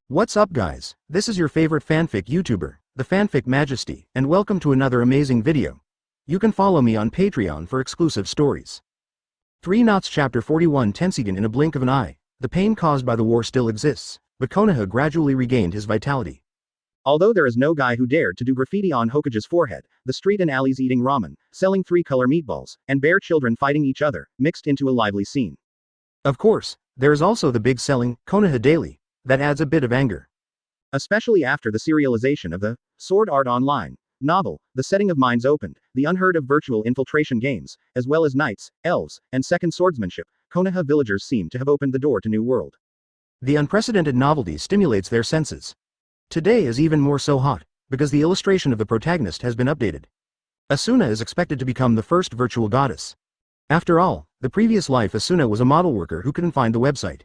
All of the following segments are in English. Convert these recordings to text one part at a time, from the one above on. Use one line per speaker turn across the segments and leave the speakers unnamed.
What's up guys, this is your favorite fanfic YouTuber, the Fanfic Majesty, and welcome to another amazing video. You can follow me on Patreon for exclusive stories. 3 Knots Chapter 41 Tensigen. In a blink of an eye, the pain caused by the war still exists, but Konoha gradually regained his vitality. Although there is no guy who dared to do graffiti on Hokage's forehead, the street and alleys eating ramen, selling 3-color meatballs, and bare children fighting each other, mixed into a lively scene. Of course, there is also the big selling, Konoha Daily, that adds a bit of anger. Especially after the serialization of the Sword Art Online novel, the setting of Minds Opened, the unheard of virtual infiltration games, as well as knights, elves, and second swordsmanship, Konoha villagers seem to have opened the door to new world. The unprecedented novelty stimulates their senses. Today is even more so hot, because the illustration of the protagonist has been updated. Asuna is expected to become the first virtual goddess. After all, the previous life Asuna was a model worker who couldn't find the website.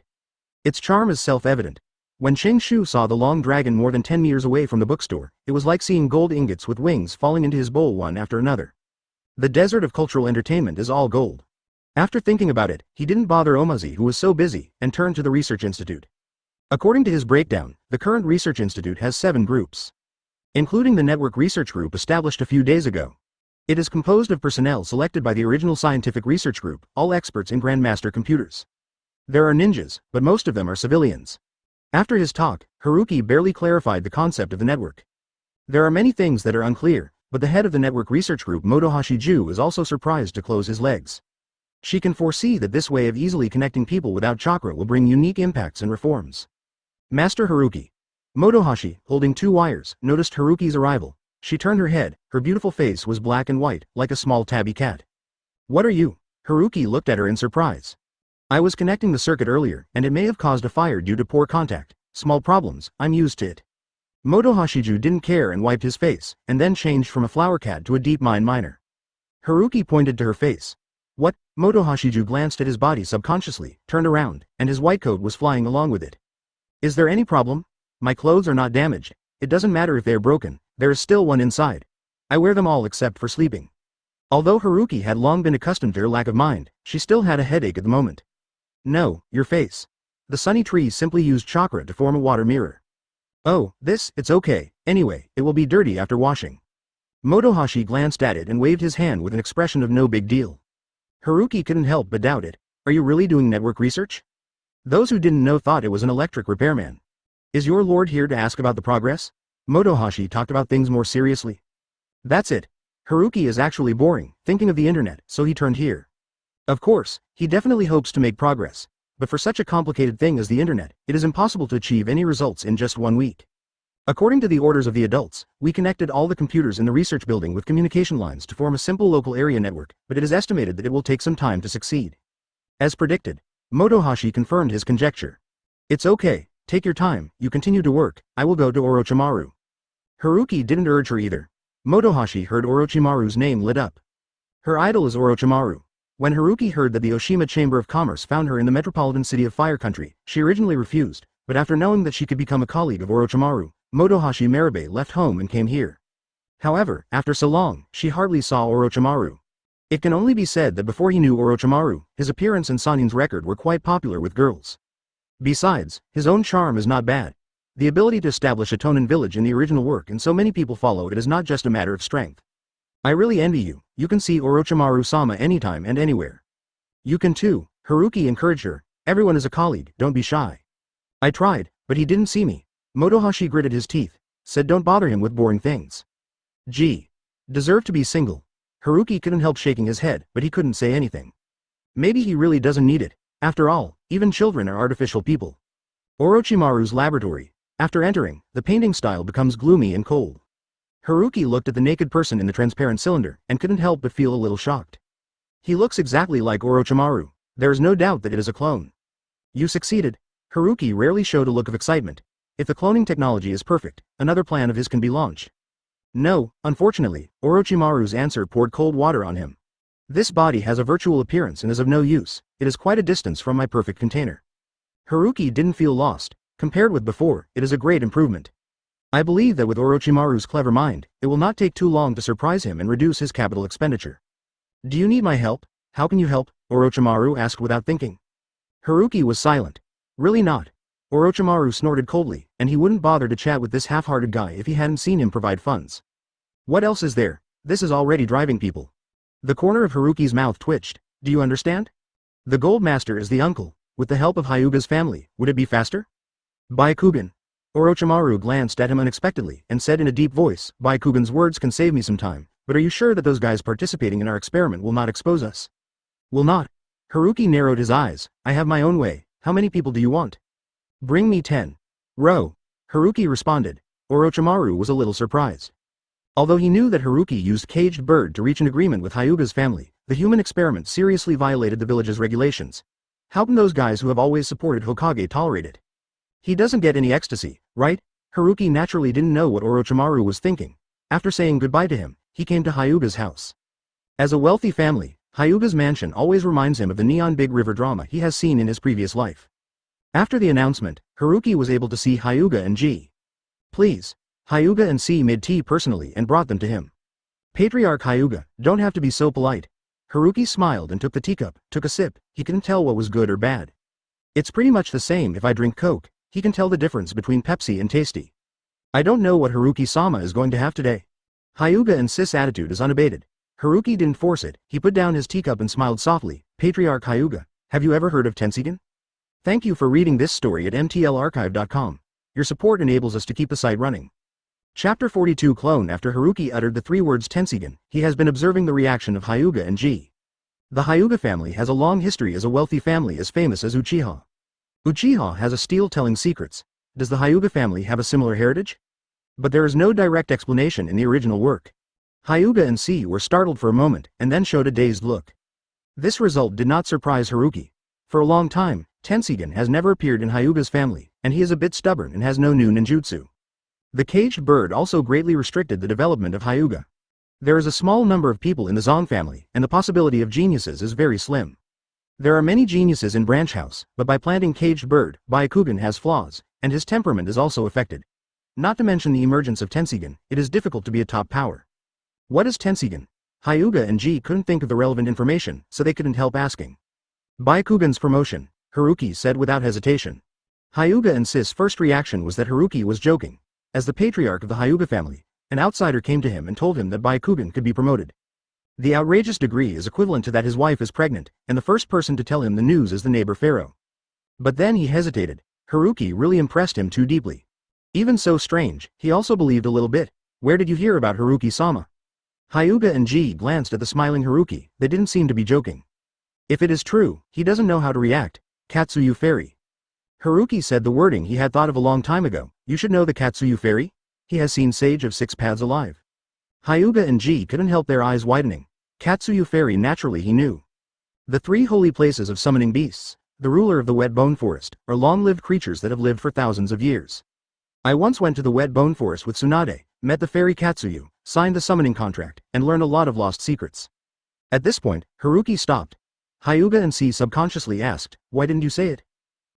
Its charm is self-evident. When Cheng Shu saw the long dragon more than 10 meters away from the bookstore, it was like seeing gold ingots with wings falling into his bowl one after another. The desert of cultural entertainment is all gold. After thinking about it, he didn't bother Omazi, who was so busy, and turned to the research institute. According to his breakdown, the current research institute has 7 groups, including the network research group established a few days ago. It is composed of personnel selected by the original scientific research group, all experts in Grandmaster computers. There are ninjas, but most of them are civilians. After his talk, Haruki barely clarified the concept of the network. There are many things that are unclear, but the head of the network research group Motohashi Ju is also surprised to close his legs. She can foresee that this way of easily connecting people without chakra will bring unique impacts and reforms. Master Haruki. Motohashi, holding 2 wires, noticed Haruki's arrival. She turned her head, her beautiful face was black and white, like a small tabby cat. What are you? Haruki looked at her in surprise. I was connecting the circuit earlier, and it may have caused a fire due to poor contact. Small problems, I'm used to it. Motohashiju didn't care and wiped his face, and then changed from a flower cat to a deep miner. Haruki pointed to her face. What? Motohashiju glanced at his body subconsciously, turned around, and his white coat was flying along with it. Is there any problem? My clothes are not damaged. It doesn't matter if they are broken, there is still one inside. I wear them all except for sleeping. Although Haruki had long been accustomed to her lack of mind, she still had a headache at the moment. No, your face. The sunny trees simply used chakra to form a water mirror. Oh, it's okay, anyway, it will be dirty after washing. Motohashi glanced at it and waved his hand with an expression of no big deal. Haruki couldn't help but doubt it. Are you really doing network research? Those who didn't know thought it was an electric repairman. Is your lord here to ask about the progress? Motohashi talked about things more seriously. That's it. Haruki is actually boring, thinking of the internet, so he turned here. Of course, he definitely hopes to make progress, but for such a complicated thing as the internet, it is impossible to achieve any results in just 1 week. According to the orders of the adults, we connected all the computers in the research building with communication lines to form a simple local area network, but it is estimated that it will take some time to succeed. As predicted, Motohashi confirmed his conjecture. It's okay, take your time, you continue to work, I will go to Orochimaru. Haruki didn't urge her either. Motohashi heard Orochimaru's name lit up. Her idol is Orochimaru. When Haruki heard that the Oshima Chamber of Commerce found her in the metropolitan city of Fire Country, she originally refused, but after knowing that she could become a colleague of Orochimaru, Motohashi Merabe left home and came here. However, after so long, she hardly saw Orochimaru. It can only be said that before he knew Orochimaru, his appearance and Sanin's record were quite popular with girls. Besides, his own charm is not bad. The ability to establish a Tonin village in the original work and so many people follow it is not just a matter of strength. I really envy you, you can see Orochimaru-sama anytime and anywhere. You can too, Haruki encouraged her, everyone is a colleague, don't be shy. I tried, but he didn't see me. Motohashi gritted his teeth, said don't bother him with boring things. Gee. Deserve to be single. Haruki couldn't help shaking his head, but he couldn't say anything. Maybe he really doesn't need it, after all, even children are artificial people. Orochimaru's laboratory. After entering, the painting style becomes gloomy and cold. Haruki looked at the naked person in the transparent cylinder, and couldn't help but feel a little shocked. He looks exactly like Orochimaru. There is no doubt that it is a clone. You succeeded. Haruki rarely showed a look of excitement. If the cloning technology is perfect, another plan of his can be launched. No, unfortunately, Orochimaru's answer poured cold water on him. This body has a virtual appearance and is of no use, it is quite a distance from my perfect container. Haruki didn't feel lost. Compared with before, it is a great improvement. I believe that with Orochimaru's clever mind, it will not take too long to surprise him and reduce his capital expenditure. Do you need my help? How can you help? Orochimaru asked without thinking. Haruki was silent. Really not. Orochimaru snorted coldly, and he wouldn't bother to chat with this half-hearted guy if he hadn't seen him provide funds. What else is there? This is already driving people. The corner of Haruki's mouth twitched. Do you understand? The Gold Master is the uncle. With the help of Hyuga's family, would it be faster? Byakugan. Orochimaru glanced at him unexpectedly and said in a deep voice, Byakugan's words can save me some time, but are you sure that those guys participating in our experiment will not expose us? Will not. Haruki narrowed his eyes. I have my own way. How many people do you want? Bring me 10. Row. Haruki responded. Orochimaru was a little surprised. Although he knew that Haruki used caged bird to reach an agreement with Hyuga's family, the human experiment seriously violated the village's regulations. How can those guys who have always supported Hokage tolerate it? He doesn't get any ecstasy, right? Haruki naturally didn't know what Orochimaru was thinking. After saying goodbye to him, he came to Hyuga's house. As a wealthy family, Hyuga's mansion always reminds him of the neon big river drama he has seen in his previous life. After the announcement, Haruki was able to see Hyuga and G. Please. Hyuga and C made tea personally and brought them to him. Patriarch Hyuga, don't have to be so polite. Haruki smiled and took the teacup, took a sip. He couldn't tell what was good or bad. It's pretty much the same if I drink Coke. He can tell the difference between Pepsi and Tasty. I don't know what Haruki-sama is going to have today. Hyuga insist's attitude is unabated. Haruki didn't force it. He put down his teacup and smiled softly. Patriarch Hyuga, have you ever heard of Tensigen? Thank you for reading this story at mtlarchive.com. Your support enables us to keep the site running. Chapter 42 Clone. After Haruki uttered the 3 words Tensigen, he has been observing the reaction of Hyuga and G. The Hyuga family has a long history as a wealthy family as famous as Uchiha. Uchiha has a steel telling secrets. Does the Hyuga family have a similar heritage? But there is no direct explanation in the original work. Hyuga and C were startled for a moment, and then showed a dazed look. This result did not surprise Haruki. For a long time, Tensigen has never appeared in Hyuga's family, and he is a bit stubborn and has no new ninjutsu. The caged bird also greatly restricted the development of Hyuga. There is a small number of people in the Zong family, and the possibility of geniuses is very slim. There are many geniuses in Branch House, but by planting caged bird, Byakugan has flaws, and his temperament is also affected. Not to mention the emergence of Tensigen, it is difficult to be a top power. What is Tensigen? Hyuga and G couldn't think of the relevant information, so they couldn't help asking. Byakugan's promotion, Haruki said without hesitation. Hyuga and Sis' first reaction was that Haruki was joking. As the patriarch of the Hyuga family, an outsider came to him and told him that Byakugan could be promoted. The outrageous degree is equivalent to that his wife is pregnant, and the first person to tell him the news is the neighbor pharaoh. But then he hesitated. Haruki really impressed him too deeply. Even so strange, he also believed a little bit. Where did you hear about Haruki-sama? Hyuga and G glanced at the smiling Haruki. They didn't seem to be joking. If it is true, he doesn't know how to react. Katsuyu Fairy. Haruki said the wording he had thought of a long time ago. You should know the Katsuyu Fairy? He has seen Sage of 6 Paths alive. Hyuga and G couldn't help their eyes widening. Katsuyu Fairy naturally he knew. The 3 holy places of summoning beasts, the ruler of the Wet Bone Forest, are long-lived creatures that have lived for thousands of years. I once went to the Wet Bone Forest with Tsunade, met the fairy Katsuyu, signed the summoning contract, and learned a lot of lost secrets. At this point, Haruki stopped. Hyuga and C subconsciously asked, why didn't you say it?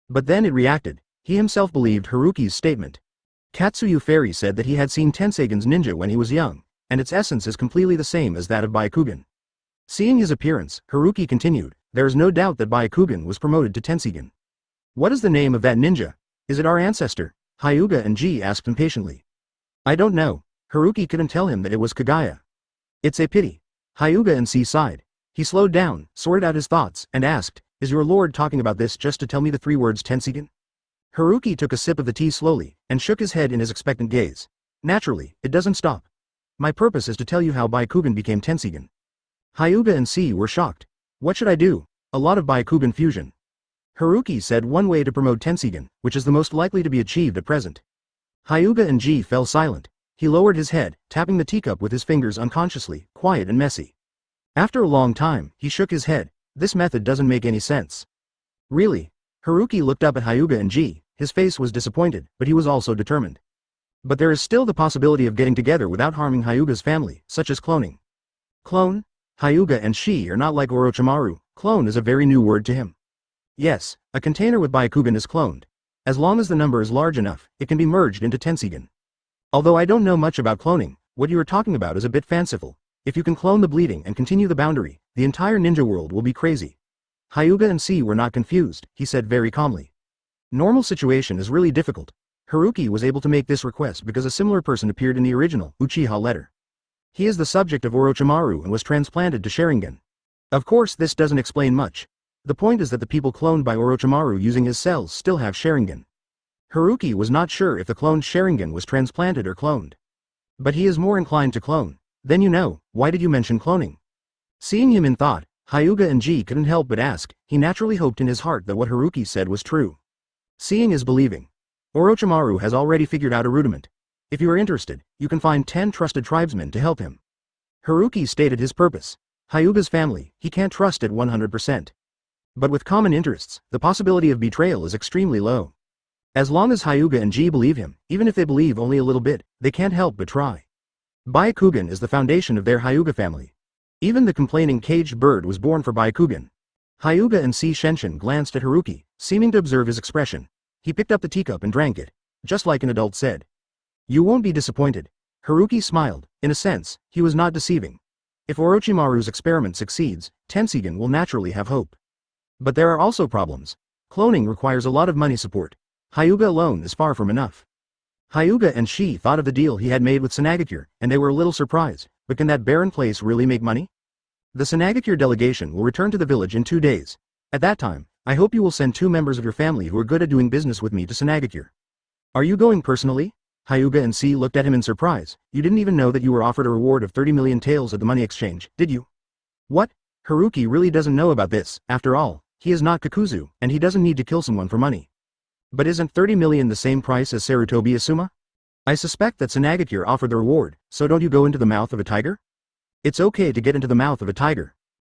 But then it reacted. He himself believed Haruki's statement. Katsuyu Fairy said that he had seen Tensigen's ninja when he was young, and its essence is completely the same as that of Byakugan. Seeing his appearance, Haruki continued, there is no doubt that Byakugan was promoted to Tensigen. What is the name of that ninja? Is it our ancestor? Hyuga and G asked impatiently. I don't know. Haruki couldn't tell him that it was Kagaya. It's a pity. Hyuga and C sighed. He slowed down, sorted out his thoughts, and asked, is your lord talking about this just to tell me the 3 words Tensigen? Haruki took a sip of the tea slowly, and shook his head in his expectant gaze. Naturally, it doesn't stop. My purpose is to tell you how Byakugan became Tensigen. Hyuga and C were shocked. What should I do? A lot of Byakugan fusion. Haruki said one way to promote Tensigen, which is the most likely to be achieved at present. Hyuga and G fell silent. He lowered his head, tapping the teacup with his fingers unconsciously, quiet and messy. After a long time, he shook his head. This method doesn't make any sense. Really? Haruki looked up at Hyuga and G. His face was disappointed, but he was also determined. But there is still the possibility of getting together without harming Hyuga's family, such as cloning. Clone? Hyuga and Shi are not like Orochimaru. Clone is a very new word to him. Yes, a container with Byakugan is cloned. As long as the number is large enough, it can be merged into Tensigen. Although I don't know much about cloning, what you are talking about is a bit fanciful. If you can clone the bleeding and continue the boundary, the entire ninja world will be crazy. Hyuga and C were not confused, he said very calmly. Normal situation is really difficult. Haruki was able to make this request because a similar person appeared in the original Uchiha letter. He is the subject of Orochimaru and was transplanted to Sharingan. Of course this doesn't explain much. The point is that the people cloned by Orochimaru using his cells still have Sharingan. Haruki was not sure if the cloned Sharingan was transplanted or cloned. But he is more inclined to clone. Then you know, why did you mention cloning? Seeing him in thought, Hyuga and Ji couldn't help but ask. He naturally hoped in his heart that what Haruki said was true. Seeing is believing. Orochimaru has already figured out a rudiment. If you are interested, you can find 10 trusted tribesmen to help him. Haruki stated his purpose. Hyuga's family, he can't trust at 100%. But with common interests, the possibility of betrayal is extremely low. As long as Hyuga and Ji believe him, even if they believe only a little bit, they can't help but try. Byakugan is the foundation of their Hyuga family. Even the complaining caged bird was born for Byakugan. Hyuga and C. Shenshin glanced at Haruki, seeming to observe his expression. He picked up the teacup and drank it, just like an adult said. You won't be disappointed. Haruki smiled. In a sense, he was not deceiving. If Orochimaru's experiment succeeds, Tenseigan will naturally have hope. But there are also problems. Cloning requires a lot of money support. Hyuga alone is far from enough. Hyuga and Shi thought of the deal he had made with Tsunade, and they were a little surprised. But can that barren place really make money? The Tsunade delegation will return to the village in 2 days. At that time, I hope you will send 2 members of your family who are good at doing business with me to Tsunade. Are you going personally? Hyuga and C looked at him in surprise. You didn't even know that you were offered a reward of 30 million taels at the money exchange, did you? What? Haruki really doesn't know about this. After all, he is not Kakuzu, and he doesn't need to kill someone for money. But isn't 30 million the same price as Sarutobi Asuma? I suspect that Tsunade offered the reward, so don't you go into the mouth of a tiger? It's okay to get into the mouth of a tiger.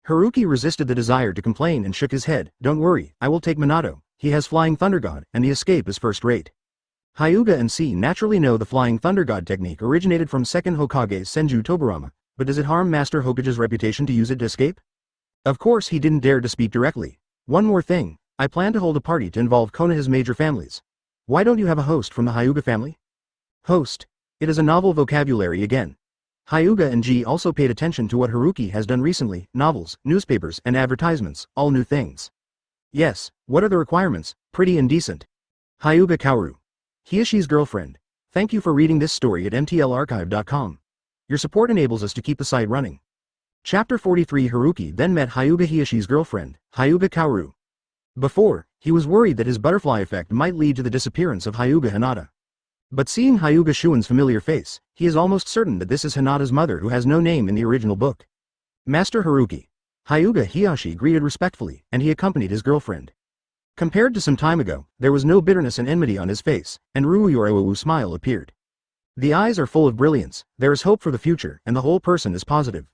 Haruki resisted the desire to complain and shook his head. Don't worry, I will take Minato. He has Flying Thunder God, and the escape is first rate. Hyuga and C naturally know the Flying Thunder God technique originated from second Hokage Senju Tobirama, but does it harm Master Hokage's reputation to use it to escape? Of course he didn't dare to speak directly. One more thing, I plan to hold a party to involve Konoha's major families. Why don't you have a host from the Hyuga family? Host. It is a novel vocabulary again. Hyuga and Ji also paid attention to what Haruki has done recently, novels, newspapers, and advertisements, all new things. Yes, what are the requirements? Pretty and decent. Hyuga Kaoru. Hiyoshi's girlfriend. Thank you for reading this story at mtlarchive.com. Your support enables us to keep the site running. Chapter 43 Haruki then met Hyuga Hiyoshi's girlfriend, Hyuga Kaoru. Before, he was worried that his butterfly effect might lead to the disappearance of Hyuga Hinata. But seeing Hyuga Shuin's familiar face, he is almost certain that this is Hinata's mother who has no name in the original book. Master Haruki. Hyuga Hiyoshi greeted respectfully, and he accompanied his girlfriend. Compared to some time ago, there was no bitterness and enmity on his face, and Ruyorawu smile appeared. The eyes are full of brilliance, there is hope for the future, and the whole person is positive.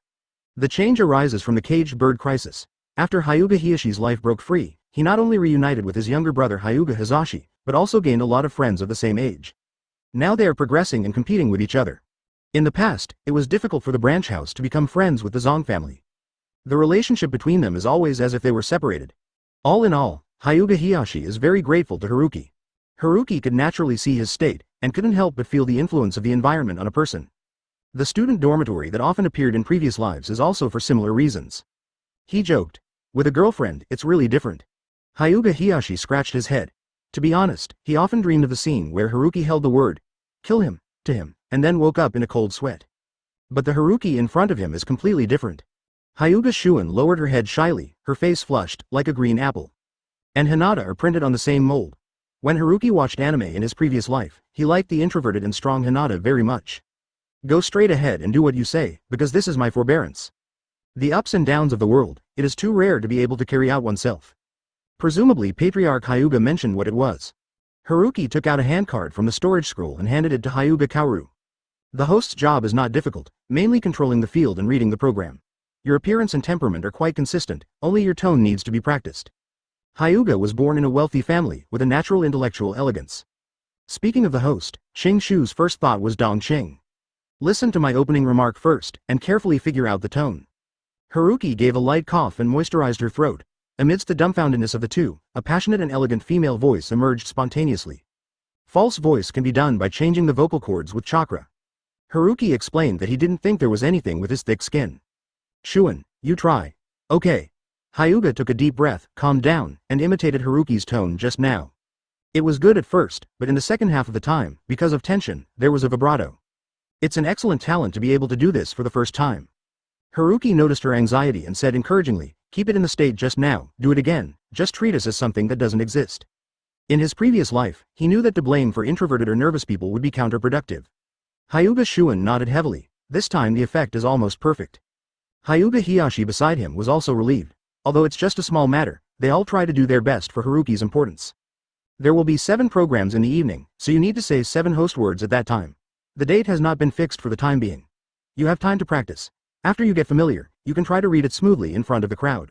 The change arises from the caged bird crisis. After Hyuga Hiyoshi's life broke free, he not only reunited with his younger brother Hyuga Hizashi, but also gained a lot of friends of the same age. Now they are progressing and competing with each other. In the past, it was difficult for the branch house to become friends with the Zong family. The relationship between them is always as if they were separated. All in all, Hyuga Hiyoshi is very grateful to Haruki. Haruki could naturally see his state, and couldn't help but feel the influence of the environment on a person. The student dormitory that often appeared in previous lives is also for similar reasons. He joked. With a girlfriend, it's really different. Hyuga Hiyoshi scratched his head. To be honest, he often dreamed of the scene where Haruki held the word, "kill him," to him, and then woke up in a cold sweat. But the Haruki in front of him is completely different. Hyuga Shuin lowered her head shyly, her face flushed, like a green apple. And Hinata are printed on the same mold. When Haruki watched anime in his previous life, he liked the introverted and strong Hinata very much. Go straight ahead and do what you say, because this is my forbearance. The ups and downs of the world, it is too rare to be able to carry out oneself. Presumably Patriarch Hyuga mentioned what it was. Haruki took out a handcard from the storage scroll and handed it to Hyuga Kaoru. The host's job is not difficult, mainly controlling the field and reading the program. Your appearance and temperament are quite consistent, only your tone needs to be practiced. Hyuga was born in a wealthy family with a natural intellectual elegance. Speaking of the host, Ching Shu's first thought was Dong Ching. Listen to my opening remark first, and carefully figure out the tone. Haruki gave a light cough and moisturized her throat. Amidst the dumbfoundedness of the two, a passionate and elegant female voice emerged spontaneously. False voice can be done by changing the vocal cords with chakra. Haruki explained that he didn't think there was anything with his thick skin. Shuin, you try. Okay. Hyuga took a deep breath, calmed down, and imitated Haruki's tone just now. It was good at first, but in the second half of the time, because of tension, there was a vibrato. It's an excellent talent to be able to do this for the first time. Haruki noticed her anxiety and said encouragingly, keep it in the state just now, do it again, just treat us as something that doesn't exist. In his previous life, he knew that to blame for introverted or nervous people would be counterproductive. Hyuga Shuin nodded heavily. This time the effect is almost perfect. Hyuga Hiyashi beside him was also relieved. Although it's just a small matter, they all try to do their best for Haruki's importance. There will be 7 programs in the evening, so you need to say 7 host words at that time. The date has not been fixed for the time being. You have time to practice. After you get familiar, you can try to read it smoothly in front of the crowd.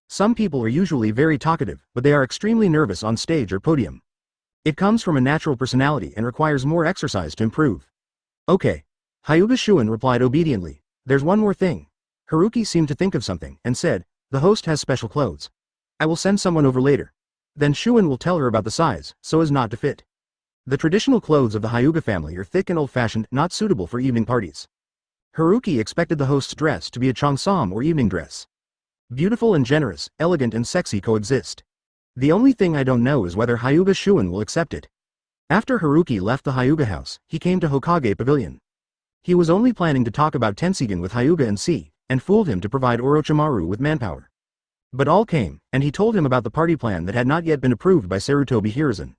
Some people are usually very talkative, but they are extremely nervous on stage or podium. It comes from a natural personality and requires more exercise to improve. Okay. Hyuga Shuin replied obediently. There's one more thing. Haruki seemed to think of something, and said, the host has special clothes. I will send someone over later. Then Shuin will tell her about the size, so as not to fit. The traditional clothes of the Hyuga family are thick and old-fashioned, not suitable for evening parties. Haruki expected the host's dress to be a cheongsam or evening dress. Beautiful and generous, elegant and sexy coexist. The only thing I don't know is whether Hyuga Shuin will accept it. After Haruki left the Hyuga house, he came to Hokage Pavilion. He was only planning to talk about Tensigen with Hyuga and C, and fooled him to provide Orochimaru with manpower. But all came, and he told him about the party plan that had not yet been approved by Sarutobi Hiruzen.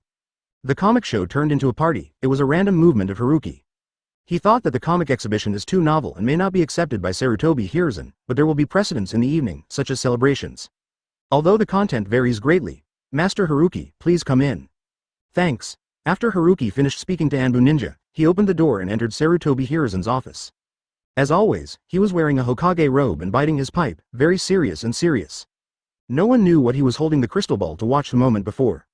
The comic show turned into a party. It was a random movement of Haruki. He thought that the comic exhibition is too novel and may not be accepted by Sarutobi Hiruzen, but there will be precedents in the evening, such as celebrations. Although the content varies greatly, Master Haruki, please come in. Thanks. After Haruki finished speaking to Anbu Ninja, he opened the door and entered Sarutobi Hiruzen's office. As always, he was wearing a Hokage robe and biting his pipe, very serious and serious. No one knew what he was holding the crystal ball to watch the moment before.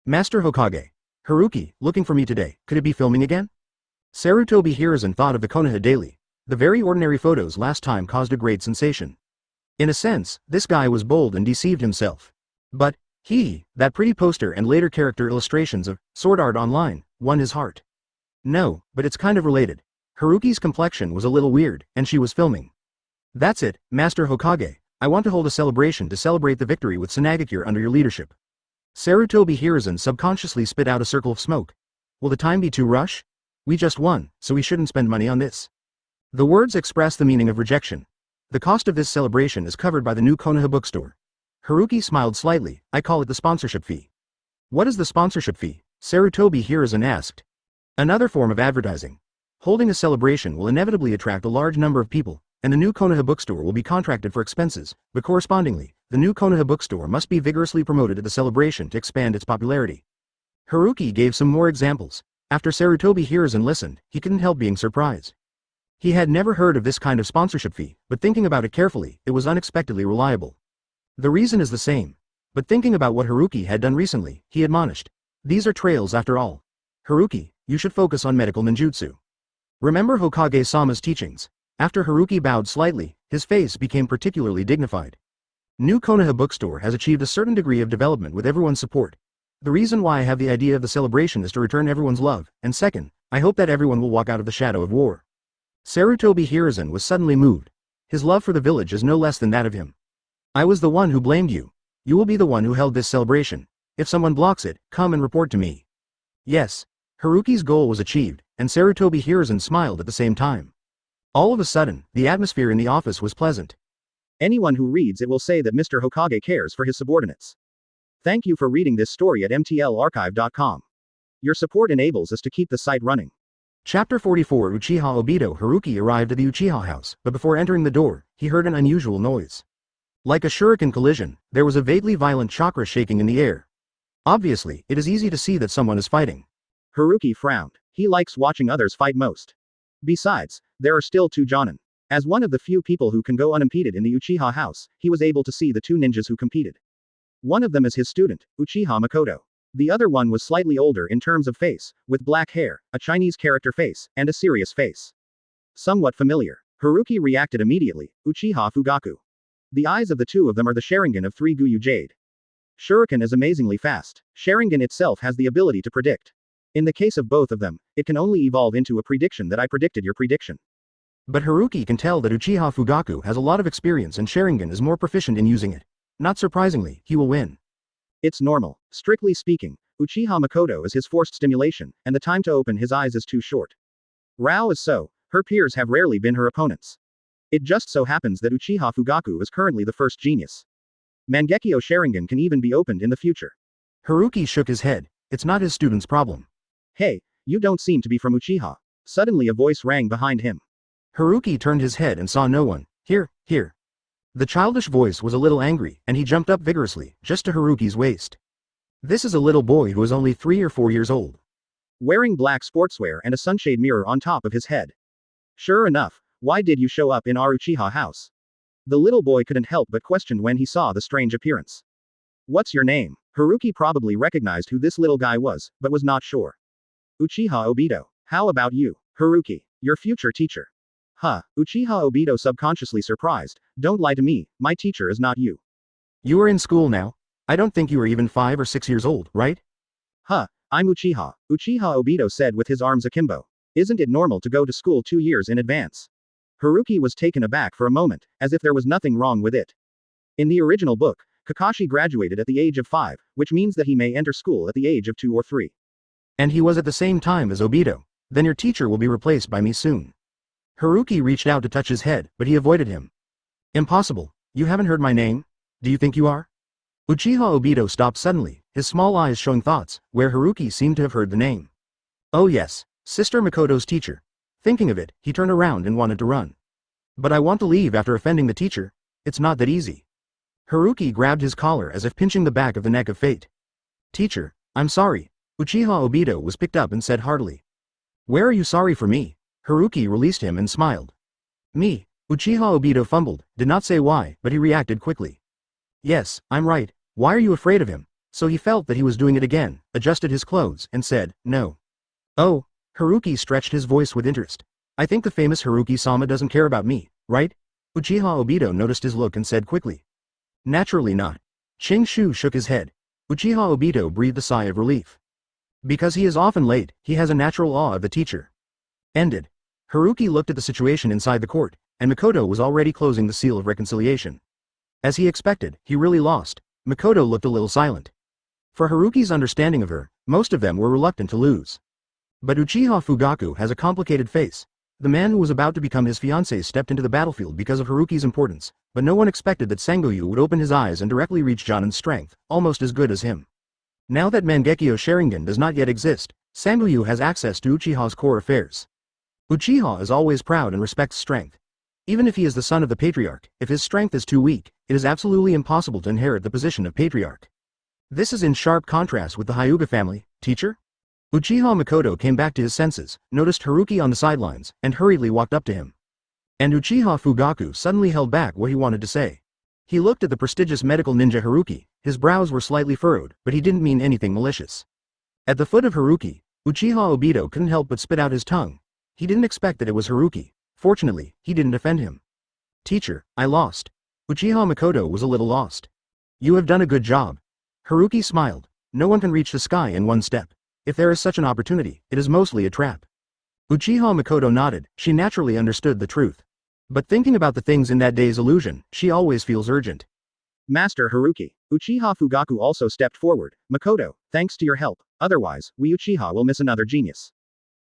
Master Hokage. Haruki, looking for me today, could it be filming again? Sarutobi Hiruzen thought of the Konoha daily. The very ordinary photos last time caused a great sensation. In a sense, this guy was bold and deceived himself. But, that pretty poster and later character illustrations of Sword Art Online, won his heart. No, but it's kind of related. Haruki's complexion was a little weird, and she was filming. That's it, Master Hokage, I want to hold a celebration to celebrate the victory with Tsunade under your leadership. Sarutobi Hiruzen subconsciously spit out a circle of smoke. Will the time be too rush? We just won, so we shouldn't spend money on this. The words express the meaning of rejection. The cost of this celebration is covered by the new Konoha bookstore. Haruki smiled slightly. I call it the sponsorship fee. What is the sponsorship fee? Sarutobi Hiruzen asked. Another form of advertising. Holding a celebration will inevitably attract a large number of people, and the new Konoha bookstore will be contracted for expenses, but correspondingly, the new Konoha bookstore must be vigorously promoted at the celebration to expand its popularity. Haruki gave some more examples. After Sarutobi Hiruzen listened, he couldn't help being surprised. He had never heard of this kind of sponsorship fee, but thinking about it carefully, it was unexpectedly reliable. The reason is the same. But thinking about what Haruki had done recently, he admonished. These are trails after all. Haruki, you should focus on medical ninjutsu. Remember Hokage-sama's teachings. After Haruki bowed slightly, his face became particularly dignified. New Konoha bookstore has achieved a certain degree of development with everyone's support. The reason why I have the idea of the celebration is to return everyone's love, and second, I hope that everyone will walk out of the shadow of war. Sarutobi Hiruzen was suddenly moved. His love for the village is no less than that of him. I was the one who blamed you. You will be the one who held this celebration. If someone blocks it, come and report to me. Yes. Haruki's goal was achieved, and Sarutobi Hiruzen smiled at the same time. All of a sudden, the atmosphere in the office was pleasant. Anyone who reads it will say that Mr. Hokage cares for his subordinates. Thank you for reading this story at mtlarchive.com. Your support enables us to keep the site running. Chapter 44 Uchiha Obito Haruki arrived at the Uchiha house, but before entering the door, he heard an unusual noise. Like a shuriken collision, there was a vaguely violent chakra shaking in the air. Obviously, it is easy to see that someone is fighting. Haruki frowned. He likes watching others fight most. Besides, there are still 2 Jonin. As one of the few people who can go unimpeded in the Uchiha house, he was able to see the 2 ninjas who competed. One of them is his student, Uchiha Makoto. The other one was slightly older in terms of face, with black hair, a Chinese character face, and a serious face. Somewhat familiar. Haruki reacted immediately, Uchiha Fugaku. The eyes of the 2 of them are the Sharingan of 3 Guyu Jade. Shuriken is amazingly fast. Sharingan itself has the ability to predict. In the case of both of them, it can only evolve into a prediction that I predicted your prediction. But Haruki can tell that Uchiha Fugaku has a lot of experience and Sharingan is more proficient in using it. Not surprisingly, he will win. It's normal. Strictly speaking, Uchiha Makoto is his forced stimulation, and the time to open his eyes is too short. Rao is so. Her peers have rarely been her opponents. It just so happens that Uchiha Fugaku is currently the first genius. Mangekyo Sharingan can even be opened in the future. Haruki shook his head. It's not his student's problem. Hey, you don't seem to be from Uchiha. Suddenly a voice rang behind him. Haruki turned his head and saw no one. Here. The childish voice was a little angry, and he jumped up vigorously, just to Haruki's waist. This is a little boy who is only 3 or 4 years old. Wearing black sportswear and a sunshade mirror on top of his head. Sure enough, why did you show up in our Uchiha house? The little boy couldn't help but question when he saw the strange appearance. What's your name? Haruki probably recognized who this little guy was, but was not sure. Uchiha Obito. How about you, Haruki? Your future teacher. Huh, Uchiha Obito subconsciously surprised. Don't lie to me, my teacher is not you. You are in school now? I don't think you are even 5 or 6 years old, right? Huh, I'm Uchiha, Uchiha Obito said with his arms akimbo. Isn't it normal to go to school 2 years in advance? Haruki was taken aback for a moment, as if there was nothing wrong with it. In the original book, Kakashi graduated at the age of 5, which means that he may enter school at the age of 2 or 3. And he was at the same time as Obito. Then your teacher will be replaced by me soon. Haruki reached out to touch his head, but he avoided him. Impossible. You haven't heard my name? Do you think you are? Uchiha Obito stopped suddenly, his small eyes showing thoughts, where Haruki seemed to have heard the name. Oh yes, Sister Makoto's teacher. Thinking of it, he turned around and wanted to run. But I want to leave after offending the teacher. It's not that easy. Haruki grabbed his collar as if pinching the back of the neck of fate. Teacher, I'm sorry. Uchiha Obito was picked up and said heartily. Where are you sorry for me? Haruki released him and smiled. Me. Uchiha Obito fumbled, did not say why, but he reacted quickly. Yes, I'm right. Why are you afraid of him? So he felt that he was doing it again, adjusted his clothes, and said, no. Oh. Haruki stretched his voice with interest. I think the famous Haruki-sama doesn't care about me, right? Uchiha Obito noticed his look and said quickly. Naturally not. Shu shook his head. Uchiha Obito breathed a sigh of relief. Because he is often late, he has a natural awe of the teacher. Ended. Haruki looked at the situation inside the court, and Makoto was already closing the seal of reconciliation. As he expected, he really lost. Makoto looked a little silent. For Haruki's understanding of her, most of them were reluctant to lose. But Uchiha Fugaku has a complicated face. The man who was about to become his fiancé stepped into the battlefield because of Haruki's importance, but no one expected that Sangoyu would open his eyes and directly reach Jonan's strength, almost as good as him. Now that Mangekyo Sharingan does not yet exist, Sangoyu has access to Uchiha's core affairs. Uchiha is always proud and respects strength. Even if he is the son of the patriarch, if his strength is too weak, it is absolutely impossible to inherit the position of patriarch. This is in sharp contrast with the Hyuga family. Teacher? Uchiha Makoto came back to his senses, noticed Haruki on the sidelines, and hurriedly walked up to him. And Uchiha Fugaku suddenly held back what he wanted to say. He looked at the prestigious medical ninja Haruki, his brows were slightly furrowed, but he didn't mean anything malicious. At the foot of Haruki, Uchiha Obito couldn't help but spit out his tongue. He didn't expect that it was Haruki. Fortunately, he didn't offend him. Teacher, I lost. Uchiha Makoto was a little lost. You have done a good job. Haruki smiled. No one can reach the sky in one step. If there is such an opportunity, it is mostly a trap. Uchiha Makoto nodded, she naturally understood the truth. But thinking about the things in that day's illusion, she always feels urgent. Master Haruki. Uchiha Fugaku also stepped forward. Makoto, thanks to your help, otherwise, we Uchiha will miss another genius.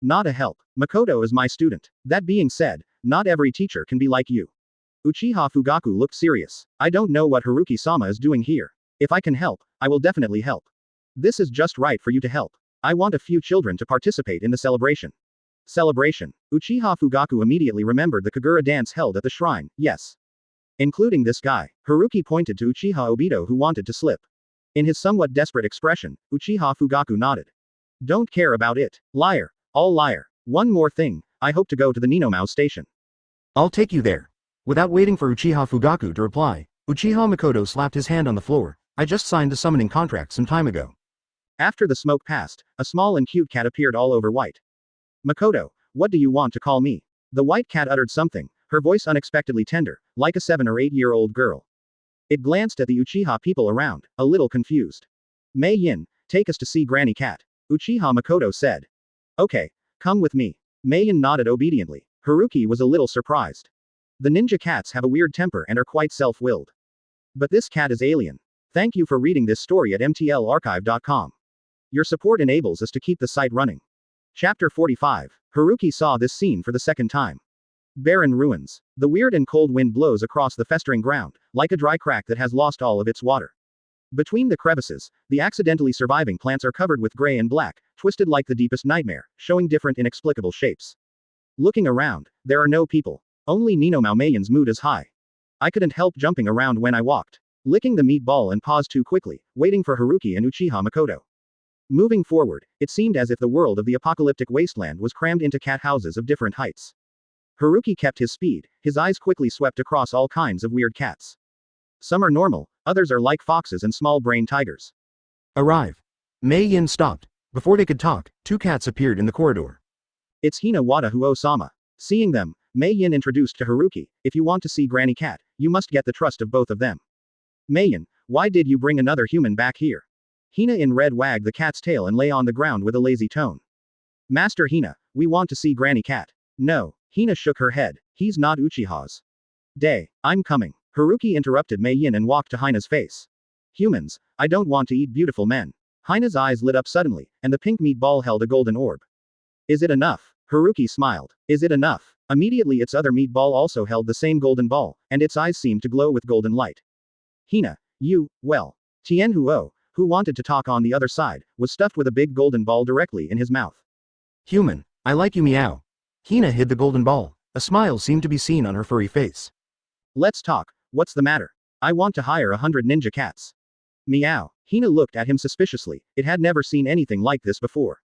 Not a help. Makoto is my student. That being said, not every teacher can be like you. Uchiha Fugaku looked serious. I don't know what Haruki-sama is doing here. If I can help, I will definitely help. This is just right for you to help. I want a few children to participate in the celebration. Celebration. Uchiha Fugaku immediately remembered the Kagura dance held at the shrine, yes. Including this guy. Haruki pointed to Uchiha Obito who wanted to slip. In his somewhat desperate expression, Uchiha Fugaku nodded. Don't care about it. Liar. All liar. One more thing, I hope to go to the Ninomao station. I'll take you there. Without waiting for Uchiha Fugaku to reply, Uchiha Makoto slapped his hand on the floor. I just signed the summoning contract some time ago. After the smoke passed, a small and cute cat appeared all over white. Makoto, what do you want to call me? The white cat uttered something, her voice unexpectedly tender, like a 7 or 8-year-old girl. It glanced at the Uchiha people around, a little confused. Mei Yin, take us to see Granny Cat. Uchiha Makoto said. Okay, come with me. Mei Yin nodded obediently. Haruki was a little surprised. The ninja cats have a weird temper and are quite self-willed. But this cat is alien. Thank you for reading this story at mtlarchive.com. Your support enables us to keep the site running. Chapter 45. Haruki saw this scene for the second time. Barren ruins. The weird and cold wind blows across the festering ground, like a dry crack that has lost all of its water. Between the crevices, the accidentally surviving plants are covered with gray and black, twisted like the deepest nightmare, showing different inexplicable shapes. Looking around, there are no people. Only Nino Maumayan's mood is high. I couldn't help jumping around when I walked, licking the meatball and paused too quickly, waiting for Haruki and Uchiha Makoto. Moving forward, it seemed as if the world of the apocalyptic wasteland was crammed into cat houses of different heights. Haruki kept his speed, his eyes quickly swept across all kinds of weird cats. Some are normal, others are like foxes and small-brained tigers. Arrive. Mei Yin stopped. Before they could talk, two cats appeared in the corridor. It's Hina Wada Huo-sama. Seeing them, Mei Yin introduced to Haruki, if you want to see Granny Cat, you must get the trust of both of them. Mei Yin, why did you bring another human back here? Hina in red wagged the cat's tail and lay on the ground with a lazy tone. Master Hina, we want to see Granny Cat. No, Hina shook her head, he's not Uchiha's. Day, I'm coming. Haruki interrupted Mei Yin and walked to Hina's face. Humans, I don't want to eat beautiful men. Hina's eyes lit up suddenly, and the pink meatball held a golden orb. Is it enough? Haruki smiled. Is it enough? Immediately its other meatball also held the same golden ball, and its eyes seemed to glow with golden light. Hina, you, well. Tien Huo, who wanted to talk on the other side, was stuffed with a big golden ball directly in his mouth. Human, I like you meow. Hina hid the golden ball. A smile seemed to be seen on her furry face. Let's talk, what's the matter? I want to hire 100 ninja cats. Meow. Hina looked at him suspiciously, it had never seen anything like this before.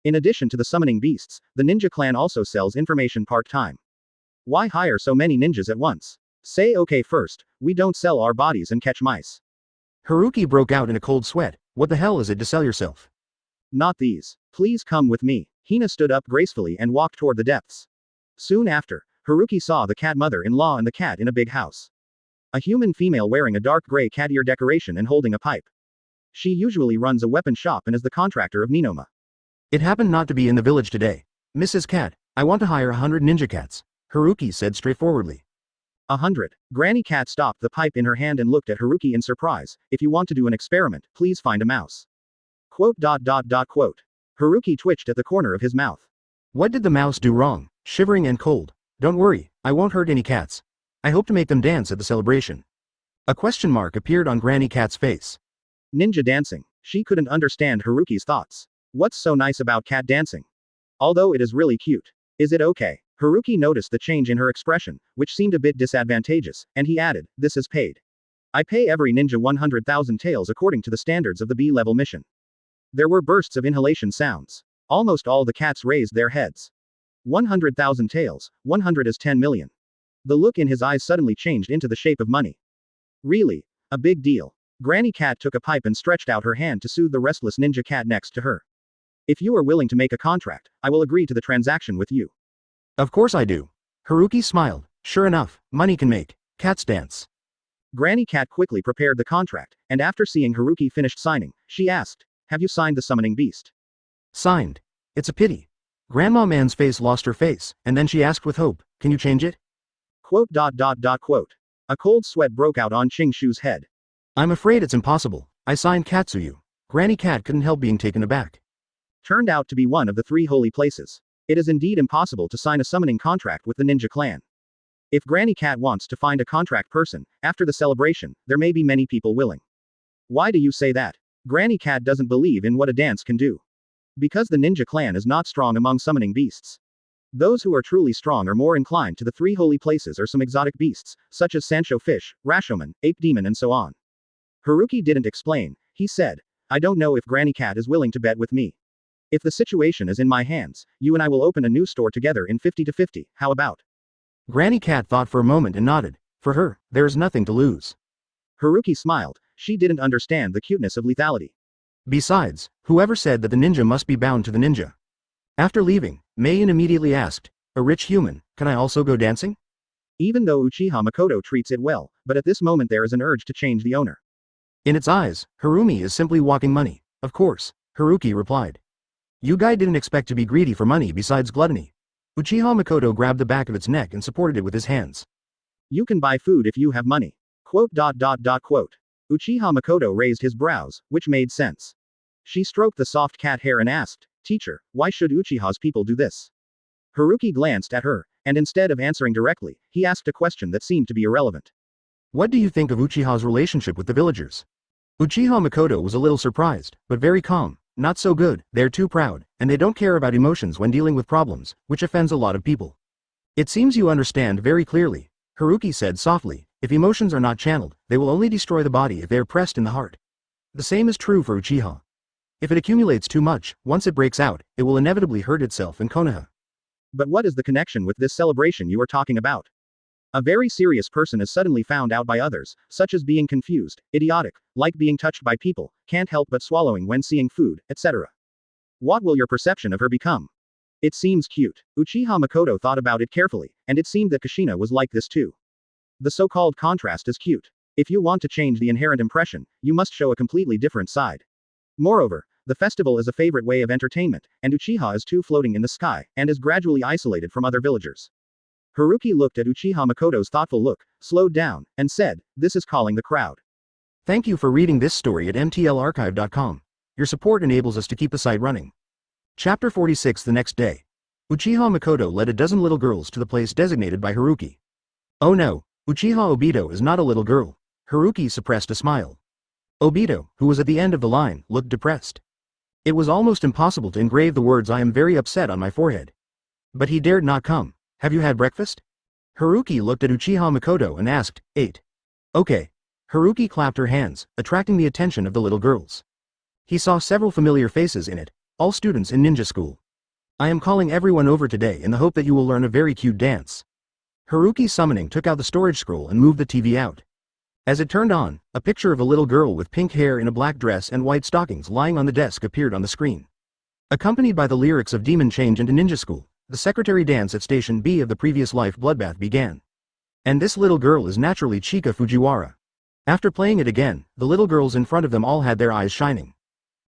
In addition to the summoning beasts, the ninja clan also sells information part-time. Why hire so many ninjas at once? Say okay first, we don't sell our bodies and catch mice. Haruki broke out in a cold sweat, what the hell is it to sell yourself? Not these. Please come with me. Hina stood up gracefully and walked toward the depths. Soon after, Haruki saw the cat mother-in-law and the cat in a big house. A human female wearing a dark gray cat ear decoration and holding a pipe. She usually runs a weapon shop and is the contractor of Ninoma. It happened not to be in the village today. Mrs. Cat, I want to hire 100 ninja cats, Haruki said straightforwardly. 100. Granny Cat stopped the pipe in her hand and looked at Haruki in surprise. If you want to do an experiment, please find a mouse. Quote. Haruki twitched at the corner of his mouth. What did the mouse do wrong? Shivering and cold. Don't worry, I won't hurt any cats. I hope to make them dance at the celebration. A question mark appeared on Granny Cat's face. Ninja dancing. She couldn't understand Haruki's thoughts. What's so nice about cat dancing? Although it is really cute. Is it okay? Haruki noticed the change in her expression, which seemed a bit disadvantageous, and he added, this is paid. I pay every ninja 100,000 taels according to the standards of the B-level mission. There were bursts of inhalation sounds. Almost all the cats raised their heads. 100,000 taels, 100 is 10 million. The look in his eyes suddenly changed into the shape of money. Really? A big deal. Granny Cat took a pipe and stretched out her hand to soothe the restless ninja cat next to her. If you are willing to make a contract, I will agree to the transaction with you. Of course I do. Haruki smiled. Sure enough, money can make cats dance. Granny Cat quickly prepared the contract, and after seeing Haruki finished signing, she asked, have you signed the summoning beast? Signed. It's a pity. Grandma Man's face lost her face, and then she asked with hope, can you change it? Quote. A cold sweat broke out on Ching Shu's head. I'm afraid it's impossible. I signed Katsuyu. Granny Cat couldn't help being taken aback. Turned out to be one of the 3 holy places. It is indeed impossible to sign a summoning contract with the ninja clan. If Granny Cat wants to find a contract person, after the celebration, there may be many people willing. Why do you say that? Granny Cat doesn't believe in what a dance can do. Because the ninja clan is not strong among summoning beasts. Those who are truly strong are more inclined to the 3 holy places or some exotic beasts, such as Sancho fish, Rashomon, ape demon and so on. Haruki didn't explain, he said, I don't know if Granny Cat is willing to bet with me. If the situation is in my hands, you and I will open a new store together in 50-50, how about? Granny Cat thought for a moment and nodded. For her, there is nothing to lose. Haruki smiled, she didn't understand the cuteness of lethality. Besides, whoever said that the ninja must be bound to the ninja? After leaving, Mei-in immediately asked, a rich human, can I also go dancing? Even though Uchiha Makoto treats it well, but at this moment there is an urge to change the owner. In its eyes, Harumi is simply walking money. Of course, Haruki replied. You guy didn't expect to be greedy for money besides gluttony. Uchiha Makoto grabbed the back of its neck and supported it with his hands. You can buy food if you have money. Quote. Uchiha Makoto raised his brows, which made sense. She stroked the soft cat hair and asked, "Teacher, why should Uchiha's people do this?" Haruki glanced at her, and instead of answering directly, he asked a question that seemed to be irrelevant. "What do you think of Uchiha's relationship with the villagers?" Uchiha Makoto was a little surprised, but very calm. "Not so good, they're too proud, and they don't care about emotions when dealing with problems, which offends a lot of people." "It seems you understand very clearly," Haruki said softly. "If emotions are not channeled, they will only destroy the body if they are pressed in the heart. The same is true for Uchiha. If it accumulates too much, once it breaks out, it will inevitably hurt itself in Konoha." "But what is the connection with this celebration you are talking about? A very serious person is suddenly found out by others, such as being confused, idiotic, like being touched by people, can't help but swallowing when seeing food, etc. What will your perception of her become?" "It seems cute." Uchiha Makoto thought about it carefully, and it seemed that Kushina was like this too. The so-called contrast is cute. If you want to change the inherent impression, you must show a completely different side. Moreover, the festival is a favorite way of entertainment, and Uchiha is too floating in the sky, and is gradually isolated from other villagers. Haruki looked at Uchiha Makoto's thoughtful look, slowed down, and said, "This is calling the crowd." Thank you for reading this story at mtlarchive.com. Your support enables us to keep the site running. Chapter 46. The next day, Uchiha Makoto led a dozen little girls to the place designated by Haruki. "Oh no, Uchiha Obito is not a little girl." Haruki suppressed a smile. Obito, who was at the end of the line, looked depressed. It was almost impossible to engrave the words "I am very upset" on my forehead. But he dared not come. "Have you had breakfast?" Haruki looked at Uchiha Makoto and asked, "Ate." "Okay." Haruki clapped her hands, attracting the attention of the little girls. He saw several familiar faces in it, all students in ninja school. "I am calling everyone over today in the hope that you will learn a very cute dance." Haruki summoning took out the storage scroll and moved the TV out. As it turned on, a picture of a little girl with pink hair in a black dress and white stockings lying on the desk appeared on the screen. Accompanied by the lyrics of Demon Change into Ninja School, the secretary dance at Station B of the previous life bloodbath began. And this little girl is naturally Chika Fujiwara. After playing it again, the little girls in front of them all had their eyes shining.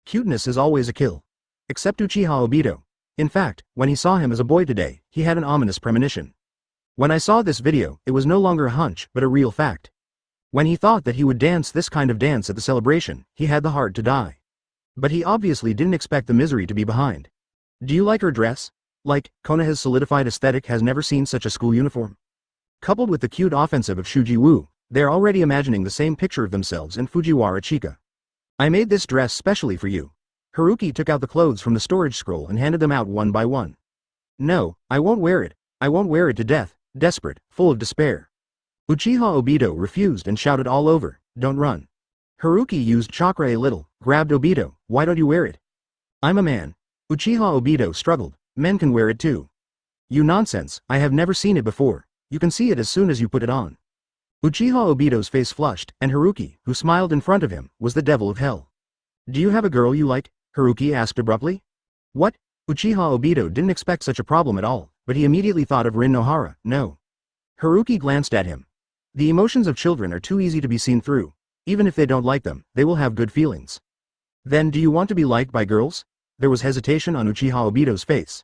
Cuteness is always a kill. Except Uchiha Obito. In fact, when he saw him as a boy today, he had an ominous premonition. When I saw this video, it was no longer a hunch, but a real fact. When he thought that he would dance this kind of dance at the celebration, he had the heart to die. But he obviously didn't expect the misery to be behind. "Do you like her dress? Like, Konoha's solidified aesthetic has never seen such a school uniform." Coupled with the cute offensive of Shuji Woo, they're already imagining the same picture of themselves in Fujiwara Chika. "I made this dress specially for you." Haruki took out the clothes from the storage scroll and handed them out one by one. "No, I won't wear it. I won't wear it to death." Desperate, full of despair, Uchiha Obito refused and shouted all over, "Don't run." Haruki used chakra a little, grabbed Obito, "Why don't you wear it?" "I'm a man." Uchiha Obito struggled, "Men can wear it too." "You nonsense, I have never seen it before. You can see it as soon as you put it on." Uchiha Obito's face flushed, and Haruki, who smiled in front of him, was the devil of hell. "Do you have a girl you like?" Haruki asked abruptly. "What?" Uchiha Obito didn't expect such a problem at all, but he immediately thought of Rin Nohara. "No." Haruki glanced at him. The emotions of children are too easy to be seen through. Even if they don't like them, they will have good feelings. "Then do you want to be liked by girls?" There was hesitation on Uchiha Obito's face.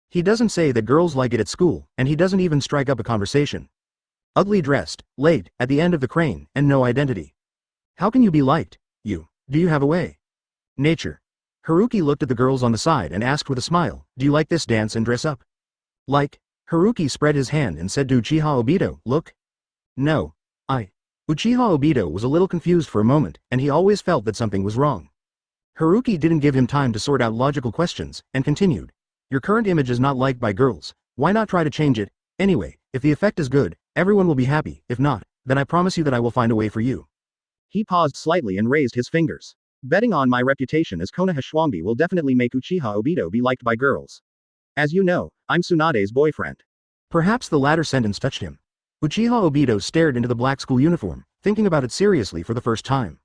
He doesn't say that girls like it at school, and he doesn't even strike up a conversation. Ugly dressed, late, at the end of the crane, and no identity. How can you be liked? Do you have a way? Nature. Haruki looked at the girls on the side and asked with a smile, "Do you like this dance and dress up?" "Like?" Haruki spread his hand and said to Uchiha Obito, "Look." "No. Uchiha Obito was a little confused for a moment, and he always felt that something was wrong. Haruki didn't give him time to sort out logical questions, and continued, "Your current image is not liked by girls. Why not try to change it? Anyway, if the effect is good, everyone will be happy. If not, then I promise you that I will find a way for you." He paused slightly and raised his fingers. "Betting on my reputation as Konoha Shwangbi will definitely make Uchiha Obito be liked by girls. As you know, I'm Tsunade's boyfriend." Perhaps the latter sentence touched him. Uchiha Obito stared into the black school uniform, thinking about it seriously for the first time.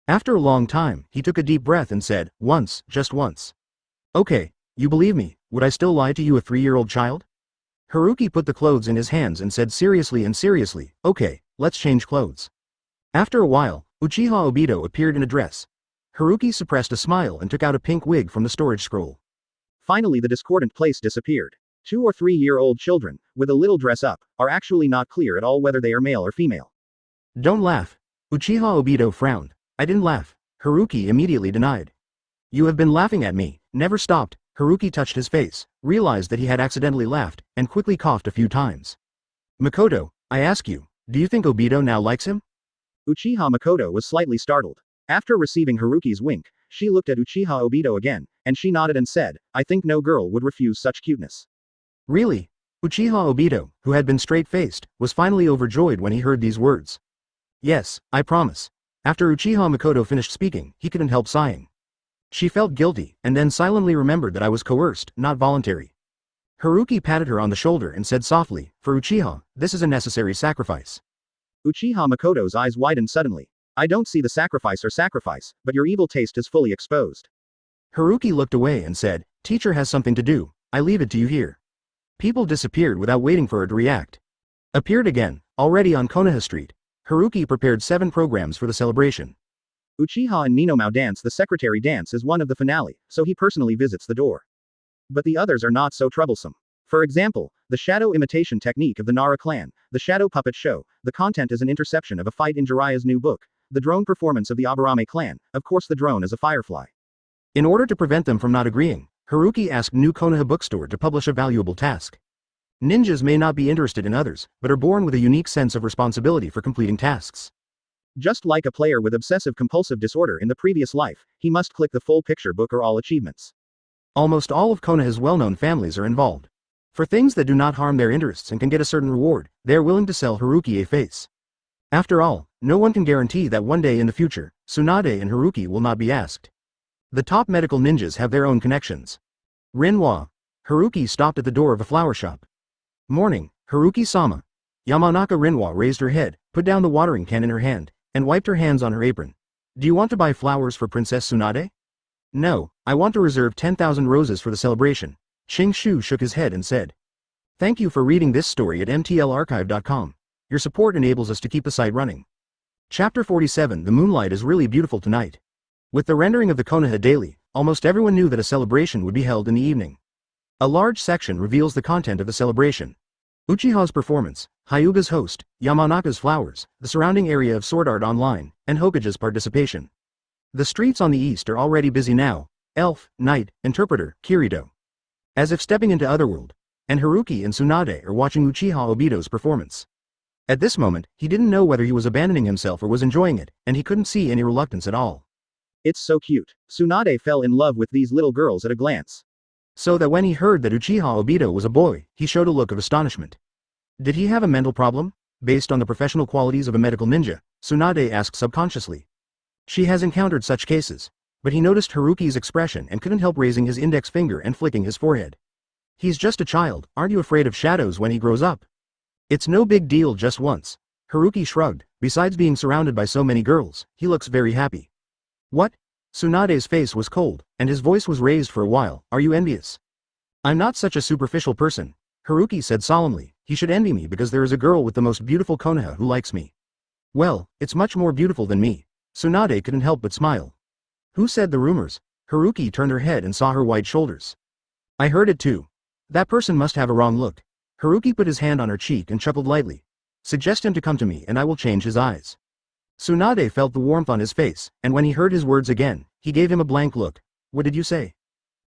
After a long time, he took a deep breath and said, "Once, just once." "Okay, you believe me, would I still lie to you, a 3-year-old child?" Haruki put the clothes in his hands and said seriously, "Okay, let's change clothes." After a while, Uchiha Obito appeared in a dress. Haruki suppressed a smile and took out a pink wig from the storage scroll. Finally the discordant place disappeared. 2 or 3-year-old children, with a little dress up, are actually not clear at all whether they are male or female. "Don't laugh." Uchiha Obito frowned. "I didn't laugh." Haruki immediately denied. You have been laughing at me, never stopped. Haruki touched his face, realized that he had accidentally laughed, and quickly coughed a few times. Makoto, I ask you, do you think Obito now likes him? Uchiha Makoto was slightly startled. After receiving Haruki's wink, she looked at Uchiha Obito again, and she nodded and said, I think no girl would refuse such cuteness. Really? Uchiha Obito, who had been straight-faced, was finally overjoyed when he heard these words. Yes, I promise. After Uchiha Makoto finished speaking, he couldn't help sighing. She felt guilty, and then silently remembered that I was coerced, not voluntary. Haruki patted her on the shoulder and said softly, for Uchiha, this is a necessary sacrifice. Uchiha Makoto's eyes widened suddenly. I don't see the sacrifice or sacrifice, but your evil taste is fully exposed. Haruki looked away and said, Teacher has something to do, I leave it to you here. People disappeared without waiting for her to react. Appeared again, already on Konoha Street. Haruki prepared 7 programs for the celebration. Uchiha and Ninomao dance. The secretary dance is one of the finale, so he personally visits the door. But the others are not so troublesome. For example, the shadow imitation technique of the Nara clan, the shadow puppet show, the content is an interception of a fight in Jiraiya's new book, the drone performance of the Aburame clan, of course the drone is a firefly. In order to prevent them from not agreeing, Haruki asked New Konoha bookstore to publish a valuable task. Ninjas may not be interested in others, but are born with a unique sense of responsibility for completing tasks. Just like a player with obsessive-compulsive disorder in the previous life, he must click the full picture book or all achievements. Almost all of Konoha's well-known families are involved. For things that do not harm their interests and can get a certain reward, they are willing to sell Haruki a face. After all, no one can guarantee that one day in the future, Tsunade and Haruki will not be asked. The top medical ninjas have their own connections. Rinwa. Haruki stopped at the door of a flower shop. Morning, Haruki-sama. Yamanaka Rinwa raised her head, put down the watering can in her hand, and wiped her hands on her apron. Do you want to buy flowers for Princess Tsunade? No, I want to reserve 10,000 roses for the celebration. Shingshu shook his head and said. Thank you for reading this story at mtlarchive.com. Your support enables us to keep the site running. Chapter 47. The moonlight is really beautiful tonight. With the rendering of the Konoha daily, almost everyone knew that a celebration would be held in the evening. A large section reveals the content of the celebration. Uchiha's performance, Hyuga's host, Yamanaka's flowers, the surrounding area of Sword Art Online, and Hokage's participation. The streets on the east are already busy now. Elf, knight, interpreter, Kirito. As if stepping into Otherworld. And Haruki and Tsunade are watching Uchiha Obito's performance. At this moment, he didn't know whether he was abandoning himself or was enjoying it, and he couldn't see any reluctance at all. It's so cute. Tsunade fell in love with these little girls at a glance. So that when he heard that Uchiha Obito was a boy, he showed a look of astonishment. Did he have a mental problem? Based on the professional qualities of a medical ninja, Tsunade asked subconsciously. She has encountered such cases. But he noticed Haruki's expression and couldn't help raising his index finger and flicking his forehead. He's just a child, aren't you afraid of shadows when he grows up? It's no big deal just once. Haruki shrugged, besides being surrounded by so many girls, he looks very happy. What? Tsunade's face was cold, and his voice was raised for a while. Are you envious? I'm not such a superficial person. Haruki said solemnly, he should envy me because there is a girl with the most beautiful Konoha who likes me. Well, it's much more beautiful than me. Tsunade couldn't help but smile. Who said the rumors? Haruki turned her head and saw her wide shoulders. I heard it too. That person must have a wrong look. Haruki put his hand on her cheek and chuckled lightly. Suggest him to come to me and I will change his eyes. Tsunade felt the warmth on his face, and when he heard his words again, he gave him a blank look. What did you say?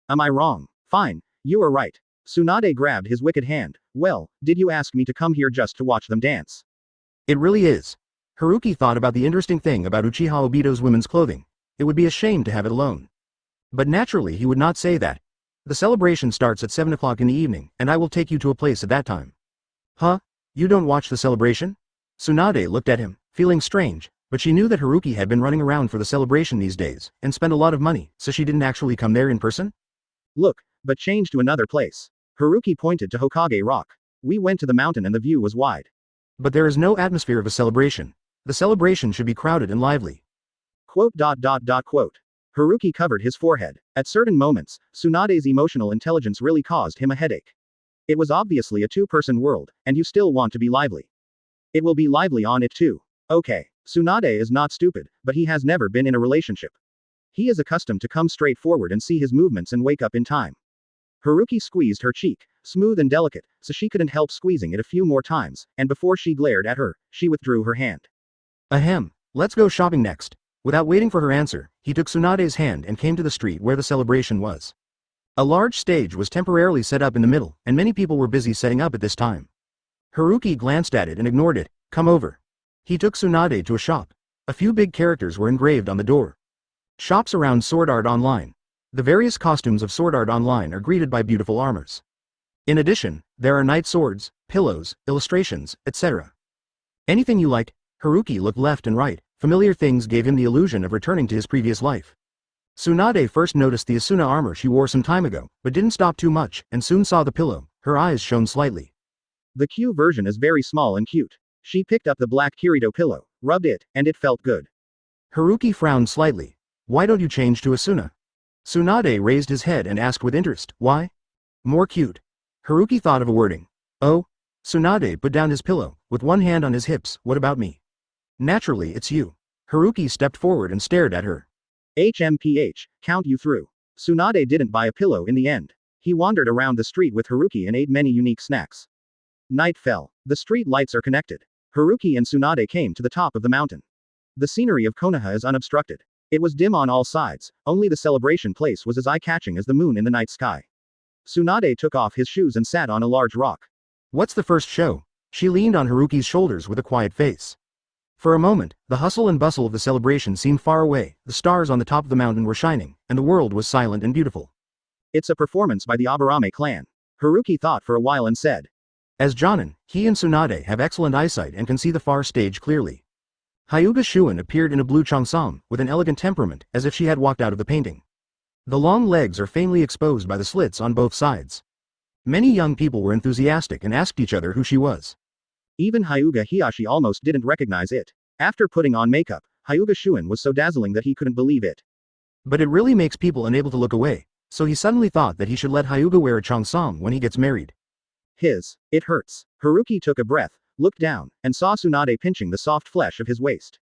Am I wrong? Fine, you are right. Tsunade grabbed his wicked hand. Well, did you ask me to come here just to watch them dance? It really is. Haruki thought about the interesting thing about Uchiha Obito's women's clothing. It would be a shame to have it alone. But naturally he would not say that. The celebration starts at 7 o'clock in the evening, and I will take you to a place at that time. Huh? You don't watch the celebration? Tsunade looked at him, feeling strange, but she knew that Haruki had been running around for the celebration these days, and spent a lot of money, so she didn't actually come there in person? Look, but change to another place. Haruki pointed to Hokage Rock. We went to the mountain and the view was wide. But there is no atmosphere of a celebration. The celebration should be crowded and lively. Quote. Haruki covered his forehead. At certain moments, Tsunade's emotional intelligence really caused him a headache. It was obviously a two-person world, and you still want to be lively. It will be lively on it too. Okay, Tsunade is not stupid, but he has never been in a relationship. He is accustomed to come straight forward and see his movements and wake up in time. Haruki squeezed her cheek, smooth and delicate, so she couldn't help squeezing it a few more times, and before she glared at her, she withdrew her hand. Ahem, let's go shopping next. Without waiting for her answer, he took Tsunade's hand and came to the street where the celebration was. A large stage was temporarily set up in the middle, and many people were busy setting up at this time. Haruki glanced at it and ignored it. Come over. He took Tsunade to a shop. A few big characters were engraved on the door. Shops around Sword Art Online. The various costumes of Sword Art Online are greeted by beautiful armors. In addition, there are knight swords, pillows, illustrations, etc. Anything you like. Haruki looked left and right. Familiar things gave him the illusion of returning to his previous life. Tsunade first noticed the Asuna armor she wore some time ago, but didn't stop too much, and soon saw the pillow. Her eyes shone slightly. The Q version is very small and cute. She picked up the black Kirito pillow, rubbed it, and it felt good. Haruki frowned slightly. Why don't you change to Asuna? Tsunade raised his head and asked with interest, why? More cute. Haruki thought of a wording. Oh? Tsunade put down his pillow, with one hand on his hips. What about me? Naturally, it's you. Haruki stepped forward and stared at her. HMPH, count you through. Tsunade didn't buy a pillow in the end. He wandered around the street with Haruki and ate many unique snacks. Night fell. The street lights are connected. Haruki and Tsunade came to the top of the mountain. The scenery of Konoha is unobstructed. It was dim on all sides, only the celebration place was as eye-catching as the moon in the night sky. Tsunade took off his shoes and sat on a large rock. What's the first show? She leaned on Haruki's shoulders with a quiet face. For a moment, the hustle and bustle of the celebration seemed far away, the stars on the top of the mountain were shining, and the world was silent and beautiful. It's a performance by the Aburame clan. Haruki thought for a while and said. As Jonin, he and Tsunade have excellent eyesight and can see the far stage clearly. Hyuga Shuen appeared in a blue cheongsam, with an elegant temperament, as if she had walked out of the painting. The long legs are faintly exposed by the slits on both sides. Many young people were enthusiastic and asked each other who she was. Even Hyuga Hiyashi almost didn't recognize it. After putting on makeup, Hyuga Shuen was so dazzling that he couldn't believe it. But it really makes people unable to look away, so he suddenly thought that he should let Hyuga wear a cheongsam when he gets married. It hurts. Haruki took a breath, looked down, and saw Tsunade pinching the soft flesh of his waist.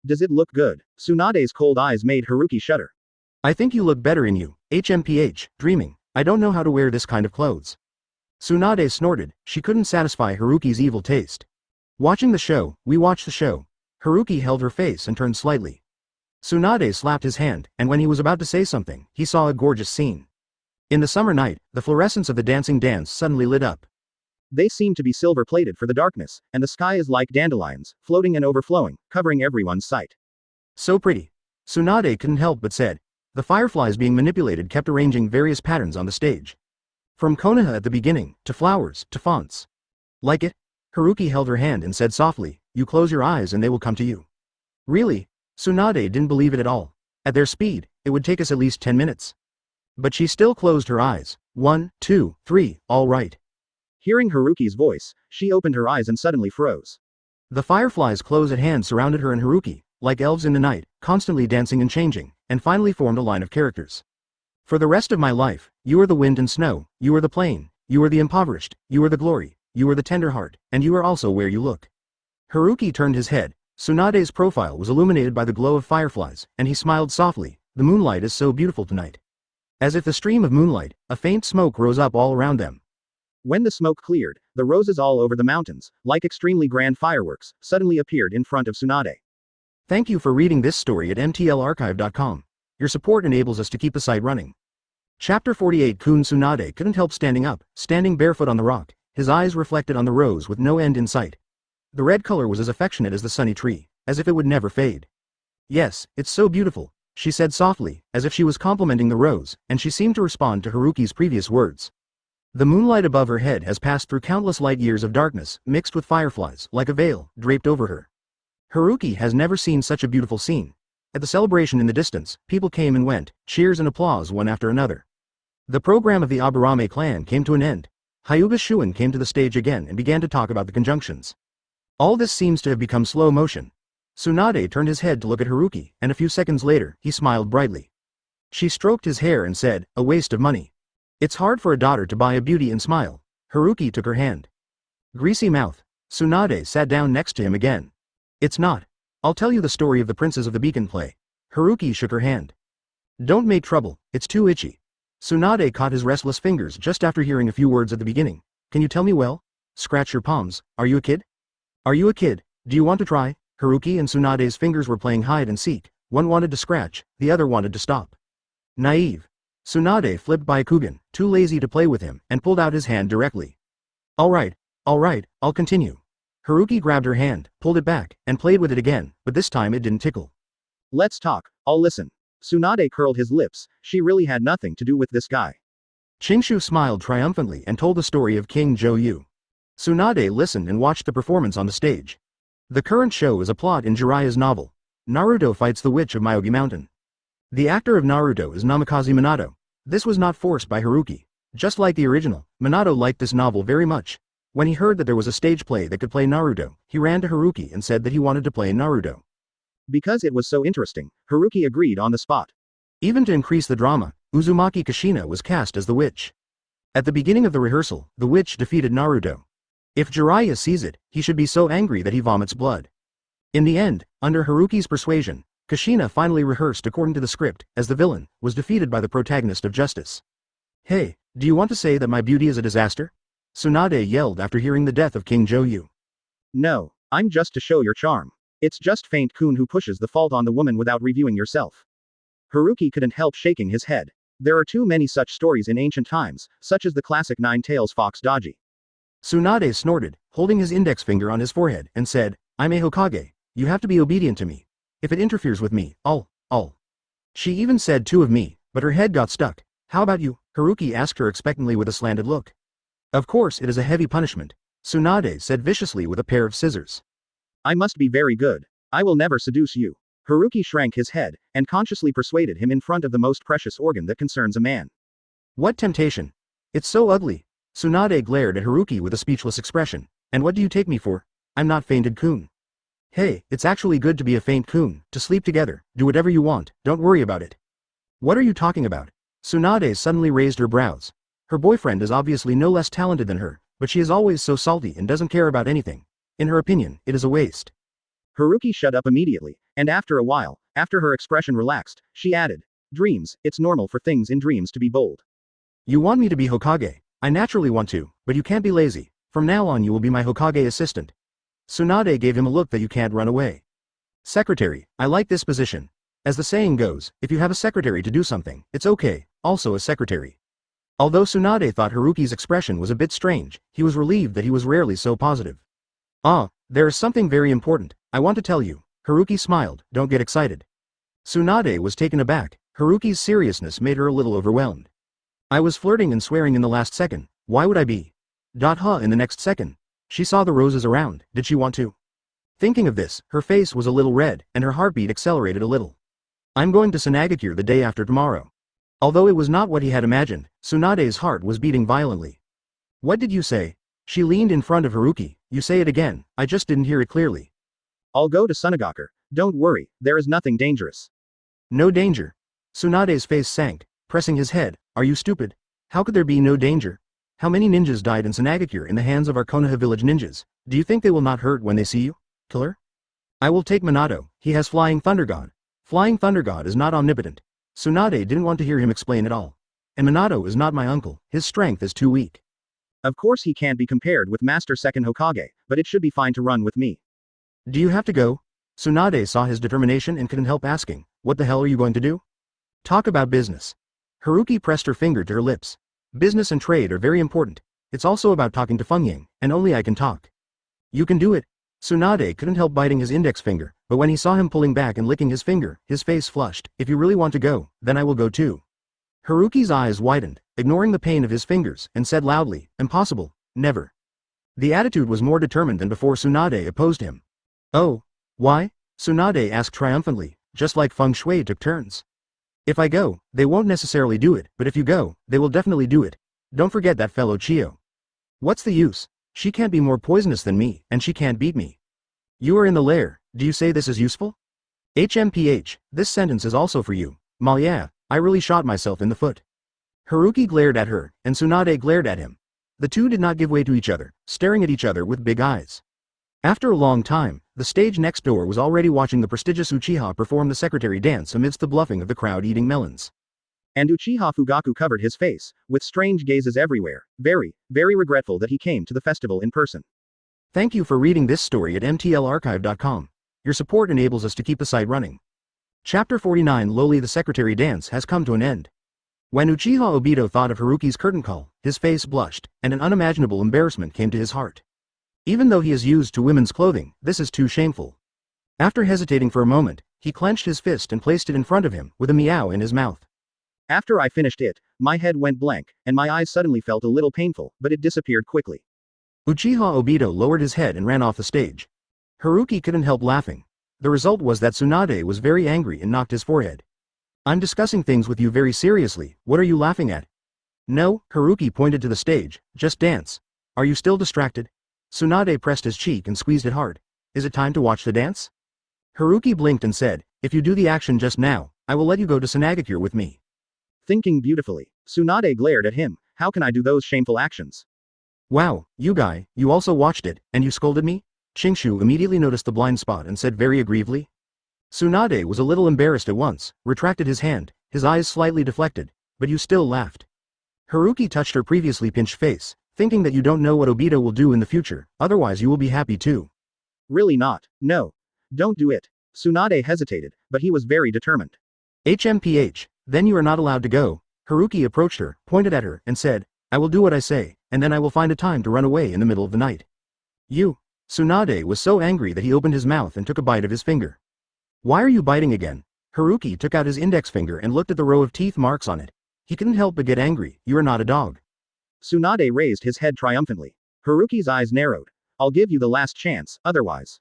Does it look good? Tsunade's cold eyes made Haruki shudder. I think you look better in you. HMPH, dreaming. I don't know how to wear this kind of clothes. Tsunade snorted. She couldn't satisfy Haruki's evil taste. Watching the show, we watched the show. Haruki held her face and turned slightly. Tsunade slapped his hand, and when he was about to say something, he saw a gorgeous scene. In the summer night, the fluorescence of the dancing dance suddenly lit up. They seemed to be silver-plated for the darkness, and the sky is like dandelions, floating and overflowing, covering everyone's sight. So pretty. Tsunade couldn't help but said. The fireflies being manipulated kept arranging various patterns on the stage. From Konoha at the beginning, to flowers, to fonts. Like it? Haruki held her hand and said softly, you close your eyes and they will come to you. Really? Tsunade didn't believe it at all. At their speed, it would take us at least 10 minutes. But she still closed her eyes. 1, 2, 3, all right. Hearing Haruki's voice, she opened her eyes and suddenly froze. The fireflies close at hand surrounded her and Haruki, like elves in the night, constantly dancing and changing, and finally formed a line of characters. For the rest of my life, you are the wind and snow, you are the plain, you are the impoverished, you are the glory, you are the tender heart, and you are also where you look. Haruki turned his head. Tsunade's profile was illuminated by the glow of fireflies, and he smiled softly. The moonlight is so beautiful tonight. As if the stream of moonlight, a faint smoke rose up all around them. When the smoke cleared, the roses all over the mountains, like extremely grand fireworks, suddenly appeared in front of Tsunade. Thank you for reading this story at mtlarchive.com. Your support enables us to keep the site running. Chapter 48 Kun Tsunade couldn't help standing up, standing barefoot on the rock, his eyes reflected on the rose with no end in sight. The red color was as affectionate as the sunny tree, as if it would never fade. Yes, it's so beautiful, she said softly, as if she was complimenting the rose, and she seemed to respond to Haruki's previous words. The moonlight above her head has passed through countless light years of darkness, mixed with fireflies, like a veil, draped over her. Haruki has never seen such a beautiful scene. At the celebration in the distance, people came and went, cheers and applause one after another. The program of the Aburame clan came to an end. Hyuga Shuen came to the stage again and began to talk about the conjunctions. All this seems to have become slow motion. Tsunade turned his head to look at Haruki, and a few seconds later, he smiled brightly. She stroked his hair and said, a waste of money. It's hard for a daughter to buy a beauty and smile. Haruki took her hand. Greasy mouth. Tsunade sat down next to him again. It's not. I'll tell you the story of the Princes of the Beacon play. Haruki shook her hand. Don't make trouble, it's too itchy. Tsunade caught his restless fingers just after hearing a few words at the beginning. Can you tell me well? Scratch your palms, are you a kid? Are you a kid? Do you want to try? Haruki and Tsunade's fingers were playing hide and seek, One wanted to scratch, the other wanted to stop. Naive. Tsunade flipped Byakugan, too lazy to play with him, and pulled out his hand directly. Alright, I'll continue. Haruki grabbed her hand, pulled it back, and played with it again, but this time it didn't tickle. Let's talk, I'll listen. Tsunade curled his lips, she really had nothing to do with this guy. Chingshu smiled triumphantly and told the story of King Zhou. Tsunade listened and watched the performance on the stage. The current show is a plot in Jiraiya's novel. Naruto fights the witch of Myogi Mountain. The actor of Naruto is Namikaze Minato. This was not forced by Haruki. Just like the original, Minato liked this novel very much. When he heard that there was a stage play that could play Naruto, he ran to Haruki and said that he wanted to play Naruto. Because it was so interesting, Haruki agreed on the spot. Even to increase the drama, Uzumaki Kushina was cast as the witch. At the beginning of the rehearsal, the witch defeated Naruto. If Jiraiya sees it, he should be so angry that he vomits blood. In the end, under Haruki's persuasion, Kushina finally rehearsed according to the script, as the villain, was defeated by the protagonist of Justice. Hey, do you want to say that my beauty is a disaster? Tsunade yelled after hearing the death of King Zhou. No, I'm just to show your charm. It's just Faint-kun who pushes the fault on the woman without reviewing yourself. Haruki couldn't help shaking his head. There are too many such stories in ancient times, such as the classic Nine-Tails Fox Daji. Tsunade snorted, holding his index finger on his forehead, and said, I'm a Hokage. You have to be obedient to me. If it interferes with me, I'll. She even said two of me, but her head got stuck. How about you? Haruki asked her expectantly with a slanted look. Of course it is a heavy punishment, Tsunade said viciously with a pair of scissors. I must be very good. I will never seduce you. Haruki shrank his head, and consciously persuaded him in front of the most precious organ that concerns a man. What temptation! It's so ugly. Tsunade glared at Haruki with a speechless expression. And what do you take me for? I'm not Fainted-kun. Hey, it's actually good to be a Faint-kun, to sleep together, do whatever you want, don't worry about it. What are you talking about? Tsunade suddenly raised her brows. Her boyfriend is obviously no less talented than her, but she is always so salty and doesn't care about anything. In her opinion, it is a waste. Haruki shut up immediately, and after a while, after her expression relaxed, she added, Dreams, it's normal for things in dreams to be bold. You want me to be Hokage? I naturally want to, but you can't be lazy. From now on you will be my Hokage assistant. Tsunade gave him a look that you can't run away. Secretary, I like this position. As the saying goes, if you have a secretary to do something, it's okay, also a secretary. Although Tsunade thought Haruki's expression was a bit strange, he was relieved that he was rarely so positive. There is something very important, I want to tell you. Haruki smiled, don't get excited. Tsunade was taken aback, Haruki's seriousness made her a little overwhelmed. I was flirting and swearing in the last second, why would I be? In the next second. She saw the roses around, did she want to? Thinking of this, her face was a little red, and her heartbeat accelerated a little. I'm going to Tsunade the day after tomorrow. Although it was not what he had imagined, Tsunade's heart was beating violently. What did you say? She leaned in front of Haruki, you say it again, I just didn't hear it clearly. I'll go to Tsunade, don't worry, there is nothing dangerous. No danger. Tsunade's face sank, pressing his head, are you stupid? How could there be no danger? How many ninjas died in Tsunade in the hands of our Konoha village ninjas? Do you think they will not hurt when they see you? Killer? I will take Minato, he has Flying Thunder God. Flying Thunder God is not omnipotent. Tsunade didn't want to hear him explain at all. And Minato is not my uncle, his strength is too weak. Of course he can't be compared with Master Second Hokage, but it should be fine to run with me. Do you have to go? Tsunade saw his determination and couldn't help asking, what the hell are you going to do? Talk about business. Haruki pressed her finger to her lips. Business and trade are very important. It's also about talking to Fengying, and only I can talk. You can do it. Tsunade couldn't help biting his index finger, but when he saw him pulling back and licking his finger, his face flushed. If you really want to go, then I will go too. Haruki's eyes widened, ignoring the pain of his fingers, and said loudly, impossible, never. The attitude was more determined than before. Tsunade opposed him. Oh, why? Tsunade asked triumphantly, just like feng shui took turns. If I go, they won't necessarily do it, but if you go, they will definitely do it. Don't forget that fellow Chio. What's the use? She can't be more poisonous than me, and she can't beat me. You are in the lair, do you say this is useful? HMPH, this sentence is also for you. Malya, I really shot myself in the foot. Haruki glared at her, and Tsunade glared at him. The two did not give way to each other, staring at each other with big eyes. After a long time, the stage next door was already watching the prestigious Uchiha perform the secretary dance amidst the bluffing of the crowd eating melons. And Uchiha Fugaku covered his face, with strange gazes everywhere, very, very regretful that he came to the festival in person. Thank you for reading this story at mtlarchive.com. Your support enables us to keep the site running. Chapter 49 Loli the Secretary Dance has come to an end. When Uchiha Obito thought of Haruki's curtain call, his face blushed, and an unimaginable embarrassment came to his heart. Even though he is used to women's clothing, this is too shameful. After hesitating for a moment, he clenched his fist and placed it in front of him, with a meow in his mouth. After I finished it, my head went blank, and my eyes suddenly felt a little painful, but it disappeared quickly. Uchiha Obito lowered his head and ran off the stage. Haruki couldn't help laughing. The result was that Tsunade was very angry and knocked his forehead. I'm discussing things with you very seriously, what are you laughing at? No, Haruki pointed to the stage, just dance. Are you still distracted? Tsunade pressed his cheek and squeezed it hard. Is it time to watch the dance? Haruki blinked and said, if you do the action just now, I will let you go to Tsunade with me. Thinking beautifully, Tsunade glared at him, how can I do those shameful actions? Wow, you guy, you also watched it, and you scolded me? Chingshu immediately noticed the blind spot and said very aggrievely. Tsunade was a little embarrassed at once, retracted his hand, his eyes slightly deflected, but you still laughed. Haruki touched her previously pinched face, thinking that you don't know what Obito will do in the future, otherwise you will be happy too. Really not, no. Don't do it. Tsunade hesitated, but he was very determined. HMPH, then you are not allowed to go. Haruki approached her, pointed at her, and said, I will do what I say, and then I will find a time to run away in the middle of the night. You. Tsunade was so angry that he opened his mouth and took a bite of his finger. Why are you biting again? Haruki took out his index finger and looked at the row of teeth marks on it. He couldn't help but get angry, you are not a dog. Tsunade raised his head triumphantly. Haruki's eyes narrowed. I'll give you the last chance, otherwise.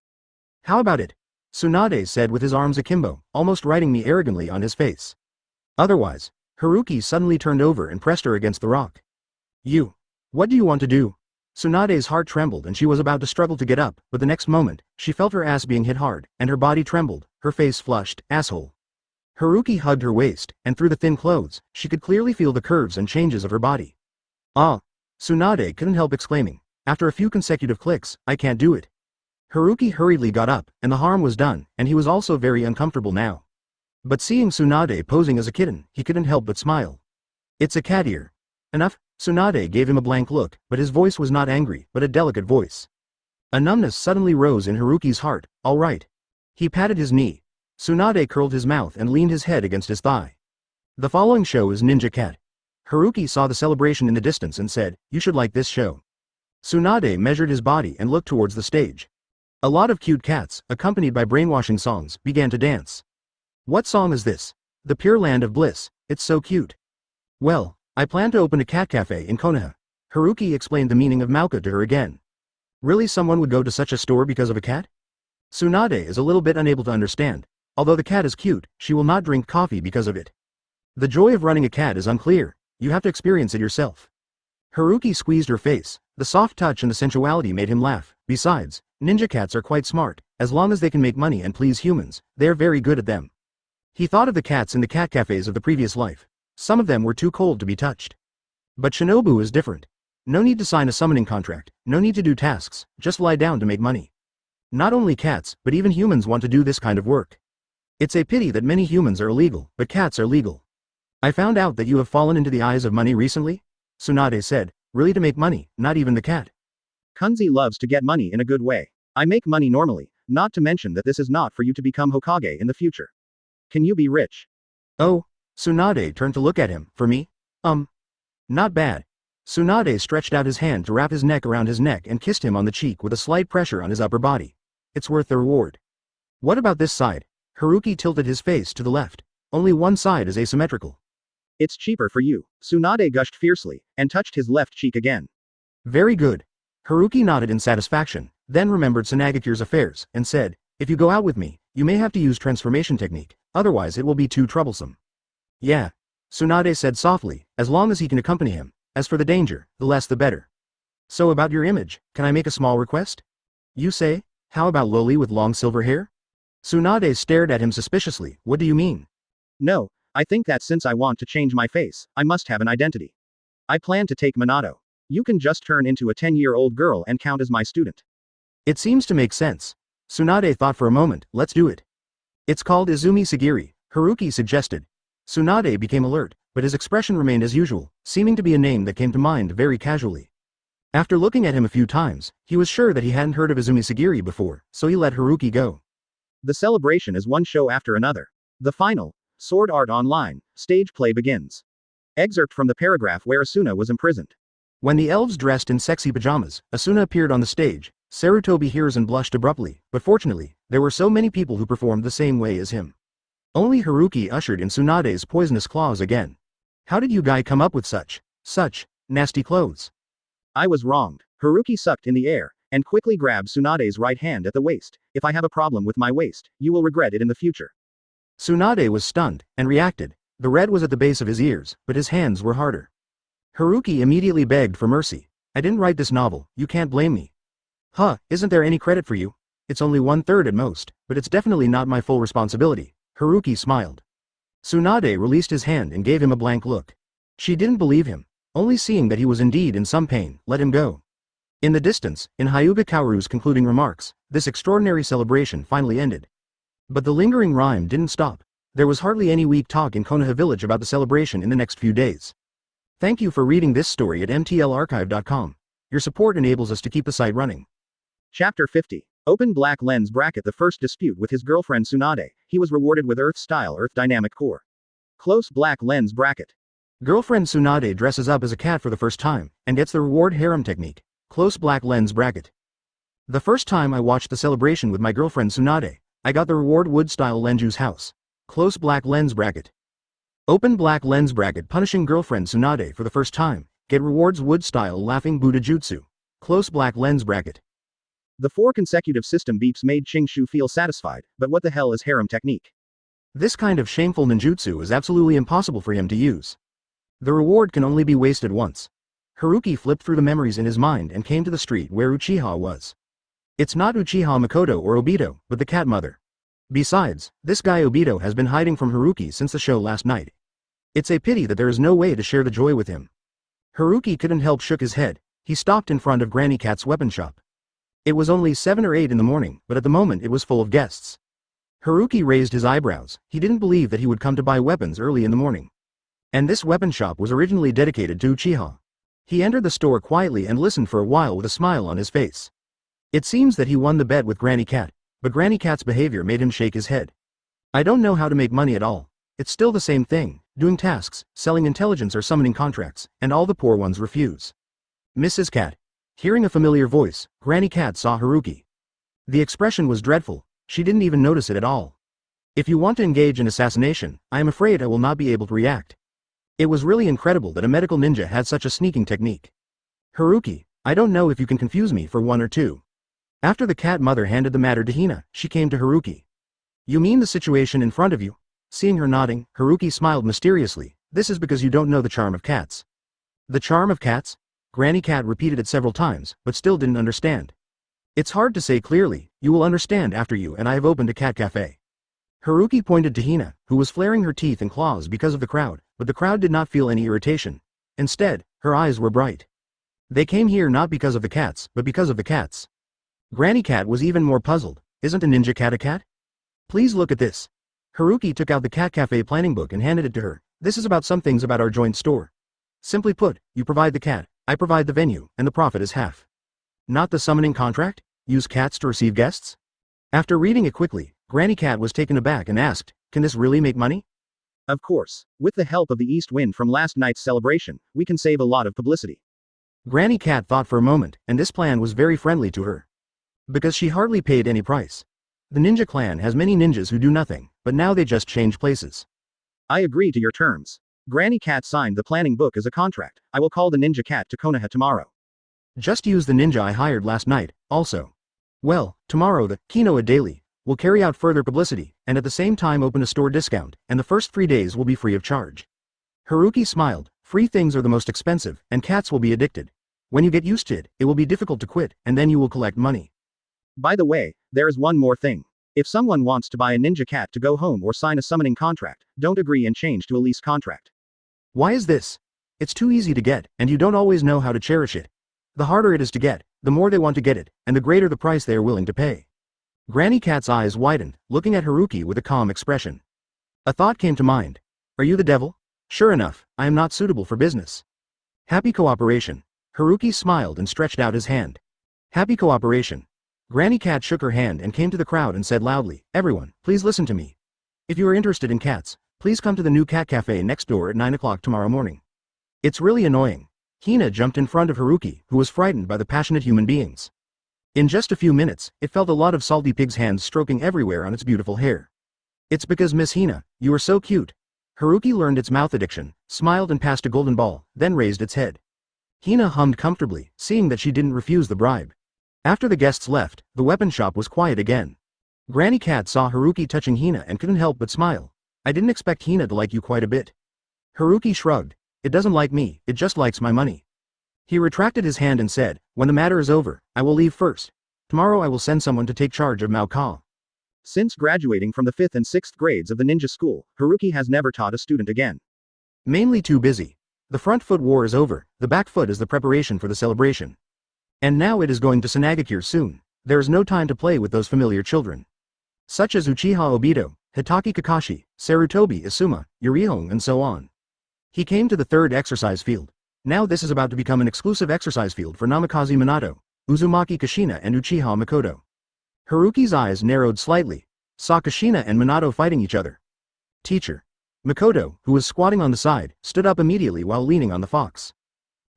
How about it? Tsunade said with his arms akimbo, almost writing me arrogantly on his face. Otherwise. Haruki suddenly turned over and pressed her against the rock. You. What do you want to do? Tsunade's heart trembled and she was about to struggle to get up, but the next moment, she felt her ass being hit hard, and her body trembled, her face flushed, asshole. Haruki hugged her waist, and through the thin clothes, she could clearly feel the curves and changes of her body. Ah! Tsunade couldn't help exclaiming. After a few consecutive clicks, I can't do it. Haruki hurriedly got up, and the harm was done, and he was also very uncomfortable now. But seeing Tsunade posing as a kitten, he couldn't help but smile. It's a cat ear. Enough? Tsunade gave him a blank look, but his voice was not angry, but a delicate voice. A numbness suddenly rose in Haruki's heart, all right. He patted his knee. Tsunade curled his mouth and leaned his head against his thigh. The following show is Ninja Cat. Haruki saw the celebration in the distance and said, you should like this show. Tsunade measured his body and looked towards the stage. A lot of cute cats, accompanied by brainwashing songs, began to dance. What song is this? The Pure Land of Bliss, it's so cute. Well, I plan to open a cat cafe in Konoha. Haruki explained the meaning of Mauka to her again. Really someone would go to such a store because of a cat? Tsunade is a little bit unable to understand. Although the cat is cute, she will not drink coffee because of it. The joy of running a cat is unclear, you have to experience it yourself. Haruki squeezed her face, the soft touch and the sensuality made him laugh. Besides, ninja cats are quite smart, as long as they can make money and please humans, they are very good at them. He thought of the cats in the cat cafes of the previous life. Some of them were too cold to be touched. But Shinobu is different. No need to sign a summoning contract, no need to do tasks, just lie down to make money. Not only cats, but even humans want to do this kind of work. It's a pity that many humans are illegal, but cats are legal. I found out that you have fallen into the eyes of money recently? Tsunade said, really to make money, not even the cat. Kunzi loves to get money in a good way. I make money normally, not to mention that this is not for you to become Hokage in the future. Can you be rich? Oh, Tsunade turned to look at him, for me? Not bad. Tsunade stretched out his hand to wrap his neck around his neck and kissed him on the cheek with a slight pressure on his upper body. It's worth the reward. What about this side? Haruki tilted his face to the left. Only one side is asymmetrical. It's cheaper for you, Tsunade gushed fiercely, and touched his left cheek again. Very good. Haruki nodded in satisfaction, then remembered Tsunade's affairs, and said, if you go out with me, you may have to use transformation technique, otherwise it will be too troublesome. Yeah. Tsunade said softly, as long as he can accompany him. As for the danger, the less the better. So about your image, can I make a small request? You say? How about Loli with long silver hair? Tsunade stared at him suspiciously, what do you mean? No, I think that since I want to change my face, I must have an identity. I plan to take Minato. You can just turn into a 10-year-old girl and count as my student. It seems to make sense. Tsunade thought for a moment, let's do it. It's called Izumi Sagiri, Haruki suggested. Tsunade became alert, but his expression remained as usual, seeming to be a name that came to mind very casually. After looking at him a few times, he was sure that he hadn't heard of Izumi Sagiri before, so he let Haruki go. The celebration is one show after another. The final. Sword Art Online. Stage play begins. Excerpt from the paragraph where Asuna was imprisoned. When the elves dressed in sexy pajamas, Asuna appeared on the stage. Sarutobi hears and blushed abruptly, but fortunately, there were so many people who performed the same way as him. Only Haruki ushered in Tsunade's poisonous claws again. How did you guy come up with such nasty clothes? I was wronged. Haruki sucked in the air, and quickly grabbed Tsunade's right hand at the waist. If I have a problem with my waist, you will regret it in the future. Tsunade was stunned, and reacted. The red was at the base of his ears, but his hands were harder. Haruki immediately begged for mercy. I didn't write this novel, you can't blame me. Huh, isn't there any credit for you? It's only 1/3 at most, but it's definitely not my full responsibility. Haruki smiled. Tsunade released his hand and gave him a blank look. She didn't believe him. Only seeing that he was indeed in some pain, let him go. In the distance, in Hyuga Kaoru's concluding remarks, this extraordinary celebration finally ended. But the lingering rhyme didn't stop. There was hardly any weak talk in Konoha village about the celebration in the next few days. Thank you for reading this story at mtlarchive.com. Your support enables us to keep the site running. Chapter 50. Open black lens bracket. The first dispute with his girlfriend Tsunade, he was rewarded with Earth-style Earth Dynamic Core. Close black lens bracket. Girlfriend Tsunade dresses up as a cat for the first time, and gets the reward harem technique. Close black lens bracket. The first time I watched the celebration with my girlfriend Tsunade, I got the reward wood-style Lenju's house. Close black lens bracket. Open black lens bracket. Punishing girlfriend Tsunade for the first time, get rewards wood-style laughing Buddha Jutsu. Close black lens bracket. The 4 consecutive system beeps made Chingshu feel satisfied, but what the hell is harem technique? This kind of shameful ninjutsu is absolutely impossible for him to use. The reward can only be wasted once. Haruki flipped through the memories in his mind and came to the street where Uchiha was. It's not Uchiha Makoto or Obito, but the cat mother. Besides, this guy Obito has been hiding from Haruki since the show last night. It's a pity that there is no way to share the joy with him. Haruki couldn't help shook his head. He stopped in front of Granny Cat's weapon shop. It was only 7 or 8 in the morning, but at the moment it was full of guests. Haruki raised his eyebrows. He didn't believe that he would come to buy weapons early in the morning. And this weapon shop was originally dedicated to Uchiha. He entered the store quietly and listened for a while with a smile on his face. It seems that he won the bet with Granny Cat, but Granny Cat's behavior made him shake his head. I don't know how to make money at all. It's still the same thing, doing tasks, selling intelligence or summoning contracts, and all the poor ones refuse. Mrs. Cat. Hearing a familiar voice, Granny Cat saw Haruki. The expression was dreadful. She didn't even notice it at all. If you want to engage in assassination, I am afraid I will not be able to react. It was really incredible that a medical ninja had such a sneaking technique. Haruki, I don't know if you can confuse me for 1 or 2. After the cat mother handed the matter to Hina, she came to Haruki. You mean the situation in front of you? Seeing her nodding, Haruki smiled mysteriously. This is because you don't know the charm of cats. The charm of cats? Granny Cat repeated it several times, but still didn't understand. It's hard to say clearly. You will understand after you and I have opened a cat cafe. Haruki pointed to Hina, who was flaring her teeth and claws because of the crowd, but the crowd did not feel any irritation. Instead, her eyes were bright. They came here not because of the cats, but because of the cats. Granny Cat was even more puzzled. Isn't a ninja cat a cat? Please look at this. Haruki took out the cat cafe planning book and handed it to her. This is about some things about our joint store. Simply put, you provide the cat, I provide the venue, and the profit is half. Not the summoning contract? Use cats to receive guests? After reading it quickly, Granny Cat was taken aback and asked, can this really make money? Of course. With the help of the east wind from last night's celebration, we can save a lot of publicity. Granny Cat thought for a moment, and this plan was very friendly to her. Because she hardly paid any price. The ninja clan has many ninjas who do nothing, but now they just change places. I agree to your terms. Granny Cat signed the planning book as a contract. I will call the ninja cat to Konoha tomorrow. Just use the ninja I hired last night, also. Well, tomorrow the Konoha Daily will carry out further publicity, and at the same time open a store discount, and the first 3 days will be free of charge. Haruki smiled. Free things are the most expensive, and cats will be addicted. When you get used to it, it will be difficult to quit, and then you will collect money. By the way, there is one more thing. If someone wants to buy a ninja cat to go home or sign a summoning contract, don't agree and change to a lease contract. Why is this? It's too easy to get, and you don't always know how to cherish it. The harder it is to get, the more they want to get it, and the greater the price they are willing to pay. Granny Cat's eyes widened, looking at Haruki with a calm expression. A thought came to mind. Are you the devil? Sure enough, I am not suitable for business. Happy cooperation. Haruki smiled and stretched out his hand. Happy cooperation. Granny Cat shook her hand and came to the crowd and said loudly, everyone, please listen to me. If you are interested in cats, please come to the new cat cafe next door at 9 o'clock tomorrow morning. It's really annoying. Hina jumped in front of Haruki, who was frightened by the passionate human beings. In just a few minutes, it felt a lot of salty pig's hands stroking everywhere on its beautiful hair. It's because Miss Hina, you are so cute. Haruki learned its mouth addiction, smiled and passed a golden ball, then raised its head. Hina hummed comfortably, seeing that she didn't refuse the bribe. After the guests left, the weapon shop was quiet again. Granny Cat saw Haruki touching Hina and couldn't help but smile. I didn't expect Hina to like you quite a bit. Haruki shrugged. It doesn't like me, it just likes my money. He retracted his hand and said, when the matter is over, I will leave first. Tomorrow I will send someone to take charge of Mao Ka. Since graduating from the 5th and 6th grades of the ninja school, Haruki has never taught a student again. Mainly too busy. The front foot war is over, the back foot is the preparation for the celebration. And now it is going to Tsunade soon. There is no time to play with those familiar children. Such as Uchiha Obito, Hitaki Kakashi, Sarutobi Isuma, Yurihong and so on. He came to the 3rd exercise field. Now this is about to become an exclusive exercise field for Namikaze Minato, Uzumaki Kushina and Uchiha Mikoto. Haruki's eyes narrowed slightly, saw Kushina and Minato fighting each other. Teacher. Mikoto, who was squatting on the side, stood up immediately while leaning on the fox.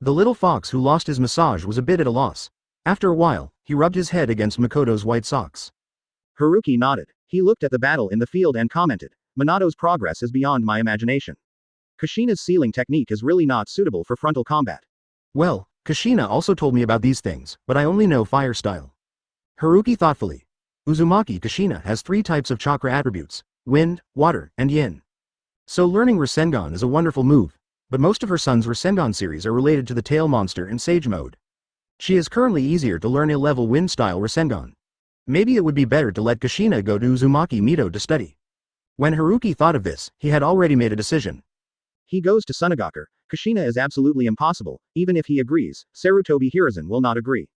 The little fox who lost his massage was a bit at a loss. After a while, he rubbed his head against Mikoto's white socks. Haruki nodded. He looked at the battle in the field and commented, Minato's progress is beyond my imagination. Kushina's sealing technique is really not suitable for frontal combat. Well, Kushina also told me about these things, but I only know fire style. Haruki thoughtfully. Uzumaki Kushina has 3 types of chakra attributes, wind, water, and yin. So learning Rasengan is a wonderful move, but most of her son's Rasengan series are related to the tail monster in Sage mode. She is currently easier to learn a level wind style Rasengan. Maybe it would be better to let Kushina go to Uzumaki Mito to study. When Haruki thought of this, he had already made a decision. He goes to Sunagaku. Kushina is absolutely impossible, even if he agrees, Sarutobi Hiruzen will not agree.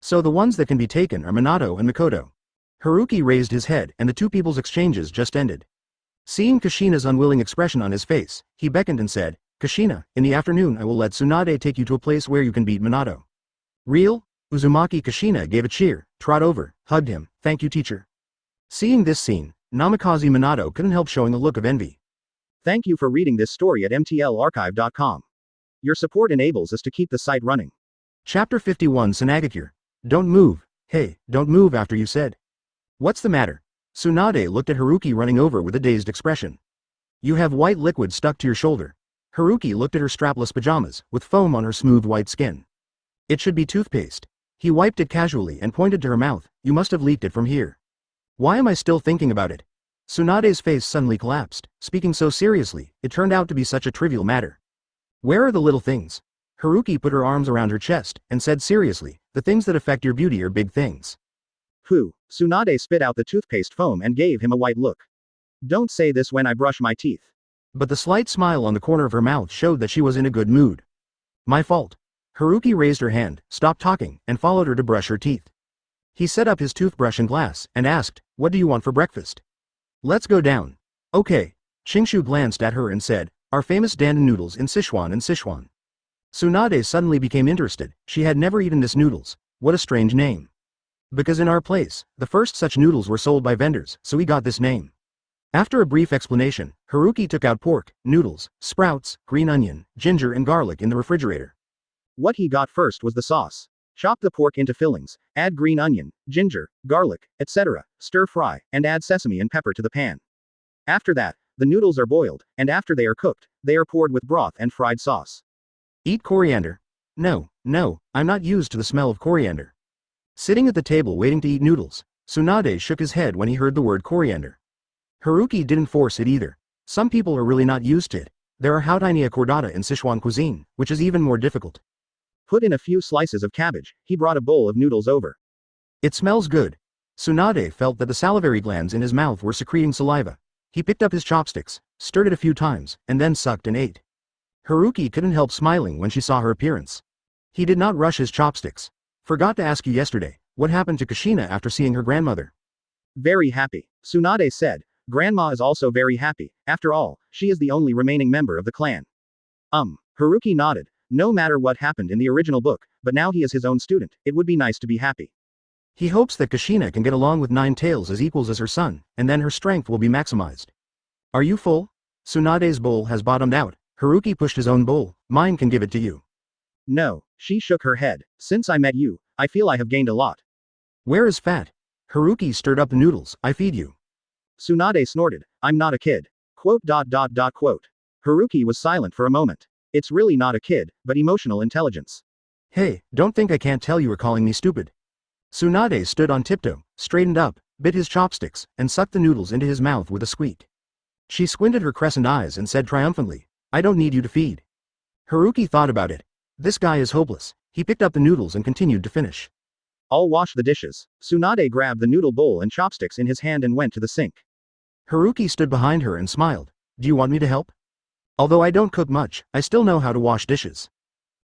So the ones that can be taken are Minato and Mikoto. Haruki raised his head and the two people's exchanges just ended. Seeing Kushina's unwilling expression on his face, he beckoned and said, Kushina, in the afternoon I will let Tsunade take you to a place where you can beat Minato. Real? Uzumaki Kushina gave a cheer, trot over, hugged him, thank you teacher. Seeing this scene, Namikaze Minato couldn't help showing a look of envy. Thank you for reading this story at mtlarchive.com. Your support enables us to keep the site running. Chapter 51 Tsunade. Don't move. Hey, don't move after you said. What's the matter? Tsunade looked at Haruki running over with a dazed expression. You have white liquid stuck to your shoulder. Haruki looked at her strapless pajamas, with foam on her smooth white skin. It should be toothpaste. He wiped it casually and pointed to her mouth, you must have leaked it from here. Why am I still thinking about it? Tsunade's face suddenly collapsed, speaking so seriously, it turned out to be such a trivial matter. Where are the little things? Haruki put her arms around her chest, and said seriously, the things that affect your beauty are big things. Pooh, Tsunade spit out the toothpaste foam and gave him a white look. Don't say this when I brush my teeth. But the slight smile on the corner of her mouth showed that she was in a good mood. My fault. Haruki raised her hand, stopped talking, and followed her to brush her teeth. He set up his toothbrush and glass, and asked, what do you want for breakfast? Let's go down. Okay. Chingshu glanced at her and said, our famous dandan noodles in Sichuan and Sichuan. Tsunade suddenly became interested, she had never eaten this noodles, what a strange name. Because in our place, the first such noodles were sold by vendors, so we got this name. After a brief explanation, Haruki took out pork, noodles, sprouts, green onion, ginger and garlic in the refrigerator. What he got first was the sauce. Chop the pork into fillings, add green onion, ginger, garlic, etc., stir fry, and add sesame and pepper to the pan. After that, the noodles are boiled, and after they are cooked, they are poured with broth and fried sauce. Eat coriander? No, I'm not used to the smell of coriander. Sitting at the table waiting to eat noodles, Tsunade shook his head when he heard the word coriander. Haruki didn't force it either. Some people are really not used to it. There are hautainia cordata in Sichuan cuisine, which is even more difficult. Put in a few slices of cabbage, he brought a bowl of noodles over. It smells good. Tsunade felt that the salivary glands in his mouth were secreting saliva. He picked up his chopsticks, stirred it a few times, and then sucked and ate. Haruki couldn't help smiling when she saw her appearance. He did not rush his chopsticks. Forgot to ask you yesterday, what happened to Kushina after seeing her grandmother? Very happy, Tsunade said. Grandma is also very happy, after all, she is the only remaining member of the clan. Haruki nodded. No matter what happened in the original book, but now he is his own student, it would be nice to be happy. He hopes that Kushina can get along with Nine Tails as equals as her son, and then her strength will be maximized. Are you full? Tsunade's bowl has bottomed out. Haruki pushed his own bowl. Mine can give it to you.
No, she shook her head. Since I met you, I feel I have gained a lot.
Where is fat? Haruki stirred up the noodles. I feed you.
Tsunade snorted. I'm not a kid. Quote. Haruki was silent for a moment. It's really not a kid, but emotional intelligence.
Hey, don't think I can't tell you are calling me stupid. Tsunade stood on tiptoe, straightened up, bit his chopsticks, and sucked the noodles into his mouth with a squeak. She squinted her crescent eyes and said triumphantly, I don't need you to feed. Haruki thought about it. This guy is hopeless. He picked up the noodles and continued to finish.
I'll wash the dishes. Tsunade grabbed the noodle bowl and chopsticks in his hand and went to the sink.
Haruki stood behind her and smiled. Do you want me to help? Although I don't cook much, I still know how to wash dishes.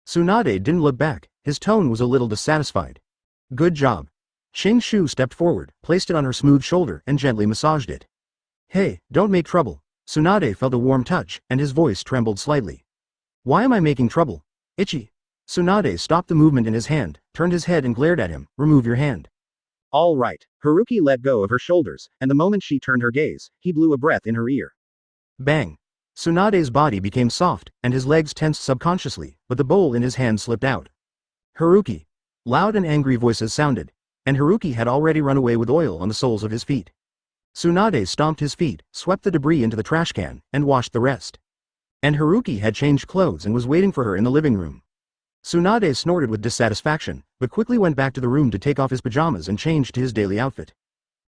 Tsunade didn't look back. His tone was a little dissatisfied. Good job. Xing Shu stepped forward, placed it on her smooth shoulder, and gently massaged it. Hey, don't make trouble. Tsunade felt a warm touch, and his voice trembled slightly. Why am I making trouble? Itchy. Tsunade stopped the movement in his hand, turned his head and glared at him. Remove your hand.
All right. Haruki let go of her shoulders, and the moment she turned her gaze, he blew a breath in her ear.
Bang. Tsunade's body became soft, and his legs tensed subconsciously, but the bowl in his hand slipped out. Haruki. Loud and angry voices sounded, and Haruki had already run away with oil on the soles of his feet. Tsunade stomped his feet, swept the debris into the trash can, and washed the rest. And Haruki had changed clothes and was waiting for her in the living room. Tsunade snorted with dissatisfaction, but quickly went back to the room to take off his pajamas and change to his daily outfit.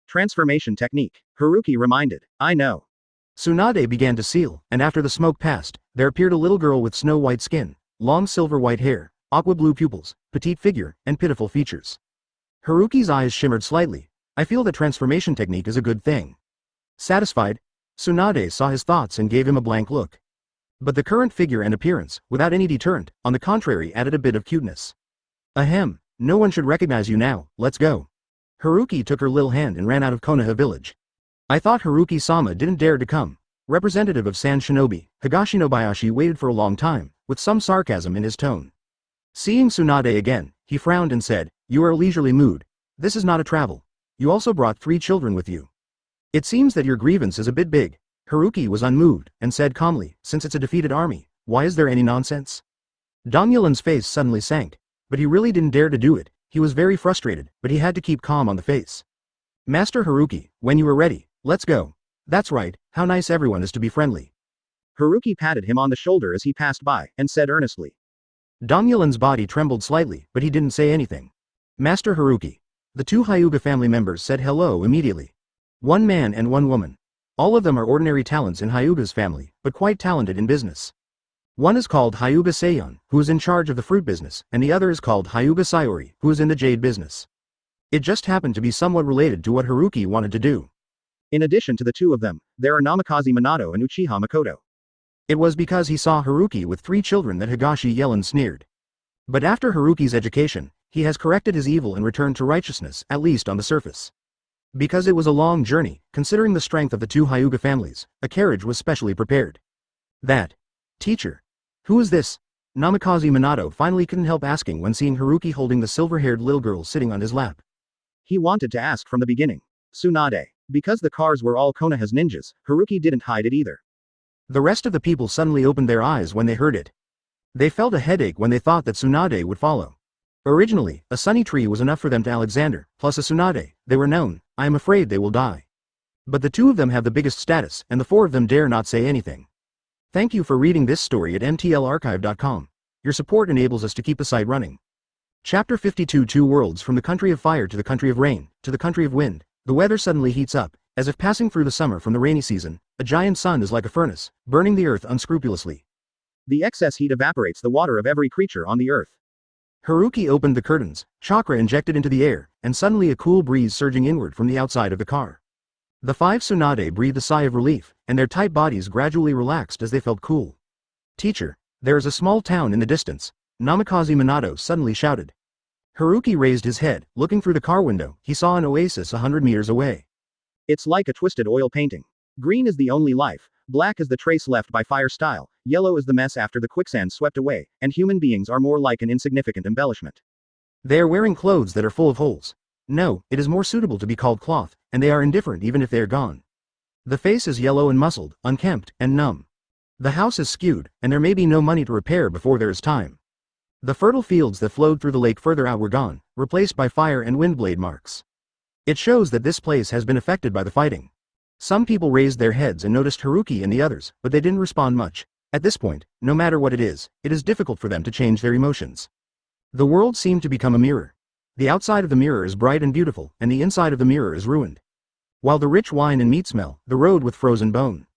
Transformation technique. Haruki reminded. I know.
Tsunade began to seal, and after the smoke passed, there appeared a little girl with snow-white skin, long silver-white hair, aqua-blue pupils, petite figure, and pitiful features. Haruki's eyes shimmered slightly. I feel that transformation technique is a good thing. Satisfied, Tsunade saw his thoughts and gave him a blank look. But the current figure and appearance, without any deterrent, on the contrary added a bit of cuteness. Ahem, no one should recognize you now, let's go. Haruki took her little hand and ran out of Konoha village. I thought Haruki-sama didn't dare to come. Representative of San Shinobi, Higashinobayashi waited for a long time, with some sarcasm in his tone. Seeing Tsunade again, he frowned and said, You are a leisurely mood. This is not a travel. You also brought 3 children with you. It seems that your grievance is a bit big. Haruki was unmoved, and said calmly, Since it's a defeated army, why is there any nonsense? Dongyeon's face suddenly sank, but he really didn't dare to do it. He was very frustrated, but he had to keep calm on the face. Master Haruki, when you are ready, let's go. That's right, how nice everyone is to be friendly.
Haruki patted him on the shoulder as he passed by, and said earnestly.
Dongyeon's body trembled slightly, but he didn't say anything. Master Haruki. The 2 Hyuga family members said hello immediately. 1 man and 1 woman. All of them are ordinary talents in Hyuga's family, but quite talented in business. One is called Hyuga Seion, who is in charge of the fruit business, and the other is called Hyuga Sayori, who is in the jade business. It just happened to be somewhat related to what Haruki wanted to do.
In addition to the 2 of them, there are Namikaze Minato and Uchiha Makoto.
It was because he saw Haruki with 3 children that Higashi Yellen sneered. But after Haruki's education, he has corrected his evil and returned to righteousness, at least on the surface. Because it was a long journey, considering the strength of the 2 Hyuga families, a carriage was specially prepared. That. Teacher. Who is this? Namikaze Minato finally couldn't help asking when seeing Haruki holding the silver-haired little girl sitting on his lap.
He wanted to ask from the beginning. Tsunade. Because the cars were all Konoha's ninjas, Haruki didn't hide it either.
The rest of the people suddenly opened their eyes when they heard it. They felt a headache when they thought that Tsunade would follow. Originally, a sunny tree was enough for them to Alexander, plus a Tsunade, they were known. I am afraid they will die. But the 2 of them have the biggest status, and the 4 of them dare not say anything. Thank you for reading this story at mtlarchive.com. Your support enables us to keep the site running. Chapter 52 2 worlds from the country of fire to the country of rain, to the country of wind. The weather suddenly heats up, as if passing through the summer from the rainy season. A giant sun is like a furnace, burning the earth unscrupulously.
The excess heat evaporates the water of every creature on the earth.
Haruki opened the curtains, chakra injected into the air, and suddenly a cool breeze surging inward from the outside of the car. The 5 Tsunade breathed a sigh of relief, and their tight bodies gradually relaxed as they felt cool. Teacher, there is a small town in the distance, Namikaze Minato suddenly shouted. Haruki raised his head, looking through the car window. He saw an oasis 100 meters away.
It's like a twisted oil painting. Green is the only life, black is the trace left by fire style, yellow is the mess after the quicksand swept away, and human beings are more like an insignificant embellishment.
They are wearing clothes that are full of holes. No, it is more suitable to be called cloth, and they are indifferent even if they are gone. The face is yellow and muscled, unkempt, and numb. The house is skewed, and there may be no money to repair before there is time. The fertile fields that flowed through the lake further out were gone, replaced by fire and windblade marks. It shows that this place has been affected by the fighting. Some people raised their heads and noticed Haruki and the others, but they didn't respond much. At this point, no matter what it is difficult for them to change their emotions. The world seemed to become a mirror. The outside of the mirror is bright and beautiful, and the inside of the mirror is ruined. While the rich wine and meat smell, the road with frozen bone.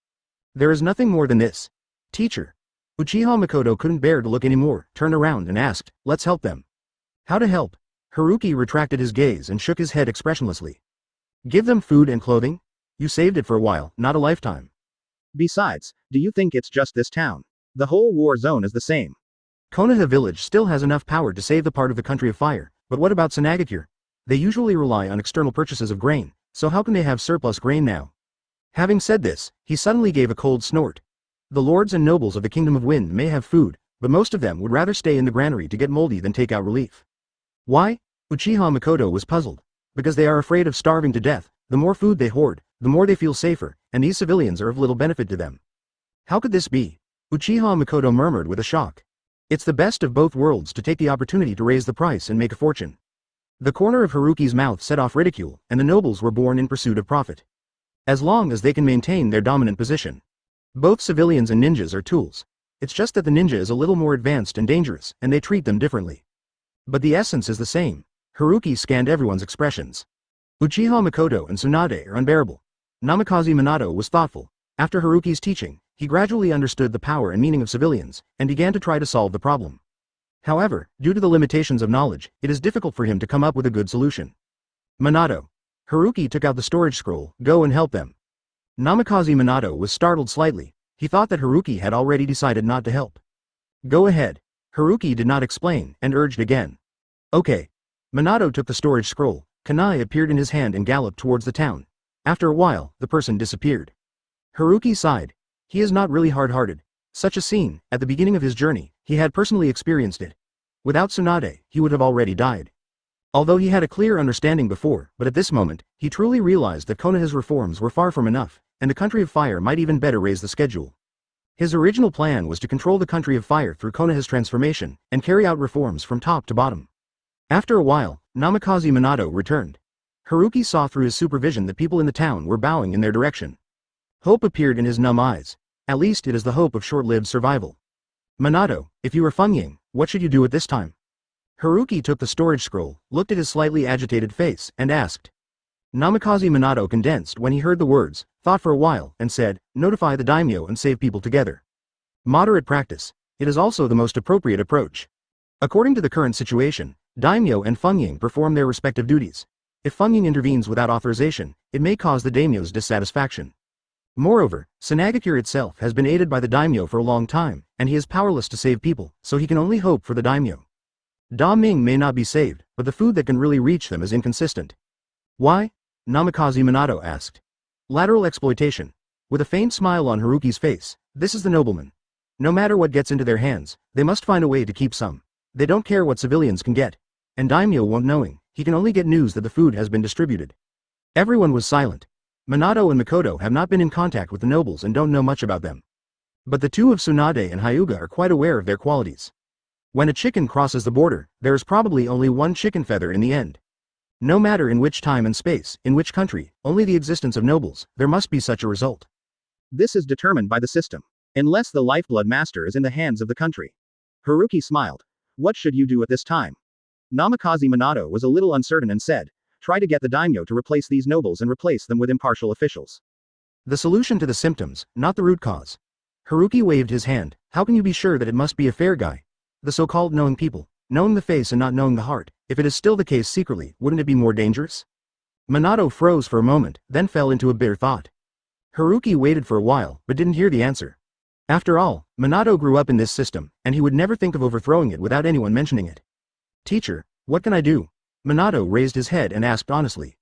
There is nothing more than this. Teacher. Uchiha Makoto couldn't bear to look anymore, turned around and asked, let's help them. How to help? Haruki retracted his gaze and shook his head expressionlessly. Give them food and clothing? You saved it for a while, not a lifetime.
Besides, do you think it's just this town? The whole war zone is the same.
Konoha village still has enough power to save the part of the country of fire, but what about Tsunade? They usually rely on external purchases of grain, so how can they have surplus grain now? Having said this, he suddenly gave a cold snort. The lords and nobles of the Kingdom of Wind may have food, but most of them would rather stay in the granary to get moldy than take out relief. Why? Uchiha Makoto was puzzled. Because they are afraid of starving to death. The more food they hoard, the more they feel safer, and these civilians are of little benefit to them. How could this be? Uchiha Makoto murmured with a shock. It's the best of both worlds to take the opportunity to raise the price and make a fortune. The corner of Haruki's mouth set off ridicule, and the nobles were born in pursuit of profit. As long as they can maintain their dominant position. Both civilians and ninjas are tools. It's just that the ninja is a little more advanced and dangerous, and they treat them differently. But the essence is the same. Haruki scanned everyone's expressions. Uchiha Makoto and Tsunade are unbearable. Namikaze Minato was thoughtful. After Haruki's teaching, he gradually understood the power and meaning of civilians, and began to try to solve the problem. However, due to the limitations of knowledge, it is difficult for him to come up with a good solution. Minato. Haruki took out the storage scroll, go and help them. Namikaze Minato was startled slightly. He thought that Haruki had already decided not to help. Go ahead. Haruki did not explain, and urged again. Okay. Minato took the storage scroll. Kunai appeared in his hand and galloped towards the town. After a while, the person disappeared. Haruki sighed. He is not really hard-hearted. Such a scene, at the beginning of his journey, he had personally experienced it. Without Tsunade, he would have already died. Although he had a clear understanding before, but at this moment, he truly realized that Konoha's reforms were far from enough, and the country of fire might even better raise the schedule. His original plan was to control the country of fire through Konoha's transformation, and carry out reforms from top to bottom. After a while, Namikaze Minato returned. Haruki saw through his supervision that people in the town were bowing in their direction. Hope appeared in his numb eyes. At least it is the hope of short-lived survival. Minato, if you were Feng, what should you do at this time? Haruki took the storage scroll, looked at his slightly agitated face, and asked. Namikaze Minato condensed when he heard the words, thought for a while, and said, notify the daimyo and save people together. Moderate practice. It is also the most appropriate approach. According to the current situation, daimyo and Feng perform their respective duties. If Feng intervenes without authorization, it may cause the daimyo's dissatisfaction. Moreover, Tsunade itself has been aided by the daimyo for a long time, and he is powerless to save people, so he can only hope for the daimyo. Da Ming may not be saved, but the food that can really reach them is inconsistent. Why? Namikaze Minato asked. Lateral exploitation. With a faint smile on Haruki's face, this is the nobleman. No matter what gets into their hands, they must find a way to keep some. They don't care what civilians can get. And daimyo won't knowing, he can only get news that the food has been distributed. Everyone was silent. Minato and Makoto have not been in contact with the nobles and don't know much about them. But the two of Tsunade and Hyuga are quite aware of their qualities. When a chicken crosses the border, there is probably only one chicken feather in the end. No matter in which time and space, in which country, only the existence of nobles, there must be such a result.
This is determined by the system. Unless the lifeblood master is in the hands of the country. Haruki smiled. What should you do at this time? Namikaze Minato was a little uncertain and said, try to get the daimyo to replace these nobles and replace them with impartial officials.
The solution to the symptoms, not the root cause. Haruki waved his hand. How can you be sure that it must be a fair guy? The so-called knowing people, knowing the face and not knowing the heart, if it is still the case secretly, wouldn't it be more dangerous? Minato froze for a moment, then fell into a bitter thought. Haruki waited for a while, but didn't hear the answer. After all, Minato grew up in this system, and he would never think of overthrowing it without anyone mentioning it. Teacher, what can I do? Minato raised his head and asked honestly.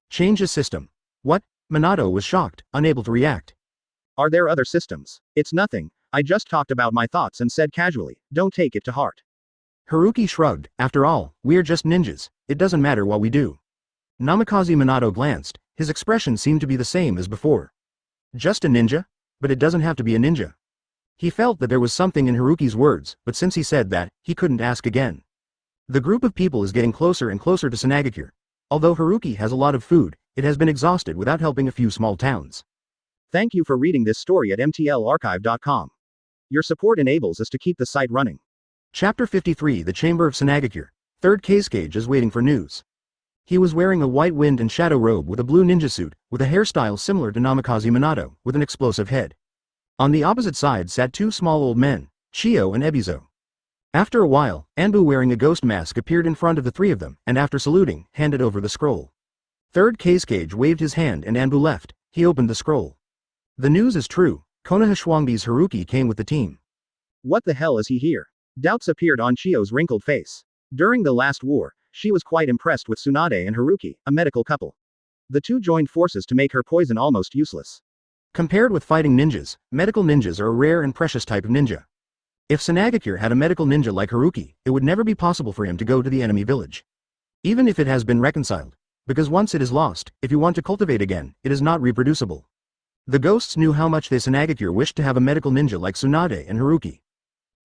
Change the system. What? Minato was shocked, unable to react.
Are there other systems? It's nothing, I just talked about my thoughts and said casually, don't take it to heart.
Haruki shrugged. After all, we're just ninjas, it doesn't matter what we do. Namikaze Minato glanced, his expression seemed to be the same as before. Just a ninja? But it doesn't have to be a ninja. He felt that there was something in Haruki's words, but since he said that, he couldn't ask again. The group of people is getting closer and closer to Tsunade. Although Haruki has a lot of food, it has been exhausted without helping a few small towns.
Thank you for reading this story at mtlarchive.com. Your support enables us to keep the site running.
Chapter 53 The Chamber of Tsunade. Third Kage is waiting for news. He was wearing a white wind and shadow robe with a blue ninja suit, with a hairstyle similar to Namikaze Minato, with an explosive head. On the opposite side sat two small old men, Chiyo and Ebizo. After a while, Anbu wearing a ghost mask appeared in front of the three of them, and after saluting, handed over the scroll. Third Kage waved his hand and Anbu left. He opened the scroll. The news is true. Konoha Schwangbi's Haruki came with the team.
What the hell is he here? Doubts appeared on Chiyo's wrinkled face. During the last war, she was quite impressed with Tsunade and Haruki, a medical couple. The two joined forces to make her poison almost useless.
Compared with fighting ninjas, medical ninjas are a rare and precious type of ninja. If Tsunade had a medical ninja like Haruki, it would never be possible for him to go to the enemy village. Even if it has been reconciled. Because once it is lost, if you want to cultivate again, it is not reproducible. The ghosts knew how much Tsunade wished to have a medical ninja like Tsunade and Haruki.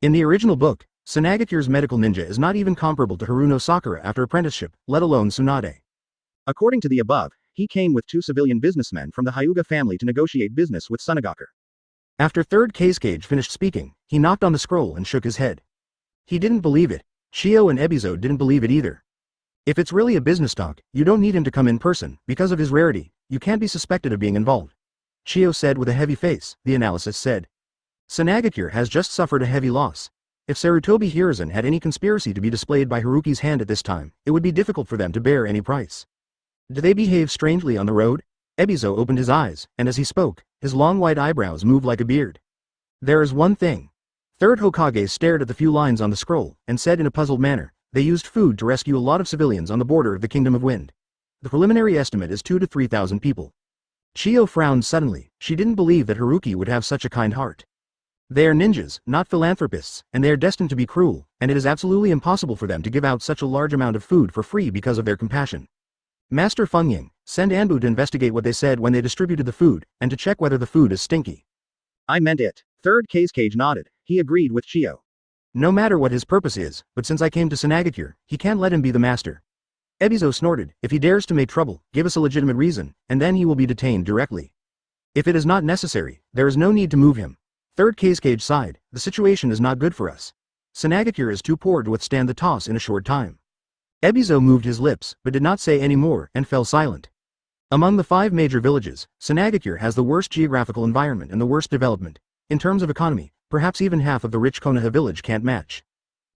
In the original book, Tsunade's medical ninja is not even comparable to Haruno Sakura after apprenticeship, let alone Tsunade.
According to the above, he came with two civilian businessmen from the Hyuga family to negotiate business with Tsunade.
After Third Kage finished speaking, he knocked on the scroll and shook his head. He didn't believe it. Chiyo and Ebizo didn't believe it either. If it's really a business talk, you don't need him to come in person. Because of his rarity, you can't be suspected of being involved. Chiyo said with a heavy face. The analysis said. Tsunade has just suffered a heavy loss. If Sarutobi Hiruzen had any conspiracy to be displayed by Haruki's hand at this time, it would be difficult for them to bear any price. Do they behave strangely on the road? Ebizo opened his eyes, and as he spoke, his long white eyebrows moved like a beard. There is one thing. Third Hokage stared at the few lines on the scroll, and said in a puzzled manner, they used food to rescue a lot of civilians on the border of the Kingdom of Wind. The preliminary estimate is 2,000 to 3,000 people. Chiyo frowned suddenly. She didn't believe that Haruki would have such a kind heart. They are ninjas, not philanthropists, and they are destined to be cruel, and it is absolutely impossible for them to give out such a large amount of food for free because of their compassion. Master Fengying, send Anbu to investigate what they said when they distributed the food, and to check whether the food is stinky.
I meant it. Third Kage nodded. He agreed with Chiyo.
No matter what his purpose is, but since I came to Tsunade, he can't let him be the master. Ebizo snorted, if he dares to make trouble, give us a legitimate reason, and then he will be detained directly. If it is not necessary, there is no need to move him. Third Kage sighed, the situation is not good for us. Tsunade is too poor to withstand the toss in a short time. Ebizo moved his lips, but did not say any more, and fell silent. Among the 5 major villages, Tsunade has the worst geographical environment and the worst development. In terms of economy, perhaps even half of the rich Konoha village can't match.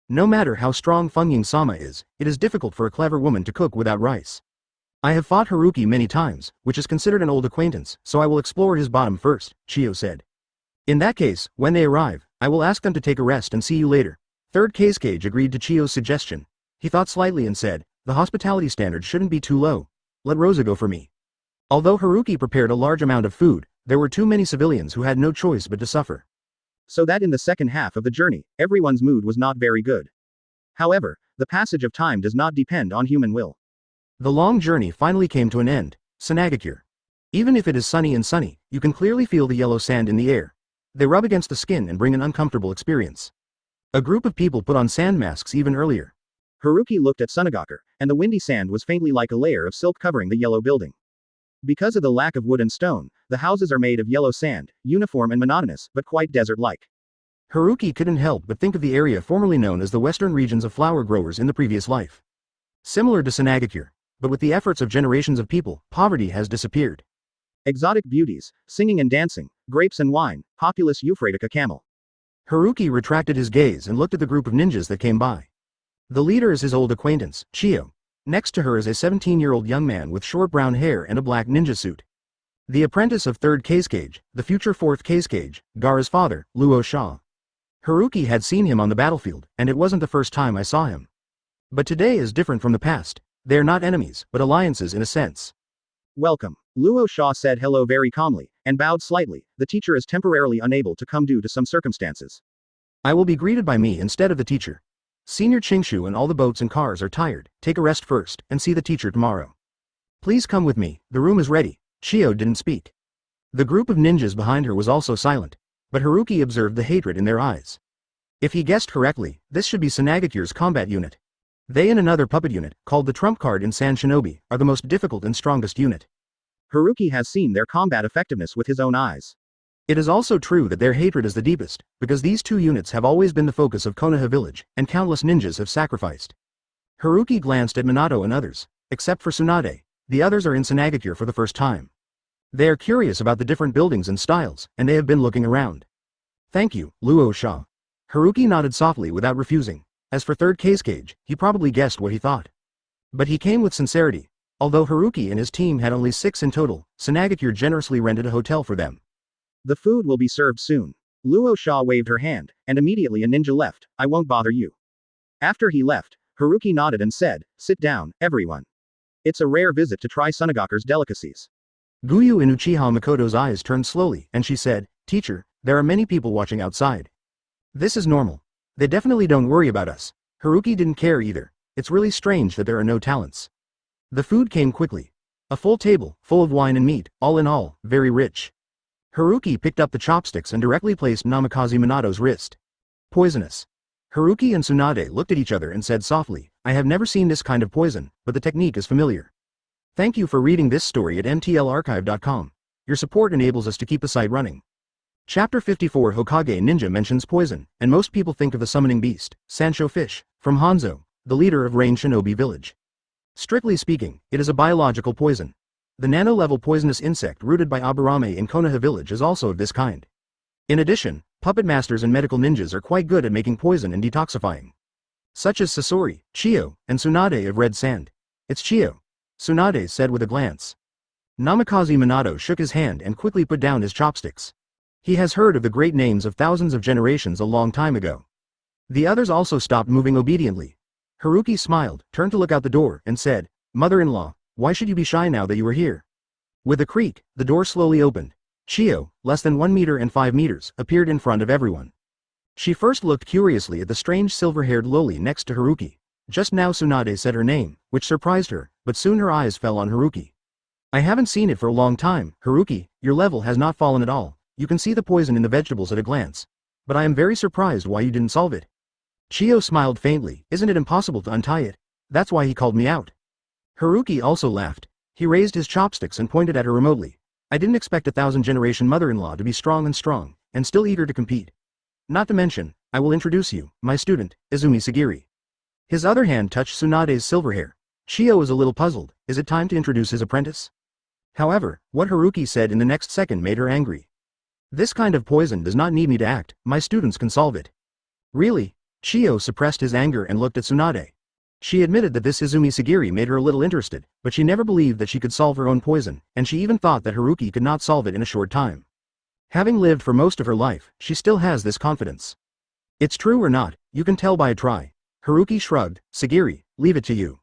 No matter how strong Fengying-sama is, it is difficult for a clever woman to cook without rice. I have fought Haruki many times, which is considered an old acquaintance, so I will explore his bottom first, Chiyo said. In that case, when they arrive, I will ask them to take a rest and see you later. Third Kage agreed to Chiyo's suggestion. He thought slightly and said, the hospitality standard shouldn't be too low. Let Rosa go for me. Although Haruki prepared a large amount of food, there were too many civilians who had no choice but to suffer.
So that in the second half of the journey, everyone's mood was not very good. However, the passage of time does not depend on human will.
The long journey finally came to an end. Tsunade. Even if it is sunny and sunny, you can clearly feel the yellow sand in the air. They rub against the skin and bring an uncomfortable experience. A group of people put on sand masks even earlier.
Haruki looked at Tsunade, and the windy sand was faintly like a layer of silk covering the yellow building. Because of the lack of wood and stone, the houses are made of yellow sand, uniform and monotonous, but quite desert-like.
Haruki couldn't help but think of the area formerly known as the western regions of flower growers in the previous life. Similar to Tsunade, but with the efforts of generations of people, poverty has disappeared.
Exotic beauties, singing and dancing, grapes and wine, populous Euphratica camel.
Haruki retracted his gaze and looked at the group of ninjas that came by. The leader is his old acquaintance, Chiyo. Next to her is a 17-year-old young man with short brown hair and a black ninja suit. The apprentice of Third Kage, the future Fourth Kage, Gaara's father, Luo Sha. Haruki had seen him on the battlefield, and it wasn't the first time I saw him. But today is different from the past. They are not enemies, but alliances in a sense.
Welcome. Luo Sha said hello very calmly, and bowed slightly. The teacher is temporarily unable to come due to some circumstances.
I will be greeted by me instead of the teacher. Senior Chingshu and all the boats and cars are tired. Take a rest first, and see the teacher tomorrow. Please come with me, the room is ready. Chiyo didn't speak. The group of ninjas behind her was also silent, but Haruki observed the hatred in their eyes. If he guessed correctly, this should be Tsunade's combat unit. They and another puppet unit, called the trump card in San Shinobi, are the most difficult and strongest unit.
Haruki has seen their combat effectiveness with his own eyes.
It is also true that their hatred is the deepest, because these two units have always been the focus of Konoha village, and countless ninjas have sacrificed. Haruki glanced at Minato and others. Except for Tsunade, the others are in Tsunade for the first time. They are curious about the different buildings and styles, and they have been looking around. Thank you, Luo Sha. Haruki nodded softly without refusing. As for third Cage, he probably guessed what he thought. But he came with sincerity. Although Haruki and his team had only 6 in total, Tsunade generously rented a hotel for them.
The food will be served soon. Luo Sha waved her hand, and immediately a ninja left. I won't bother you. After he left, Haruki nodded and said, sit down, everyone. It's a rare visit to try Tsunagaku's delicacies.
Guyu in Uchiha Makoto's eyes turned slowly, and she said, Teacher, there are many people watching outside. This is normal. They definitely don't worry about us. Haruki didn't care either. It's really strange that there are no talents. The food came quickly. A full table, full of wine and meat, all in all, very rich. Haruki picked up the chopsticks and directly placed Namikaze Minato's wrist. Poisonous. Haruki and Tsunade looked at each other and said softly, I have never seen this kind of poison, but the technique is familiar. Thank you for reading this story at mtlarchive.com. Your support enables us to keep the site running. Chapter 54 Hokage Ninja mentions poison, and most people think of the summoning beast, Sancho Fish, from Hanzo, the leader of Rain Shinobi village. Strictly speaking, it is a biological poison. The nano-level poisonous insect rooted by Aburame in Konoha village is also of this kind. In addition, puppet masters and medical ninjas are quite good at making poison and detoxifying. Such as Sasori, Chiyo, and Tsunade of Red Sand. It's Chiyo, Tsunade said with a glance. Namikaze Minato shook his hand and quickly put down his chopsticks. He has heard of the great names of thousands of generations a long time ago. The others also stopped moving obediently. Haruki smiled, turned to look out the door, and said, Mother-in-law, why should you be shy now that you are here? With a creak, the door slowly opened. Chiyo, less than 1 meter and 5 meters, appeared in front of everyone. She first looked curiously at the strange silver-haired loli next to Haruki. Just now Tsunade said her name, which surprised her, but soon her eyes fell on Haruki. I haven't seen it for a long time, Haruki, your level has not fallen at all. You can see the poison in the vegetables at a glance. But I am very surprised why you didn't solve it. Chiyo smiled faintly, isn't it impossible to untie it? That's why he called me out. Haruki also laughed. He raised his chopsticks and pointed at her remotely. I didn't expect a 1000-generation mother-in-law to be strong, and still eager to compete. Not to mention, I will introduce you, my student, Izumi Sagiri. His other hand touched Tsunade's silver hair. Chiyo was a little puzzled, is it time to introduce his apprentice? However, what Haruki said in the next second made her angry. This kind of poison does not need me to act, my students can solve it. Really? Chiyo suppressed his anger and looked at Tsunade. She admitted that this Izumi Sagiri made her a little interested, but she never believed that she could solve her own poison, and she even thought that Haruki could not solve it in a short time. Having lived for most of her life, she still has this confidence. It's true or not, you can tell by a try. Haruki shrugged, Sagiri, leave it to you.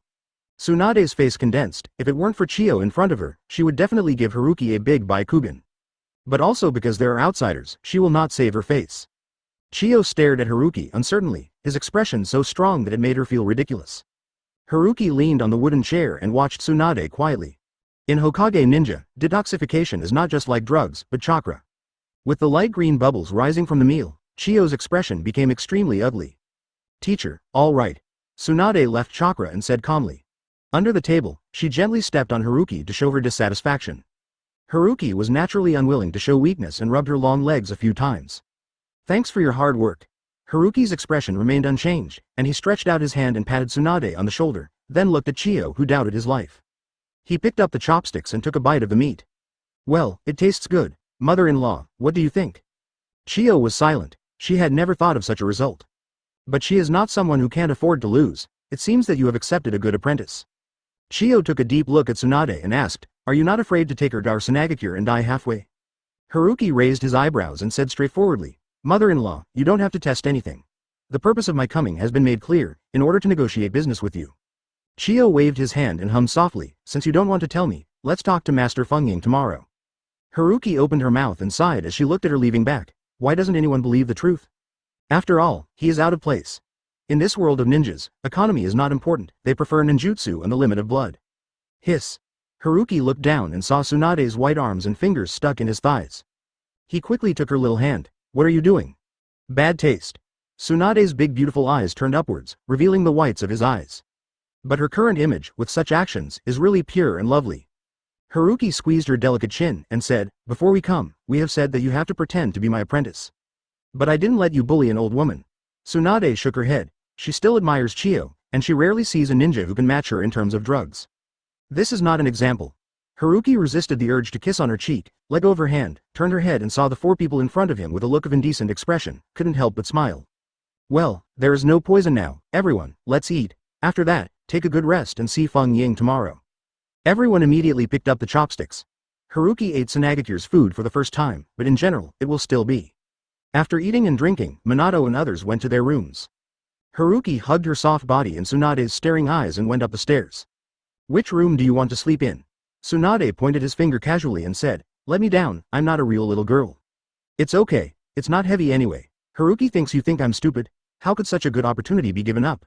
Tsunade's face condensed, if it weren't for Chiyo in front of her, she would definitely give Haruki a big Baikugan. But also because there are outsiders, she will not save her face. Chiyo stared at Haruki uncertainly, his expression so strong that it made her feel ridiculous. Haruki leaned on the wooden chair and watched Tsunade quietly. In Hokage Ninja, detoxification is not just like drugs, but chakra. With the light green bubbles rising from the meal, Chiyo's expression became extremely ugly. Teacher, all right. Tsunade left chakra and said calmly. Under the table, she gently stepped on Haruki to show her dissatisfaction. Haruki was naturally unwilling to show weakness and rubbed her long legs a few times. Thanks for your hard work. Haruki's expression remained unchanged, and he stretched out his hand and patted Tsunade on the shoulder, then looked at Chiyo who doubted his life. He picked up the chopsticks and took a bite of the meat. Well, it tastes good. Mother-in-law, what do you think? Chiyo was silent, she had never thought of such a result. But she is not someone who can't afford to lose, it seems that you have accepted a good apprentice. Chiyo took a deep look at Tsunade and asked, are you not afraid to take her Darsanagakure and die halfway? Haruki raised his eyebrows and said straightforwardly, Mother-in-law, you don't have to test anything. The purpose of my coming has been made clear, in order to negotiate business with you. Chiyo waved his hand and hummed softly, since you don't want to tell me, let's talk to Master Fengying tomorrow. Haruki opened her mouth and sighed as she looked at her leaving back. Why doesn't anyone believe the truth? After all, he is out of place. In this world of ninjas, economy is not important, they prefer ninjutsu and the limit of blood. Hiss. Haruki looked down and saw Tsunade's white arms and fingers stuck in his thighs. He quickly took her little hand. What are you doing? Bad taste. Tsunade's big beautiful eyes turned upwards, revealing the whites of his eyes. But her current image, with such actions, is really pure and lovely. Haruki squeezed her delicate chin and said, before we come, we have said that you have to pretend to be my apprentice. But I didn't let you bully an old woman. Tsunade shook her head. She still admires Chiyo, and she rarely sees a ninja who can match her in terms of drugs. This is not an example. Haruki resisted the urge to kiss on her cheek, let go of her hand, turned her head and saw the four people in front of him with a look of indecent expression, couldn't help but smile. Well, there is no poison now, everyone, let's eat. After that, take a good rest and see Feng Ying tomorrow. Everyone immediately picked up the chopsticks. Haruki ate Tsunade's food for the first time, but in general, it will still be. After eating and drinking, Minato and others went to their rooms. Haruki hugged her soft body in Tsunade's staring eyes and went up the stairs. Which room do you want to sleep in? Tsunade pointed his finger casually and said, let me down, I'm not a real little girl. It's okay, it's not heavy anyway. Haruki thinks you think I'm stupid. How could such a good opportunity be given up?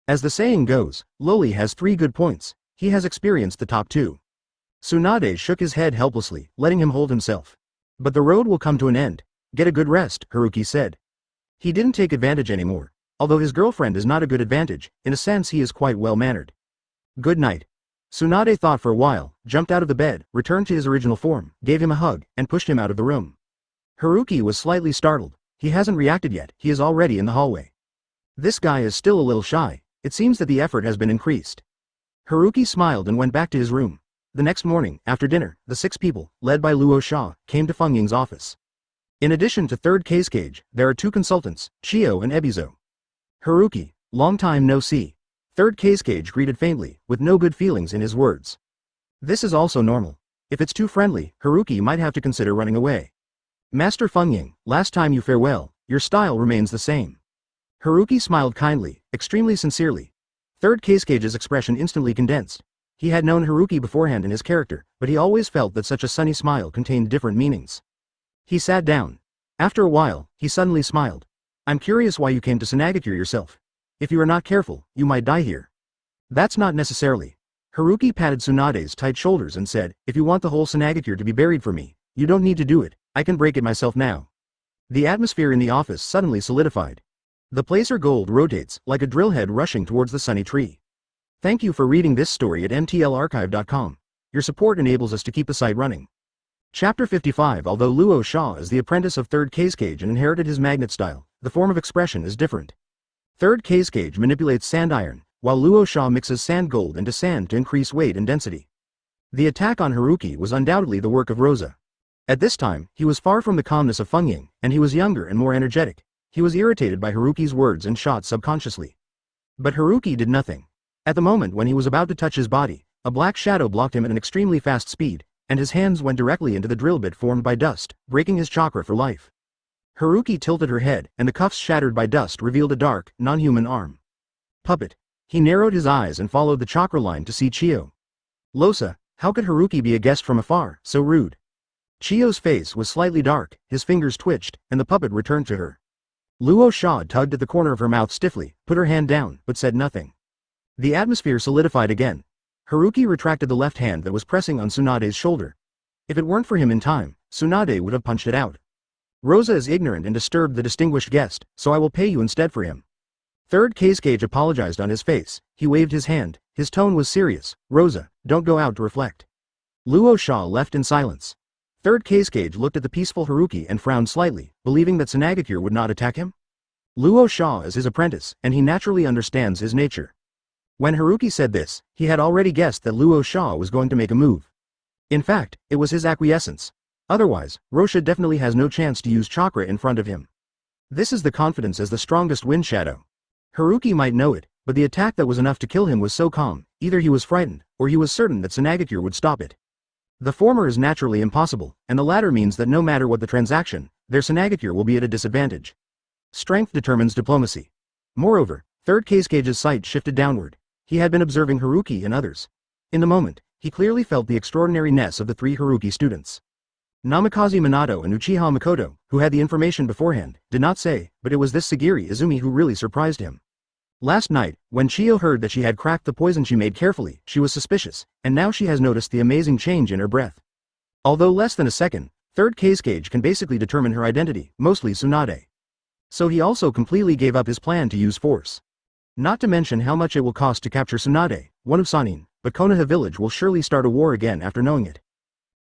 As the saying goes, Loli has 3 good points. He has experienced the top 2. Tsunade shook his head helplessly, letting him hold himself. But the road will come to an end. Get a good rest, Haruki said. He didn't take advantage anymore. Although his girlfriend is not a good advantage, in a sense he is quite well-mannered. Good night. Tsunade thought for a while, jumped out of the bed, returned to his original form, gave him a hug, and pushed him out of the room. Haruki was slightly startled. He hasn't reacted yet, he is already in the hallway. This guy is still a little shy. It seems that the effort has been increased. Haruki smiled and went back to his room. The next morning, after dinner, the 6 people, led by Luo Sha, came to Feng Ying's office. In addition to third case cage, there are 2 consultants, Chiyo and Ebizo. Haruki, long time no see. Third case cage greeted faintly, with no good feelings in his words. This is also normal. If it's too friendly, Haruki might have to consider running away. Master Feng Ying, last time you farewell, your style remains the same. Haruki smiled kindly, extremely sincerely. Third case cage's expression instantly condensed. He had known Haruki beforehand in his character, but he always felt that such a sunny smile contained different meanings. He sat down. After a while, he suddenly smiled. I'm curious why you came to Tsunade yourself. If you are not careful, you might die here. That's not necessarily. Haruki patted Tsunade's tight shoulders and said, if you want the whole Tsunade to be buried for me, you don't need to do it, I can break it myself now. The atmosphere in the office suddenly solidified. The placer gold rotates, like a drill head rushing towards the sunny tree. Thank you for reading this story at mtlarchive.com. Your support enables us to keep the site running. Chapter 55. Although Luo Sha is the apprentice of Third Case Cage and inherited his magnet style, the form of expression is different. Third Case Cage manipulates sand iron, while Luo Sha mixes sand gold into sand to increase weight and density. The attack on Haruki was undoubtedly the work of Rosa. At this time, he was far from the calmness of Feng Ying, and he was younger and more energetic. He was irritated by Haruki's words and shot subconsciously. But Haruki did nothing. At the moment when he was about to touch his body, a black shadow blocked him at an extremely fast speed, and his hands went directly into the drill bit formed by dust, breaking his chakra for life. Haruki tilted her head, and the cuffs shattered by dust revealed a dark, non-human arm. Puppet. He narrowed his eyes and followed the chakra line to see Chiyo. Losa, how could Haruki be a guest from afar, so rude? Chiyo's face was slightly dark, his fingers twitched, and the puppet returned to her. Luo Sha tugged at the corner of her mouth stiffly, put her hand down, but said nothing. The atmosphere solidified again. Haruki retracted the left hand that was pressing on Tsunade's shoulder. If it weren't for him in time, Tsunade would have punched it out. Rosa is ignorant and disturbed the distinguished guest, so I will pay you instead for him. Third Case Cage apologized on his face. He waved his hand. His tone was serious. Rosa, don't go out to reflect. Luo Sha left in silence. Third Case Cage looked at the peaceful Haruki and frowned slightly, believing that Tsunade would not attack him. Luo Sha is his apprentice, and he naturally understands his nature. When Haruki said this, he had already guessed that Luo Sha was going to make a move. In fact, it was his acquiescence. Otherwise, Rosa definitely has no chance to use chakra in front of him. This is the confidence as the strongest wind shadow. Haruki might know it, but the attack that was enough to kill him was so calm, either he was frightened, or he was certain that Tsunade would stop it. The former is naturally impossible, and the latter means that no matter what the transaction, their Tsunade will be at a disadvantage. Strength determines diplomacy. Moreover, Third Case Cage's sight shifted downward. He had been observing Haruki and others. In the moment, he clearly felt the extraordinariness of the 3 Haruki students. Namikaze Minato and Uchiha Makoto, who had the information beforehand, did not say, but it was this Sagiri Izumi who really surprised him. Last night, when Chiyo heard that she had cracked the poison she made carefully, she was suspicious, and now she has noticed the amazing change in her breath. Although less than a second, third Kage can basically determine her identity, mostly Tsunade. So he also completely gave up his plan to use force. Not to mention how much it will cost to capture Tsunade, one of Sanin, but Konoha village will surely start a war again after knowing it.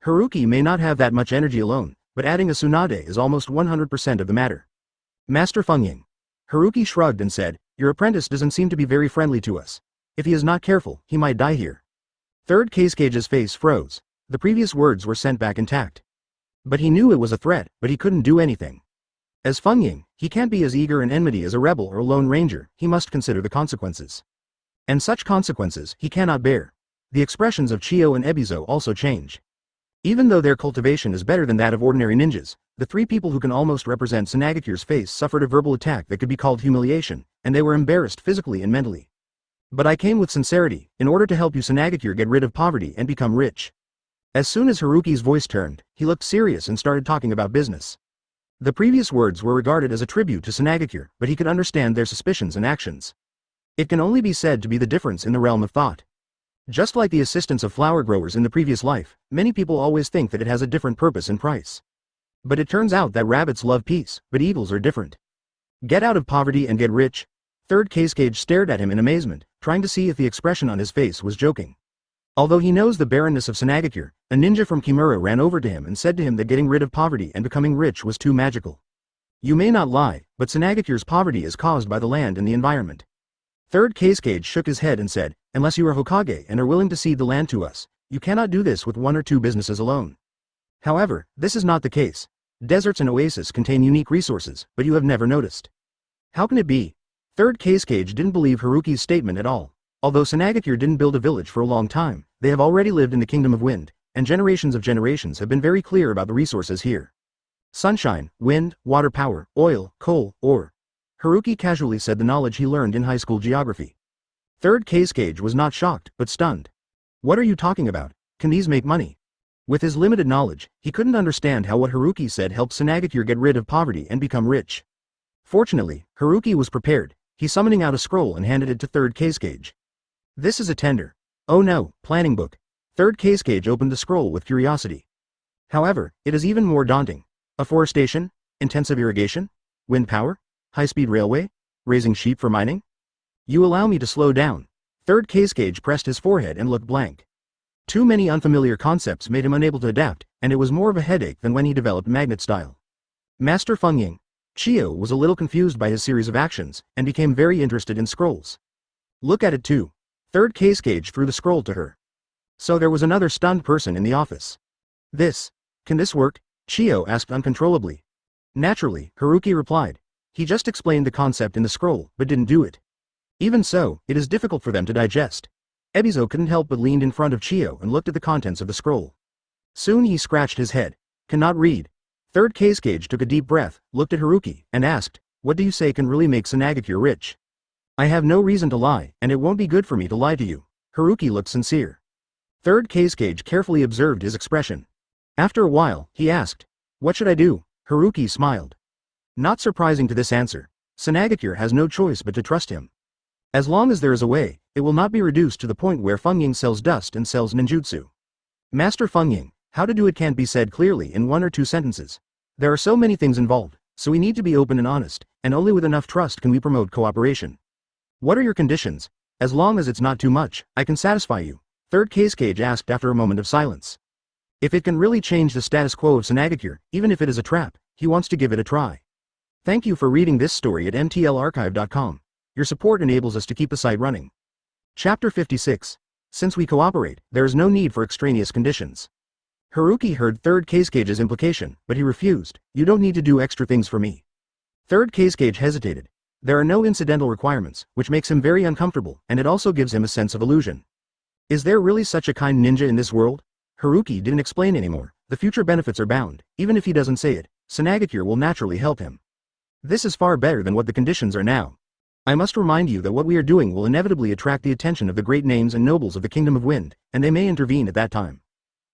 Haruki may not have that much energy alone, but adding a Tsunade is almost 100% of the matter. Master Fengying. Haruki shrugged and said, your apprentice doesn't seem to be very friendly to us. If he is not careful, he might die here. Third Kage's face froze. The previous words were sent back intact. But he knew it was a threat, but he couldn't do anything. As Fengying, he can't be as eager and enmity as a rebel or a lone ranger, he must consider the consequences. And such consequences he cannot bear. The expressions of Chiyo and Ebizo also change. Even though their cultivation is better than that of ordinary ninjas, the three people who can almost represent Tsunade's face suffered a verbal attack that could be called humiliation, and they were embarrassed physically and mentally. But I came with sincerity, in order to help you Tsunade get rid of poverty and become rich. As soon as Haruki's voice turned, he looked serious and started talking about business. The previous words were regarded as a tribute to Tsunade, but he could understand their suspicions and actions. It can only be said to be the difference in the realm of thought. Just like the assistance of flower growers in the previous life, many people always think that it has a different purpose and price. But it turns out that rabbits love peace, but eagles are different. Get out of poverty and get rich. Third Kage stared at him in amazement, trying to see if the expression on his face was joking. Although he knows the barrenness of Tsunade, a ninja from Kimura ran over to him and said to him that getting rid of poverty and becoming rich was too magical. You may not lie, but Tsunade's poverty is caused by the land and the environment. Third Kage shook his head and said, unless you are Hokage and are willing to cede the land to us, you cannot do this with one or two businesses alone. However, this is not the case. Deserts and oases contain unique resources, but you have never noticed. How can it be? Third Kage didn't believe Haruki's statement at all. Although Tsunade didn't build a village for a long time, they have already lived in the Kingdom of Wind, and generations of generations have been very clear about the resources here. Sunshine, wind, water power, oil, coal, ore. Haruki casually said the knowledge he learned in high school geography. Third Kage was not shocked, but stunned. What are you talking about? Can these make money? With his limited knowledge, he couldn't understand how what Haruki said helped Tsunade get rid of poverty and become rich. Fortunately, Haruki was prepared. He summoning out a scroll and handed it to Third Kage. This is a tender. Oh no, planning book. Third Kage opened the scroll with curiosity. However, it is even more daunting. Afforestation? Intensive irrigation? Wind power? High-speed railway? Raising sheep for mining? You allow me to slow down. Third Kage pressed his forehead and looked blank. Too many unfamiliar concepts made him unable to adapt, and it was more of a headache than when he developed magnet style. Master Fengying. Chiyo was a little confused by his series of actions, and became very interested in scrolls. Look at it too. Third Kage threw the scroll to her. So there was another stunned person in the office. Can this work? Chiyo asked uncontrollably. Naturally, Haruki replied. He just explained the concept in the scroll, but didn't do it. Even so, it is difficult for them to digest. Ebizo couldn't help but leaned in front of Chiyo and looked at the contents of the scroll. Soon he scratched his head. Cannot read. Third Kage took a deep breath, looked at Haruki, and asked, what do you say can really make Tsunade rich? I have no reason to lie, and it won't be good for me to lie to you. Haruki looked sincere. Third Kage carefully observed his expression. After a while, he asked, what should I do? Haruki smiled. Not surprising to this answer, Tsunade has no choice but to trust him. As long as there is a way, it will not be reduced to the point where Fengying sells dust and sells ninjutsu. Master Fengying, how to do it can't be said clearly in one or two sentences. There are so many things involved, so we need to be open and honest, and only with enough trust can we promote cooperation. What are your conditions? As long as it's not too much, I can satisfy you. Third Kage asked after a moment of silence. If it can really change the status quo of Tsunade, even if it is a trap, he wants to give it a try. Thank you for reading this story at mtlarchive.com. Your support enables us to keep the site running. Chapter 56. Since we cooperate, there is no need for extraneous conditions. Haruki heard Third Kage's implication, but he refused. You don't need to do extra things for me. Third Kage hesitated. There are no incidental requirements, which makes him very uncomfortable, and it also gives him a sense of illusion. Is there really such a kind ninja in this world? Haruki didn't explain anymore. The future benefits are bound. Even if he doesn't say it, Tsunade will naturally help him. This is far better than what the conditions are now. I must remind you that what we are doing will inevitably attract the attention of the great names and nobles of the Kingdom of Wind, and they may intervene at that time.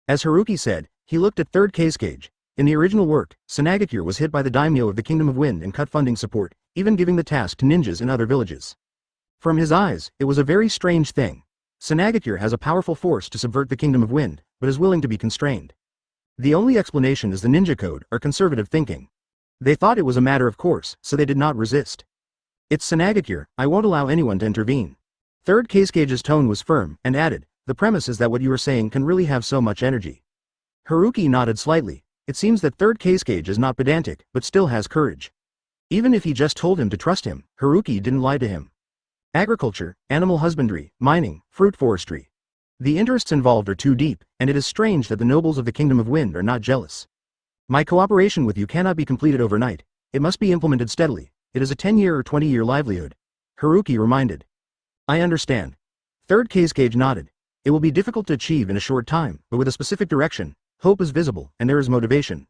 As Haruki said, he looked at Third Kage. In the original work, Tsunade was hit by the daimyo of the Kingdom of Wind and cut funding support, even giving the task to ninjas in other villages. From his eyes, it was a very strange thing. Tsunade has a powerful force to subvert the Kingdom of Wind, but is willing to be constrained. The only explanation is the ninja code, or conservative thinking. They thought it was a matter of course, so they did not resist. It's Tsunade, I won't allow anyone to intervene. Third Kage's tone was firm, and added, the premise is that what you are saying can really have so much energy. Haruki nodded slightly. It seems that Third Kage is not pedantic, but still has courage. Even if he just told him to trust him, Haruki didn't lie to him. Agriculture, animal husbandry, mining, fruit forestry. The interests involved are too deep, and it is strange that the nobles of the Kingdom of Wind are not jealous. My cooperation with you cannot be completed overnight. It must be implemented steadily. It is a 10-year or 20-year livelihood. Haruki reminded. I understand. Third Kage nodded. It will be difficult to achieve in a short time, but with a specific direction, hope is visible, and there is motivation.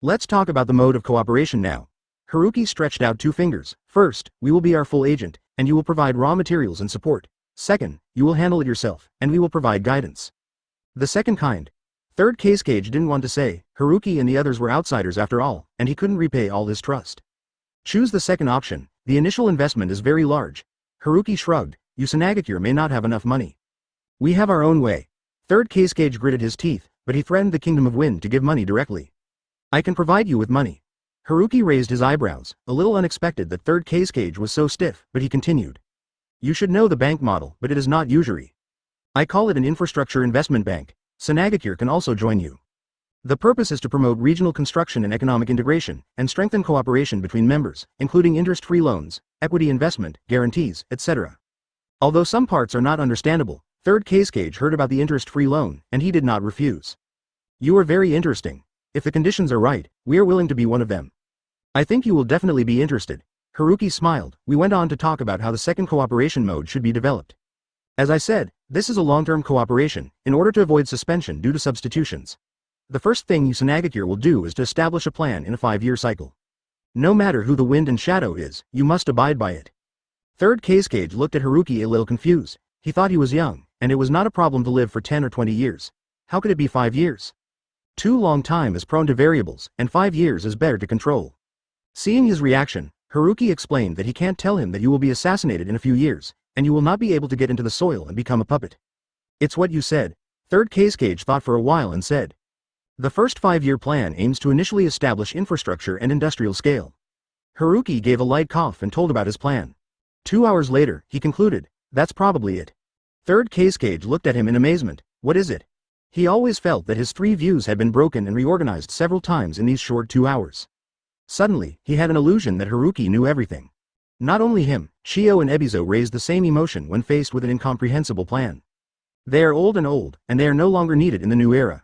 Let's talk about the mode of cooperation now. Haruki stretched out 2 fingers. First, we will be our full agent, and you will provide raw materials and support. Second, you will handle it yourself, and we will provide guidance. The second kind. Third Kage didn't want to say, Haruki and the others were outsiders after all, and he couldn't repay all his trust. Choose the second option. The initial investment is very large. Haruki shrugged. You Tsunade may not have enough money. We have our own way. Third Kage gritted his teeth, but he threatened the Kingdom of Wind to give money directly. I can provide you with money. Haruki raised his eyebrows, a little unexpected that Third Kage was so stiff, but he continued. You should know the bank model, but it is not usury. I call it an infrastructure investment bank. Tsunade can also join you. The purpose is to promote regional construction and economic integration, and strengthen cooperation between members, including interest-free loans, equity investment, guarantees, etc. Although some parts are not understandable, Third Kage heard about the interest-free loan, and he did not refuse. You are very interesting. If the conditions are right, we are willing to be one of them. I think you will definitely be interested. Haruki smiled. We went on to talk about how the second cooperation mode should be developed. As I said, this is a long-term cooperation, in order to avoid suspension due to substitutions. The first thing you Tsunade will do is to establish a plan in a 5-year cycle. No matter who the wind and shadow is, you must abide by it. Third Kage looked at Haruki a little confused. He thought he was young, and it was not a problem to live for 10 or 20 years. How could it be 5 years? Too long time is prone to variables, and 5 years is better to control. Seeing his reaction, Haruki explained that he can't tell him that you will be assassinated in a few years, and you will not be able to get into the soil and become a puppet. It's what you said. Third Kage thought for a while and said. The first 5-year plan aims to initially establish infrastructure and industrial scale. Haruki gave a light cough and told about his plan. 2 hours later, he concluded, that's probably it. Third Kage looked at him in amazement. What is it? He always felt that his 3 views had been broken and reorganized several times in these short 2 hours. Suddenly, he had an illusion that Haruki knew everything. Not only him, Shio and Ebizo raised the same emotion when faced with an incomprehensible plan. They are old, and they are no longer needed in the new era.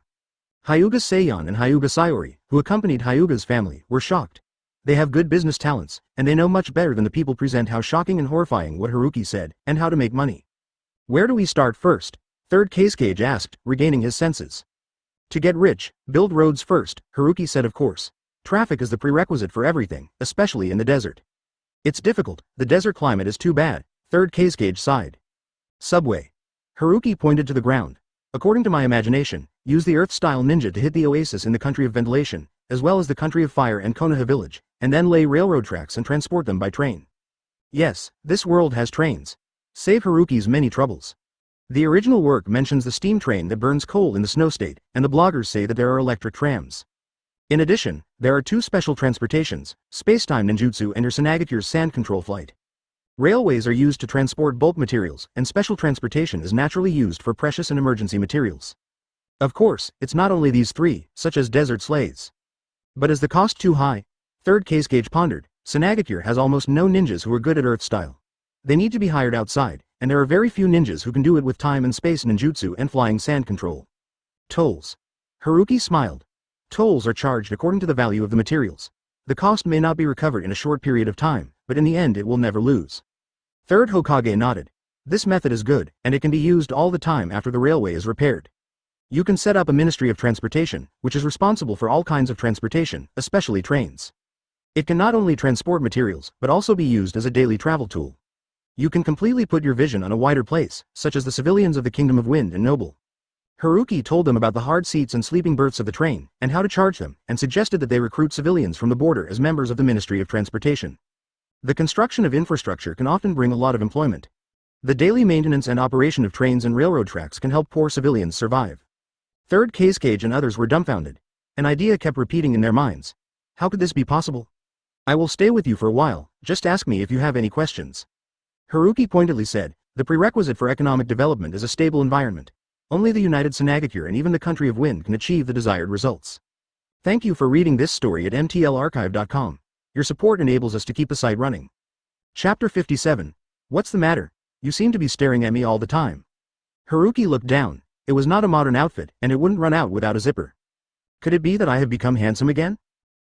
Hyuga Seion and Hyuga Sayori, who accompanied Hyuga's family, were shocked. They have good business talents, and they know much better than the people present how shocking and horrifying what Haruki said, and how to make money. Where do we start first? Third Kage asked, regaining his senses. To get rich, build roads first, Haruki said of course. Traffic is the prerequisite for everything, especially in the desert. It's difficult, the desert climate is too bad, Third Kage sighed. Subway. Haruki pointed to the ground. According to my imagination, use the Earth-style ninja to hit the oasis in the country of ventilation, as well as the country of fire and Konoha village, and then lay railroad tracks and transport them by train. Yes, this world has trains. Save Haruki's many troubles. The original work mentions the steam train that burns coal in the snow state, and the bloggers say that there are electric trams. In addition, there are 2 special transportations, space-time ninjutsu and your Tsunade's sand control flight. Railways are used to transport bulk materials, and special transportation is naturally used for precious and emergency materials. Of course, it's not only these 3, such as desert sleighs. But is the cost too high? Third Kage pondered. Tsunade has almost no ninjas who are good at Earth style. They need to be hired outside, and there are very few ninjas who can do it with time and space ninjutsu and flying sand control. Tolls. Haruki smiled. Tolls are charged according to the value of the materials. The cost may not be recovered in a short period of time, but in the end it will never lose. Third Hokage nodded. This method is good, and it can be used all the time after the railway is repaired. You can set up a Ministry of Transportation, which is responsible for all kinds of transportation, especially trains. It can not only transport materials, but also be used as a daily travel tool. You can completely put your vision on a wider place, such as the civilians of the Kingdom of Wind and Noble. Haruki told them about the hard seats and sleeping berths of the train, and how to charge them, and suggested that they recruit civilians from the border as members of the Ministry of Transportation. The construction of infrastructure can often bring a lot of employment. The daily maintenance and operation of trains and railroad tracks can help poor civilians survive. Third Cage and others were dumbfounded. An idea kept repeating in their minds. How could this be possible? I will stay with you for a while, just ask me if you have any questions. Haruki pointedly said, the prerequisite for economic development is a stable environment. Only the United Tsunade and even the country of wind can achieve the desired results. Thank you for reading this story at mtlarchive.com. Your support enables us to keep the site running. Chapter 57. What's the matter? You seem to be staring at me all the time. Haruki looked down. It was not a modern outfit, and it wouldn't run out without a zipper. Could it be that I have become handsome again?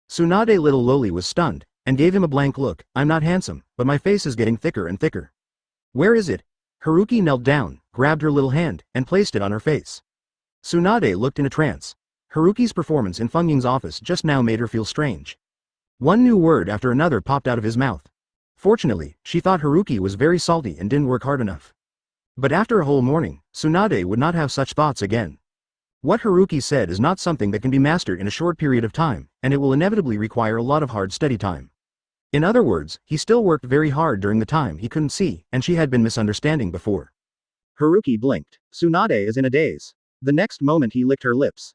Tsunade little lowly was stunned, and gave him a blank look. I'm not handsome, but my face is getting thicker and thicker. Where is it? Haruki knelt down, grabbed her little hand, and placed it on her face. Tsunade looked in a trance. Haruki's performance in Feng Ying's office just now made her feel strange. One new word after another popped out of his mouth. Fortunately, she thought Haruki was very salty and didn't work hard enough. But after a whole morning, Tsunade would not have such thoughts again. What Haruki said is not something that can be mastered in a short period of time, and it will inevitably require a lot of hard study time. In other words, he still worked very hard during the time he couldn't see, and she had been misunderstanding before.
Haruki blinked. Tsunade is in a daze. The next moment he licked her lips.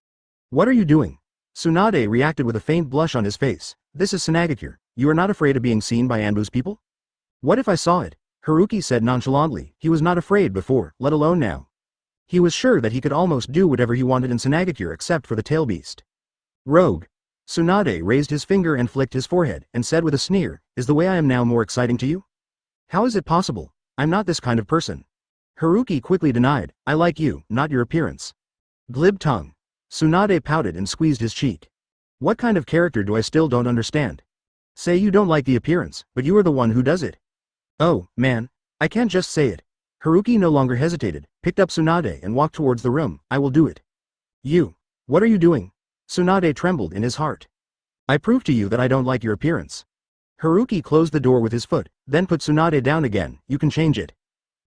What are you doing? Tsunade reacted with a faint blush on his face. This is Tsunade. You are not afraid of being seen by Anbu's people? What if I saw it? Haruki said nonchalantly. He was not afraid before, let alone now. He was sure that he could almost do whatever he wanted in Tsunade except for the tail beast. Rogue. Tsunade raised his finger and flicked his forehead, and said with a sneer, is the way I am now more exciting to you? How is it possible? I'm not this kind of person. Haruki quickly denied, I like you, not your appearance. Glib tongue. Tsunade pouted and squeezed his cheek. What kind of character do I still don't understand? Say you don't like the appearance, but you are the one who does it. Oh, man. I can't just say it. Haruki no longer hesitated, picked up Tsunade and walked towards the room. I will do it. You. What are you doing? Tsunade trembled in his heart. I prove to you that I don't like your appearance. Haruki closed the door with his foot, then put Tsunade down again. You can change it.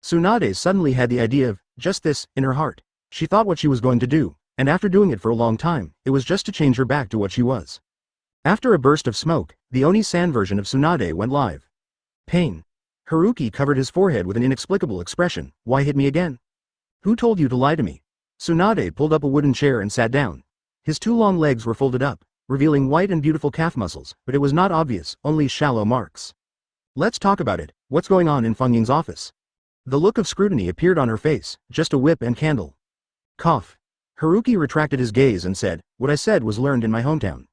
Tsunade suddenly had the idea of, just this, in her heart. She thought what she was going to do, and after doing it for a long time, it was just to change her back to what she was. After a burst of smoke, the Oni-san version of Tsunade went live. Pain. Haruki covered his forehead with an inexplicable expression. Why hit me again? Who told you to lie to me? Tsunade pulled up a wooden chair and sat down. His two long legs were folded up, revealing white and beautiful calf muscles, but it was not obvious, only shallow marks. Let's talk about it. What's going on in Feng Ying's office? The look of scrutiny appeared on her face, just a whip and candle. Cough. Haruki retracted his gaze and said, what I said was learned in my hometown.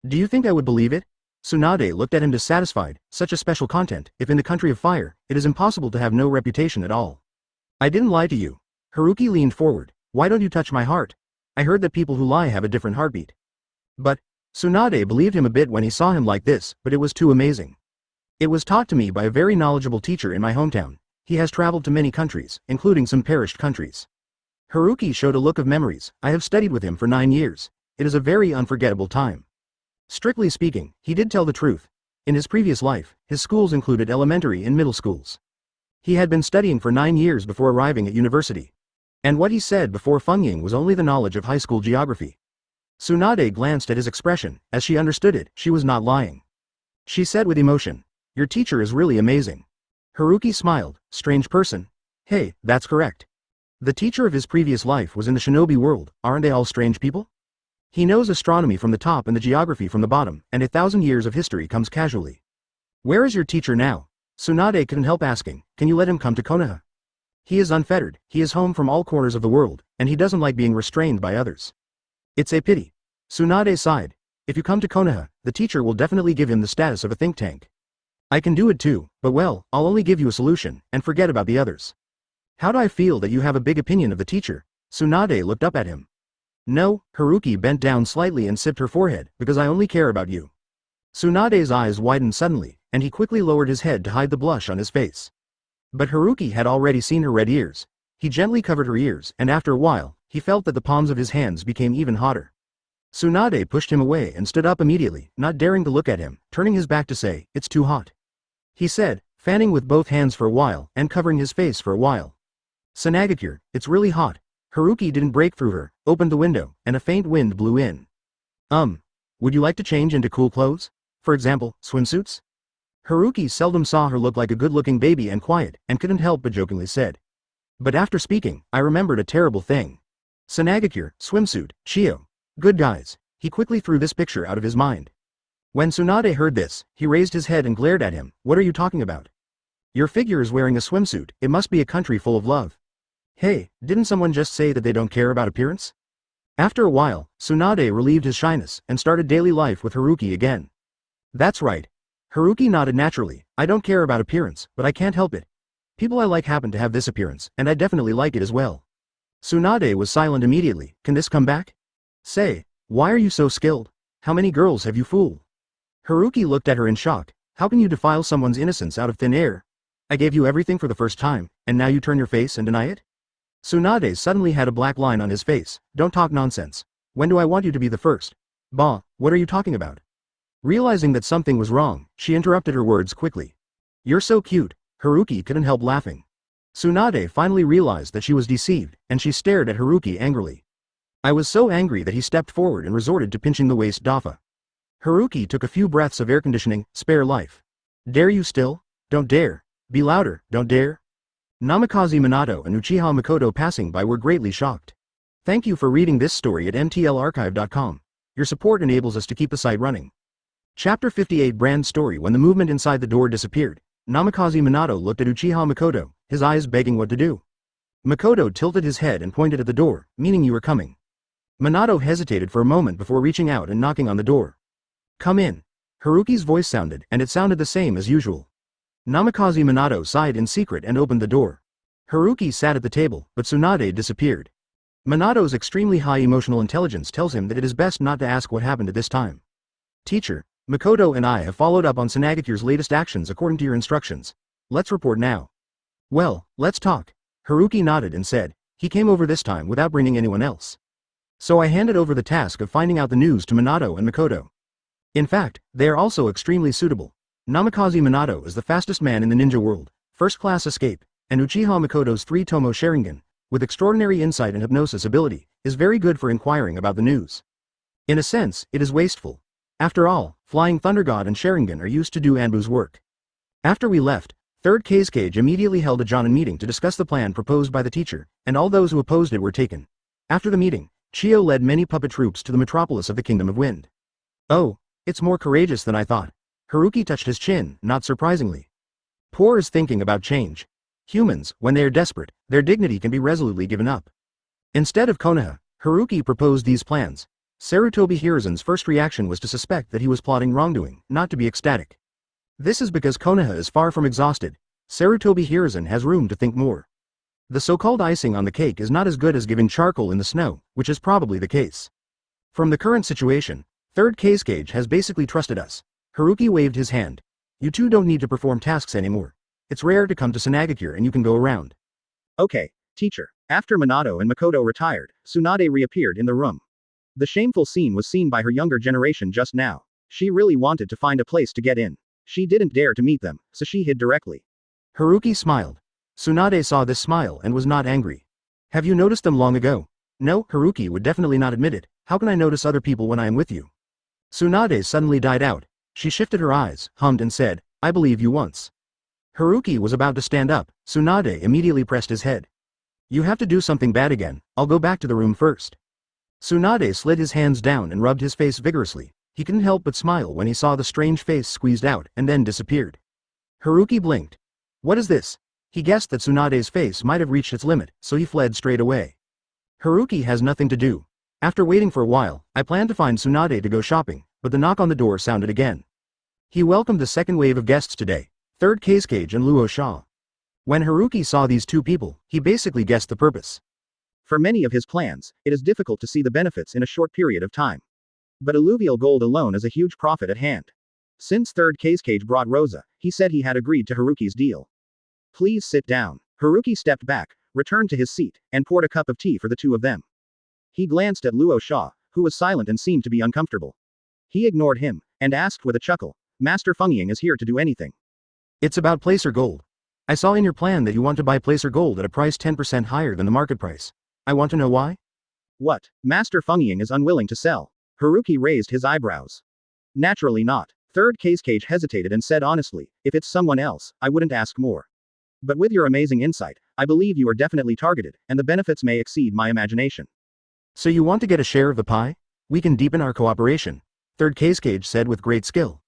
Do you think I would believe it? Tsunade looked at him dissatisfied. Such a special content, if in the country of fire, it is impossible to have no reputation at all. I didn't lie to you. Haruki leaned forward. Why don't you touch my heart? I heard that people who lie have a different heartbeat. But, Tsunade believed him a bit when he saw him like this, but it was too amazing. It was taught to me by a very knowledgeable teacher in my hometown. He has traveled to many countries, including some perished countries. Haruki showed a look of memories. I have studied with him for 9 years. It is a very unforgettable time. Strictly speaking, he did tell the truth. In his previous life, his schools included elementary and middle schools. He had been studying for 9 years before arriving at university. And what he said before Feng Ying was only the knowledge of high school geography. Tsunade glanced at his expression. As she understood it, she was not lying. She said with emotion, your teacher is really amazing. Haruki smiled. Strange person. Hey, that's correct. The teacher of his previous life was in the Shinobi world. Aren't they all strange people? He knows astronomy from the top and the geography from the bottom, and 1,000 years of history comes casually. Where is your teacher now? Tsunade couldn't help asking, can you let him come to Konoha? He is unfettered, he is home from all corners of the world, and he doesn't like being restrained by others. It's a pity. Tsunade sighed. If you come to Konoha, the teacher will definitely give him the status of a think tank. I can do it too, but well, I'll only give you a solution, and forget about the others. How do I feel that you have a big opinion of the teacher? Tsunade looked up at him. No, Haruki bent down slightly and sipped her forehead, because I only care about you. Tsunade's eyes widened suddenly, and he quickly lowered his head to hide the blush on his face. But Haruki had already seen her red ears. He gently covered her ears, and after a while, he felt that the palms of his hands became even hotter. Tsunade pushed him away and stood up immediately, not daring to look at him, turning his back to say, it's too hot. He said, fanning with both hands for a while, and covering his face for a while. Tsunade, it's really hot. Haruki didn't break through her, opened the window, and a faint wind blew in. Would you like to change into cool clothes? For example, swimsuits? Haruki seldom saw her look like a good-looking baby and quiet, and couldn't help but jokingly said. But after speaking, I remembered a terrible thing. Tsunade, swimsuit, Chio. Good guys. He quickly threw this picture out of his mind. When Tsunade heard this, he raised his head and glared at him. What are you talking about? Your figure is wearing a swimsuit, it must be a country full of love. Hey, didn't someone just say that they don't care about appearance? After a while, Tsunade relieved his shyness and started daily life with Haruki again. That's right. Haruki nodded naturally. I don't care about appearance, but I can't help it. People I like happen to have this appearance, and I definitely like it as well. Tsunade was silent immediately. Can this come back? Say, why are you so skilled? How many girls have you fooled? Haruki looked at her in shock. How can you defile someone's innocence out of thin air? I gave you everything for the first time, and now you turn your face and deny it? Tsunade suddenly had a black line on his face. Don't talk nonsense. When do I want you to be the first? Bah, what are you talking about? Realizing that something was wrong, she interrupted her words quickly. You're so cute. Haruki couldn't help laughing. Tsunade finally realized that she was deceived, and she stared at Haruki angrily. I was so angry that he stepped forward and resorted to pinching the waist Dafa. Haruki took a few breaths of air conditioning. Spare life. Dare you still? Don't dare. Be louder, don't dare. Namikaze Minato and Uchiha Makoto passing by were greatly shocked. Thank you for reading this story at mtlarchive.com. Your support enables us to keep the site running. Chapter 58 Brand Story. When the movement inside the door disappeared, Namikaze Minato looked at Uchiha Makoto, his eyes begging what to do. Makoto tilted his head and pointed at the door, meaning you were coming. Minato hesitated for a moment before reaching out and knocking on the door. Come in. Haruki's voice sounded, and it sounded the same as usual. Namikaze Minato sighed in secret and opened the door. Haruki sat at the table, but Tsunade disappeared. Minato's extremely high emotional intelligence tells him that it is best not to ask what happened at this time. Teacher, Makoto and I have followed up on Tsunade's latest actions according to your instructions. Let's report now. Well, let's talk. Haruki nodded and said, he came over this time without bringing anyone else. So I handed over the task of finding out the news to Minato and Makoto. In fact, they are also extremely suitable. Namikaze Minato is the fastest man in the ninja world, first-class escape, and Uchiha Makoto's 3-tomo Sharingan, with extraordinary insight and hypnosis ability, is very good for inquiring about the news. In a sense, it is wasteful. After all, Flying Thunder God and Sharingan are used to do Anbu's work. After we left, 3rd Kazekage immediately held a Jonin meeting to discuss the plan proposed by the teacher, and all those who opposed it were taken. After the meeting, Chio led many puppet troops to the metropolis of the Kingdom of Wind. Oh, it's more courageous than I thought. Haruki touched his chin, not surprisingly. Poor is thinking about change. Humans, when they are desperate, their dignity can be resolutely given up. Instead of Konoha, Haruki proposed these plans. Sarutobi Hiruzen's first reaction was to suspect that he was plotting wrongdoing, not to be ecstatic. This is because Konoha is far from exhausted. Sarutobi Hiruzen has room to think more. The so-called icing on the cake is not as good as giving charcoal in the snow, which is probably the case. From the current situation, 3rd Kazekage has basically trusted us. Haruki waved his hand. You two don't need to perform tasks anymore. It's rare to come to Tsunade and you can go around.
Okay, teacher. After Minato and Makoto retired, Tsunade reappeared in the room. The shameful scene was seen by her younger generation just now. She really wanted to find a place to get in. She didn't dare to meet them, so she hid directly.
Haruki smiled. Tsunade saw this smile and was not angry. Have you noticed them long ago? No, Haruki would definitely not admit it. How can I notice other people when I am with you? Tsunade suddenly died out. She shifted her eyes, hummed and said, I believe you once. Haruki was about to stand up. Tsunade immediately pressed his head. You have to do something bad again. I'll go back to the room first. Tsunade slid his hands down and rubbed his face vigorously. He couldn't help but smile when he saw the strange face squeezed out and then disappeared. Haruki blinked. What is this? He guessed that Tsunade's face might have reached its limit, so he fled straight away. Haruki has nothing to do. After waiting for a while, I planned to find Tsunade to go shopping, but the knock on the door sounded again. He welcomed the second wave of guests today, 3rd Kazekage and Luo Sha. When Haruki saw these two people, he basically guessed the purpose. For many of his plans, it is difficult to see the benefits in a short period of time. But alluvial gold alone is a huge profit at hand. Since 3rd Kazekage brought Rosa, he said he had agreed to Haruki's deal. Please sit down. Haruki stepped back, returned to his seat, and poured a cup of tea for the two of them. He glanced at Luo Sha, who was silent and seemed to be uncomfortable. He ignored him, and asked with a chuckle, Master Fengying is here to do anything. It's about placer gold. I saw in your plan that you want to buy placer gold at a price 10% higher than the market price. I want to know why? What? Master Fengying is unwilling to sell. Haruki raised his eyebrows. Naturally not.
Third Cage hesitated and said honestly, if it's someone else, I wouldn't ask more. But with your amazing insight, I believe you are definitely targeted, and the benefits may exceed my imagination.
So you want to get a share of the pie? We can deepen our cooperation, Third Cage said with great skill.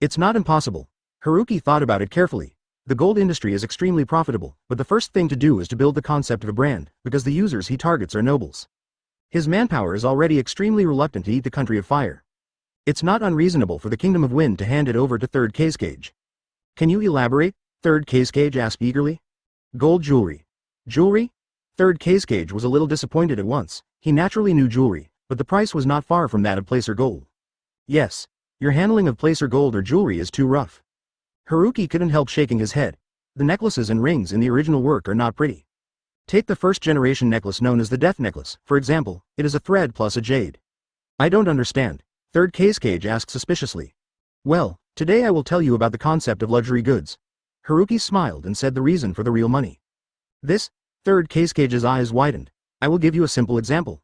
It's not impossible. Haruki thought about it carefully. The gold industry is extremely profitable, but the first thing to do is to build the concept of a brand, because the users he targets are nobles. His manpower is already extremely reluctant to eat the country of fire. It's not unreasonable for the Kingdom of Wind to hand it over to Third Cage. Can you elaborate? Third Cage asked eagerly. Gold jewelry. Jewelry? Third Cage was a little disappointed at once. He naturally knew jewelry, but the price was not far from that of placer gold. Yes. Your handling of placer gold or jewelry is too rough. Haruki couldn't help shaking his head. The necklaces and rings in the original work are not pretty. Take the first generation necklace known as the Death Necklace, for example. It is a thread plus a jade. I don't understand, Third Cage asked suspiciously. Well, today I will tell you about the concept of luxury goods. Haruki smiled and said the reason for the real money. This? Third Cage's eyes widened. I will give you a simple example.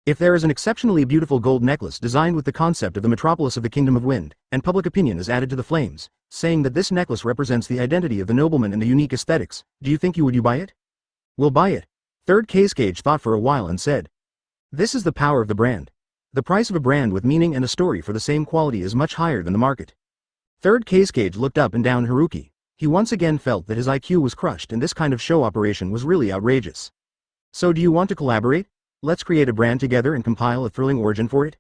If there is an exceptionally beautiful gold necklace designed with the concept of the metropolis of the Kingdom of Wind, and public opinion is added to the flames, saying that this necklace represents the identity of the nobleman and the unique aesthetics, do you think you buy it? We'll buy it. Third Cage thought for a while and said. This is the power of the brand. The price of a brand with meaning and a story for the same quality is much higher than the market. Third Cage looked up and down Haruki. He once again felt that his IQ was crushed and this kind of show operation was really outrageous. So do you want to collaborate? Let's create a brand together and compile a thrilling origin for it?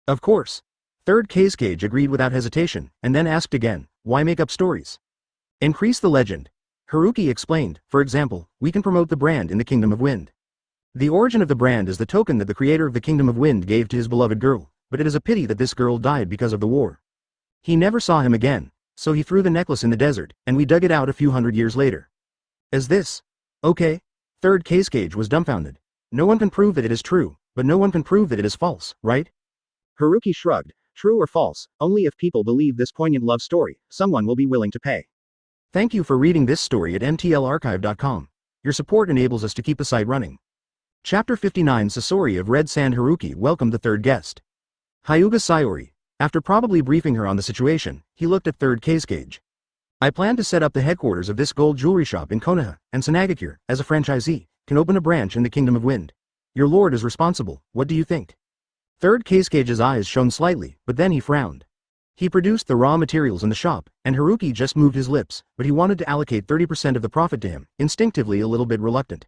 Of course. Third Cage agreed without hesitation, and then asked again, why make up stories? Increase the legend. Haruki explained, for example, we can promote the brand in the Kingdom of Wind. The origin of the brand is the token that the creator of the Kingdom of Wind gave to his beloved girl, but it is a pity that this girl died because of the war. He never saw him again, so he threw the necklace in the desert, and we dug it out a few hundred years later. As this? Okay. Third Cage was dumbfounded. No one can prove that it is true, but no one can prove that it is false, right?
Haruki shrugged. True or false, only if people believe this poignant love story, someone will be willing to pay.
Thank you for reading this story at mtlarchive.com. Your support enables us to keep the site running. Chapter 59 Sasori of Red Sand. Haruki welcomed the third guest. Hyuga Sayori. After probably briefing her on the situation, he looked at Third Cage. I plan to set up the headquarters of this gold jewelry shop in Konoha, and Tsunade, as a franchisee, can open a branch in the Kingdom of Wind. Your lord is responsible, what do you think? Third Cage's eyes shone slightly, but then he frowned. He produced the raw materials in the shop, and Haruki just moved his lips, but he wanted to allocate 30% of the profit to him, instinctively a little bit reluctant.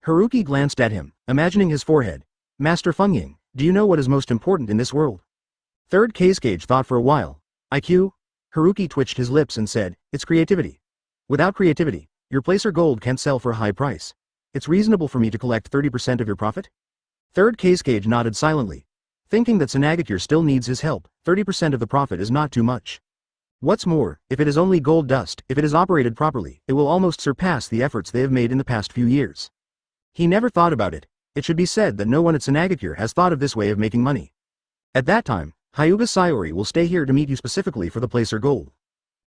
Haruki glanced at him, imagining his forehead. Master Fungying, do you know what is most important in this world? Third Cage thought for a while. IQ? Haruki twitched his lips and said, it's creativity. Without creativity, your placer gold can't sell for a high price. It's reasonable for me to collect 30% of your profit? Third Cage nodded silently. Thinking that Tsunade still needs his help, 30% of the profit is not too much. What's more, if it is only gold dust, if it is operated properly, it will almost surpass the efforts they have made in the past few years. He never thought about it. It should be said that no one at Tsunade has thought of this way of making money. At that time, Hyuga Sayori will stay here to meet you specifically for the placer gold.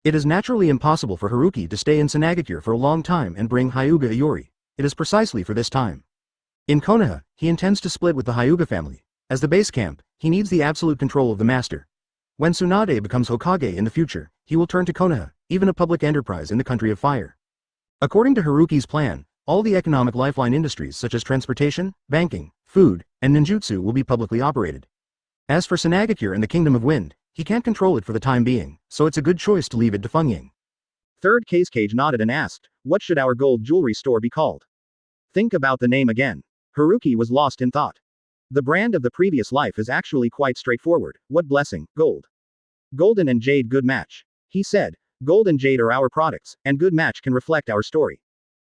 It is naturally impossible for Haruki to stay in Tsunade for a long time and bring Hyuga Iori. It is precisely for this time. In Konoha, he intends to split with the Hyuga family. As the base camp, he needs the absolute control of the master. When Tsunade becomes Hokage in the future, he will turn to Konoha, even a public enterprise in the country of fire. According to Haruki's plan, all the economic lifeline industries such as transportation, banking, food, and ninjutsu will be publicly operated. As for Tsunade and the Kingdom of Wind, he can't control it for the time being, so it's a good choice to leave it to Fungying.
Third Cage nodded and asked, what should our gold jewelry store be called? Think about the name again. Haruki was lost in thought. The brand of the previous life is actually quite straightforward. What blessing, gold. Golden and jade good match. He said, gold and jade are our products, and good match can reflect our story.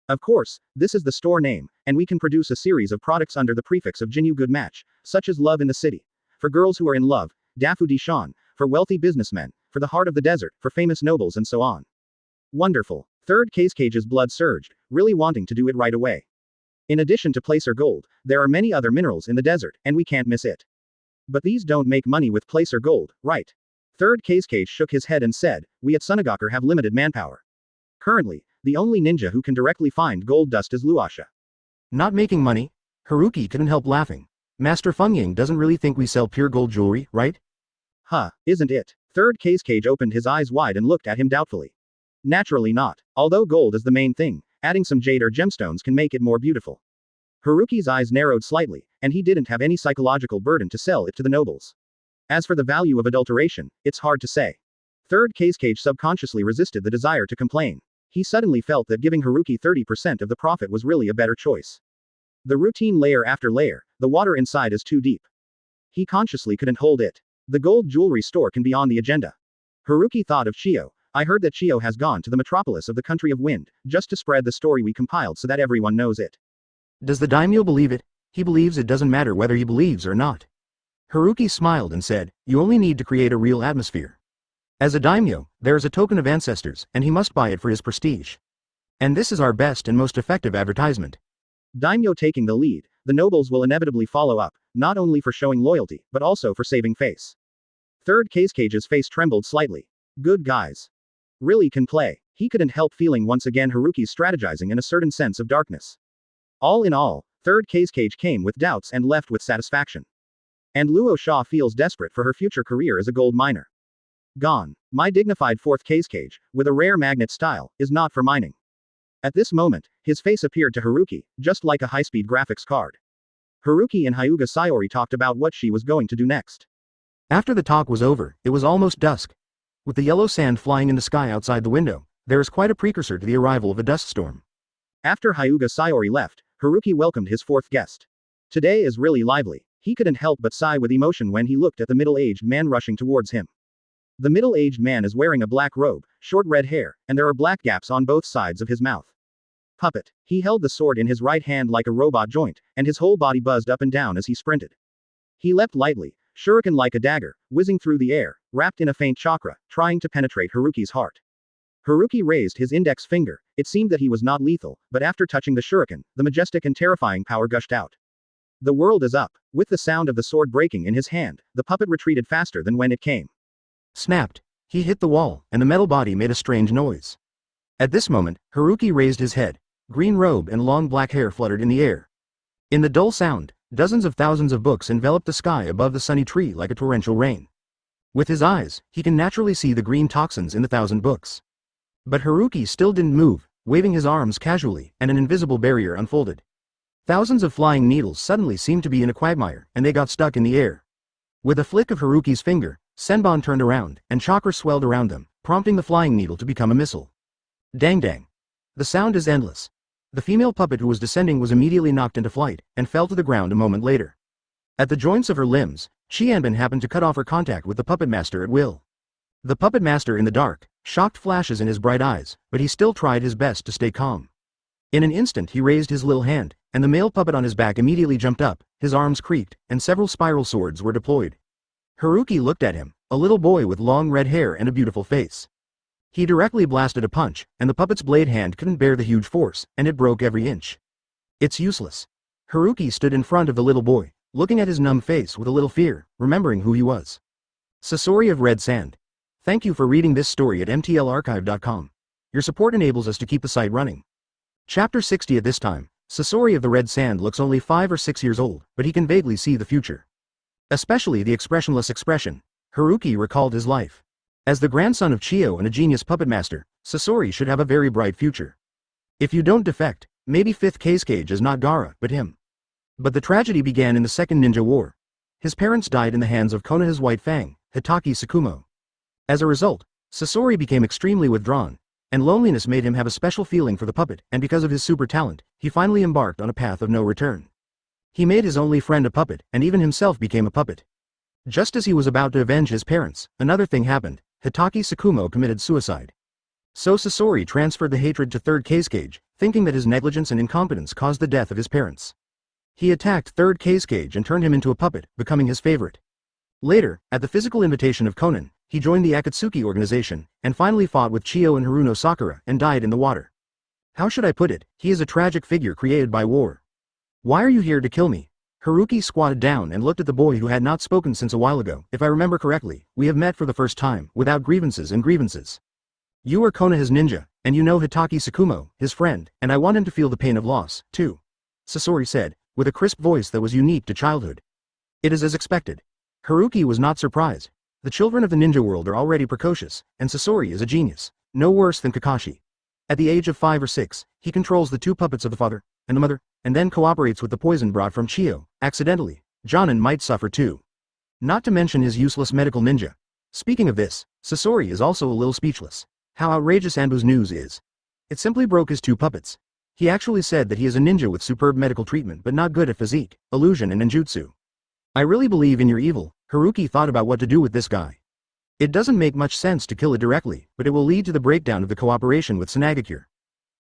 Of course, this is the store name, and we can produce a series of products under the prefix of Jinyu good match, such as love in the city. For girls who are in love, Dafu Di Shan, for wealthy businessmen, for the heart of the desert, for famous nobles and so on. Wonderful. Third Cage's blood surged, really wanting to do it right away. In addition to placer gold, there are many other minerals in the desert, and we can't miss it. But these don't make money with placer gold, right? Third Cage shook his head and said, we at Tsunade have limited manpower. Currently, the only ninja who can directly find gold dust is Luasha. Not making money? Haruki couldn't help laughing. Master Fungying doesn't really think we sell pure gold jewelry, right? Huh, isn't it? Third Cage opened his eyes wide and looked at him doubtfully. Naturally not. Although gold is the main thing, adding some jade or gemstones can make it more beautiful. Haruki's eyes narrowed slightly, and he didn't have any psychological burden to sell it to the nobles. As for the value of adulteration, it's hard to say. Third Cage subconsciously resisted the desire to complain. He suddenly felt that giving Haruki 30% of the profit was really a better choice. The routine layer after layer, the water inside is too deep. He consciously couldn't hold it. The gold jewelry store can be on the agenda. Haruki thought of Chiyo. I heard that Chiyo has gone to the metropolis of the country of wind, just to spread the story we compiled so that everyone knows it.
Does the daimyo believe it? He believes it doesn't matter whether he believes or not. Haruki smiled and said, you only need to create a real atmosphere. As a daimyo, there is a token of ancestors, and he must buy it for his prestige. And this is our best and most effective advertisement.
Daimyo taking the lead, the nobles will inevitably follow up, not only for showing loyalty, but also for saving face. Third Cage's face trembled slightly. Good guys. Really can play. He couldn't help feeling once again Haruki's strategizing and a certain sense of darkness. All in all, Third Cage came with doubts and left with satisfaction. And Luo Sha feels desperate for her future career as a gold miner. Gone. My dignified fourth Cage, with a rare magnet style, is not for mining. At this moment, his face appeared to Haruki, just like a high-speed graphics card. Haruki and Hyuga Sayori talked about what she was going to do next.
After the talk was over, it was almost dusk. With the yellow sand flying in the sky outside the window, there is quite a precursor to the arrival of a dust storm.
After Hyuga Sayori left, Haruki welcomed his fourth guest. Today is really lively. He couldn't help but sigh with emotion when he looked at the middle-aged man rushing towards him. The middle-aged man is wearing a black robe, short red hair, and there are black gaps on both sides of his mouth. Puppet. He held the sword in his right hand like a robot joint, and his whole body buzzed up and down as he sprinted. He leapt lightly, shuriken like a dagger, whizzing through the air, wrapped in a faint chakra, trying to penetrate Haruki's heart. Haruki raised his index finger. It seemed that he was not lethal, but after touching the shuriken, the majestic and terrifying power gushed out. The world is up. With the sound of the sword breaking in his hand, the puppet retreated faster than when it came.
Snapped. He hit the wall, and the metal body made a strange noise. At this moment, Haruki raised his head. Green robe and long black hair fluttered in the air. In the dull sound, dozens of thousands of books enveloped the sky above the sunny tree like a torrential rain. With his eyes, he can naturally see the green toxins in the 1,000 books. But Haruki still didn't move, waving his arms casually, and an invisible barrier unfolded. Thousands of flying needles suddenly seemed to be in a quagmire, and they got stuck in the air. With a flick of Haruki's finger, Senbon turned around, and chakra swelled around them, prompting the flying needle to become a missile. Dang dang. The sound is endless. The female puppet who was descending was immediately knocked into flight, and fell to the ground a moment later. At the joints of her limbs, Qianbin happened to cut off her contact with the puppet master at will. The puppet master in the dark, shocked flashes in his bright eyes, but he still tried his best to stay calm. In an instant he raised his little hand, and the male puppet on his back immediately jumped up, his arms creaked, and several spiral swords were deployed. Haruki looked at him, a little boy with long red hair and a beautiful face. He directly blasted a punch, and the puppet's blade hand couldn't bear the huge force, and it broke every inch. It's useless. Haruki stood in front of the little boy, looking at his numb face with a little fear, remembering who he was. Sasori of Red Sand. Thank you for reading this story at mtlarchive.com. Your support enables us to keep the site running. Chapter 60. At this time, Sasori of the Red Sand looks only 5 or 6 years old, but he can vaguely see the future. Especially the expressionless expression. Haruki recalled his life. As the grandson of Chiyo and a genius puppet master, Sasori should have a very bright future. If you don't defect, maybe 5th Cage is not Gaara, but him. But the tragedy began in the Second Ninja War. His parents died in the hands of Konoha's White Fang, Hitaki Tsukumo. As a result, Sasori became extremely withdrawn, and loneliness made him have a special feeling for the puppet, and because of his super talent, he finally embarked on a path of no return. He made his only friend a puppet, and even himself became a puppet. Just as he was about to avenge his parents, another thing happened. Hitaki Tsukumo committed suicide. So Sasori transferred the hatred to Third Cage, thinking that his negligence and incompetence caused the death of his parents. He attacked Third Cage and turned him into a puppet, becoming his favorite. Later, at the physical invitation of Konan, he joined the Akatsuki organization, and finally fought with Chiyo and Haruno Sakura, and died in the water. How should I put it, he is a tragic figure created by war. Why are you here to kill me? Haruki squatted down and looked at the boy who had not spoken since a while ago. If I remember correctly, we have met for the first time, without grievances and grievances. You are Konoha's ninja, and you know Hitaki Tsukumo, his friend, and I want him to feel the pain of loss, too. Sasori said, with a crisp voice that was unique to childhood. It is as expected. Haruki was not surprised. The children of the ninja world are already precocious, and Sasori is a genius, no worse than Kakashi. At the age of 5 or 6, he controls the two puppets of the father and the mother, and then cooperates with the poison brought from Chiyo, accidentally. Jonin might suffer too. Not to mention his useless medical ninja. Speaking of this, Sasori is also a little speechless. How outrageous Anbu's news is. It simply broke his two puppets. He actually said that he is a ninja with superb medical treatment but not good at physique, illusion and ninjutsu. I really believe in your evil. Haruki thought about what to do with this guy. It doesn't make much sense to kill it directly, but it will lead to the breakdown of the cooperation with Tsunade.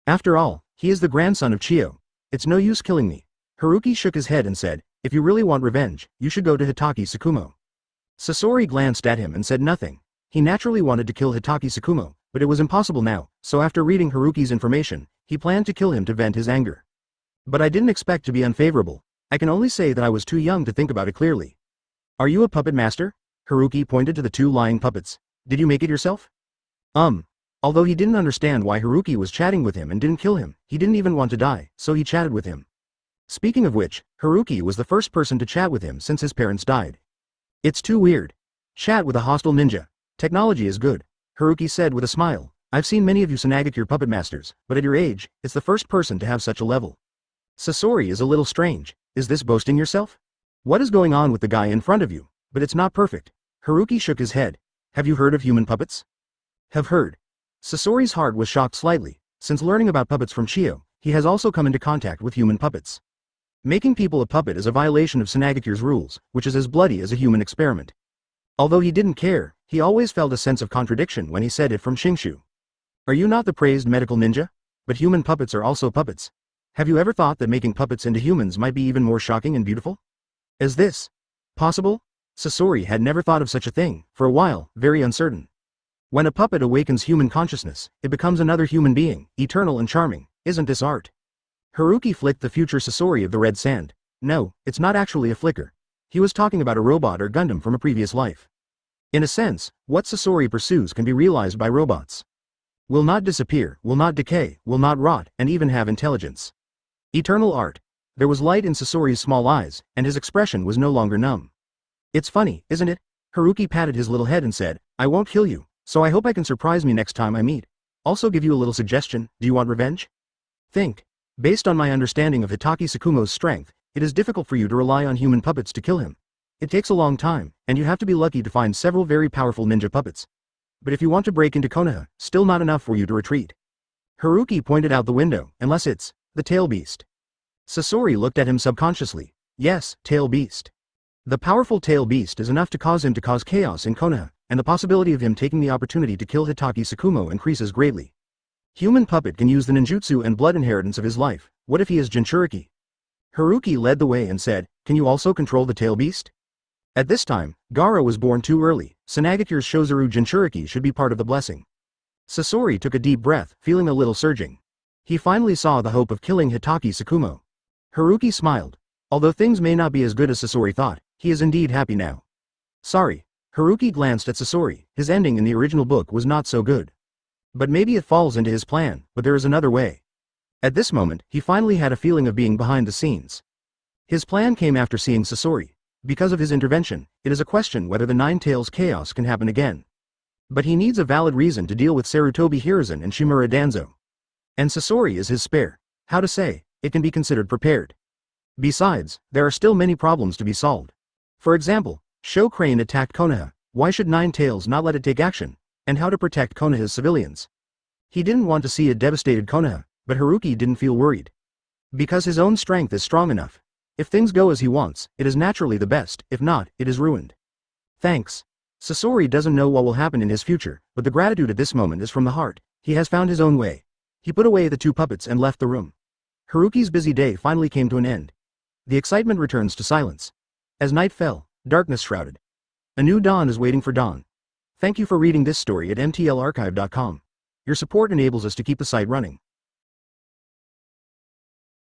After all, he is the grandson of Chiyo. It's no use killing me. Haruki shook his head and said, if you really want revenge, you should go to Hitaki Tsukumo. Sasori glanced at him and said nothing. He naturally wanted to kill Hitaki Tsukumo, but it was impossible now, so after reading Haruki's information, he planned to kill him to vent his anger. But I didn't expect to be unfavorable. I can only say that I was too young to think about it clearly. Are you a puppet master? Haruki pointed to the two lying puppets. Did you make it yourself? Although he didn't understand why Haruki was chatting with him and didn't kill him, he didn't even want to die, so he chatted with him. Speaking of which, Haruki was the first person to chat with him since his parents died. It's too weird. Chat with a hostile ninja. Technology is good, Haruki said with a smile. I've seen many of you Tsunade puppet masters, but at your age, it's the first person to have such a level. Sasori is a little strange. Is this boasting yourself? What is going on with the guy in front of you? But it's not perfect. Haruki shook his head. Have you heard of human puppets? Have heard. Sasori's heart was shocked slightly. Since learning about puppets from Chiyo, he has also come into contact with human puppets. Making people a puppet is a violation of Tsunade's rules, which is as bloody as a human experiment. Although he didn't care, he always felt a sense of contradiction when he said it from Shinshu. Are you not the praised medical ninja? But human puppets are also puppets. Have you ever thought that making puppets into humans might be even more shocking and beautiful? Is this possible? Sasori had never thought of such a thing, for a while, very uncertain. When a puppet awakens human consciousness, it becomes another human being, eternal and charming. Isn't this art? Haruki flicked the future Sasori of the red sand. No, it's not actually a flicker. He was talking about a robot or Gundam from a previous life. In a sense, what Sasori pursues can be realized by robots. Will not disappear, will not decay, will not rot, and even have intelligence. Eternal art. There was light in Sasori's small eyes, and his expression was no longer numb. It's funny, isn't it? Haruki patted his little head and said, I won't kill you, so I hope I can surprise me next time I meet. Also give you a little suggestion, do you want revenge? Think. Based on my understanding of Hitaki Tsukumo's strength, it is difficult for you to rely on human puppets to kill him. It takes a long time, and you have to be lucky to find several very powerful ninja puppets. But if you want to break into Konoha, still not enough for you to retreat. Haruki pointed out the window, unless it's the tail beast. Sasori looked at him subconsciously. Yes, tail beast. The powerful tail beast is enough to cause chaos in Konoha, and the possibility of him taking the opportunity to kill Hitaki Tsukumo increases greatly. Human puppet can use the ninjutsu and blood inheritance of his life. What if he is Jinchuriki? Haruki led the way and said, can you also control the tail beast? At this time, Gaara was born too early. Tsunade's Shozuru Jinchuriki should be part of the blessing. Sasori took a deep breath, feeling a little surging. He finally saw the hope of killing Hitaki Tsukumo. Haruki smiled. Although things may not be as good as Sasori thought, he is indeed happy now. Sorry. Haruki glanced at Sasori. His ending in the original book was not so good. But maybe it falls into his plan, but there is another way. At this moment, he finally had a feeling of being behind the scenes. His plan came after seeing Sasori. Because of his intervention, it is a question whether the Nine Tails chaos can happen again. But he needs a valid reason to deal with Sarutobi Hiruzen and Shimura Danzo. And Sasori is his spare. How to say, it can be considered prepared. Besides, there are still many problems to be solved. For example, Sho Crane attacked Konoha. Why should Nine Tails not let it take action? And how to protect Konoha's civilians. He didn't want to see a devastated Konoha, but Haruki didn't feel worried. Because his own strength is strong enough. If things go as he wants, it is naturally the best, if not, it is ruined. Thanks. Sasori doesn't know what will happen in his future, but the gratitude at this moment is from the heart. He has found his own way. He put away the two puppets and left the room. Haruki's busy day finally came to an end. The excitement returns to silence. As night fell, darkness shrouded. A new dawn is waiting for dawn. Thank you for reading this story at mtlarchive.com. Your support enables us to keep the site running.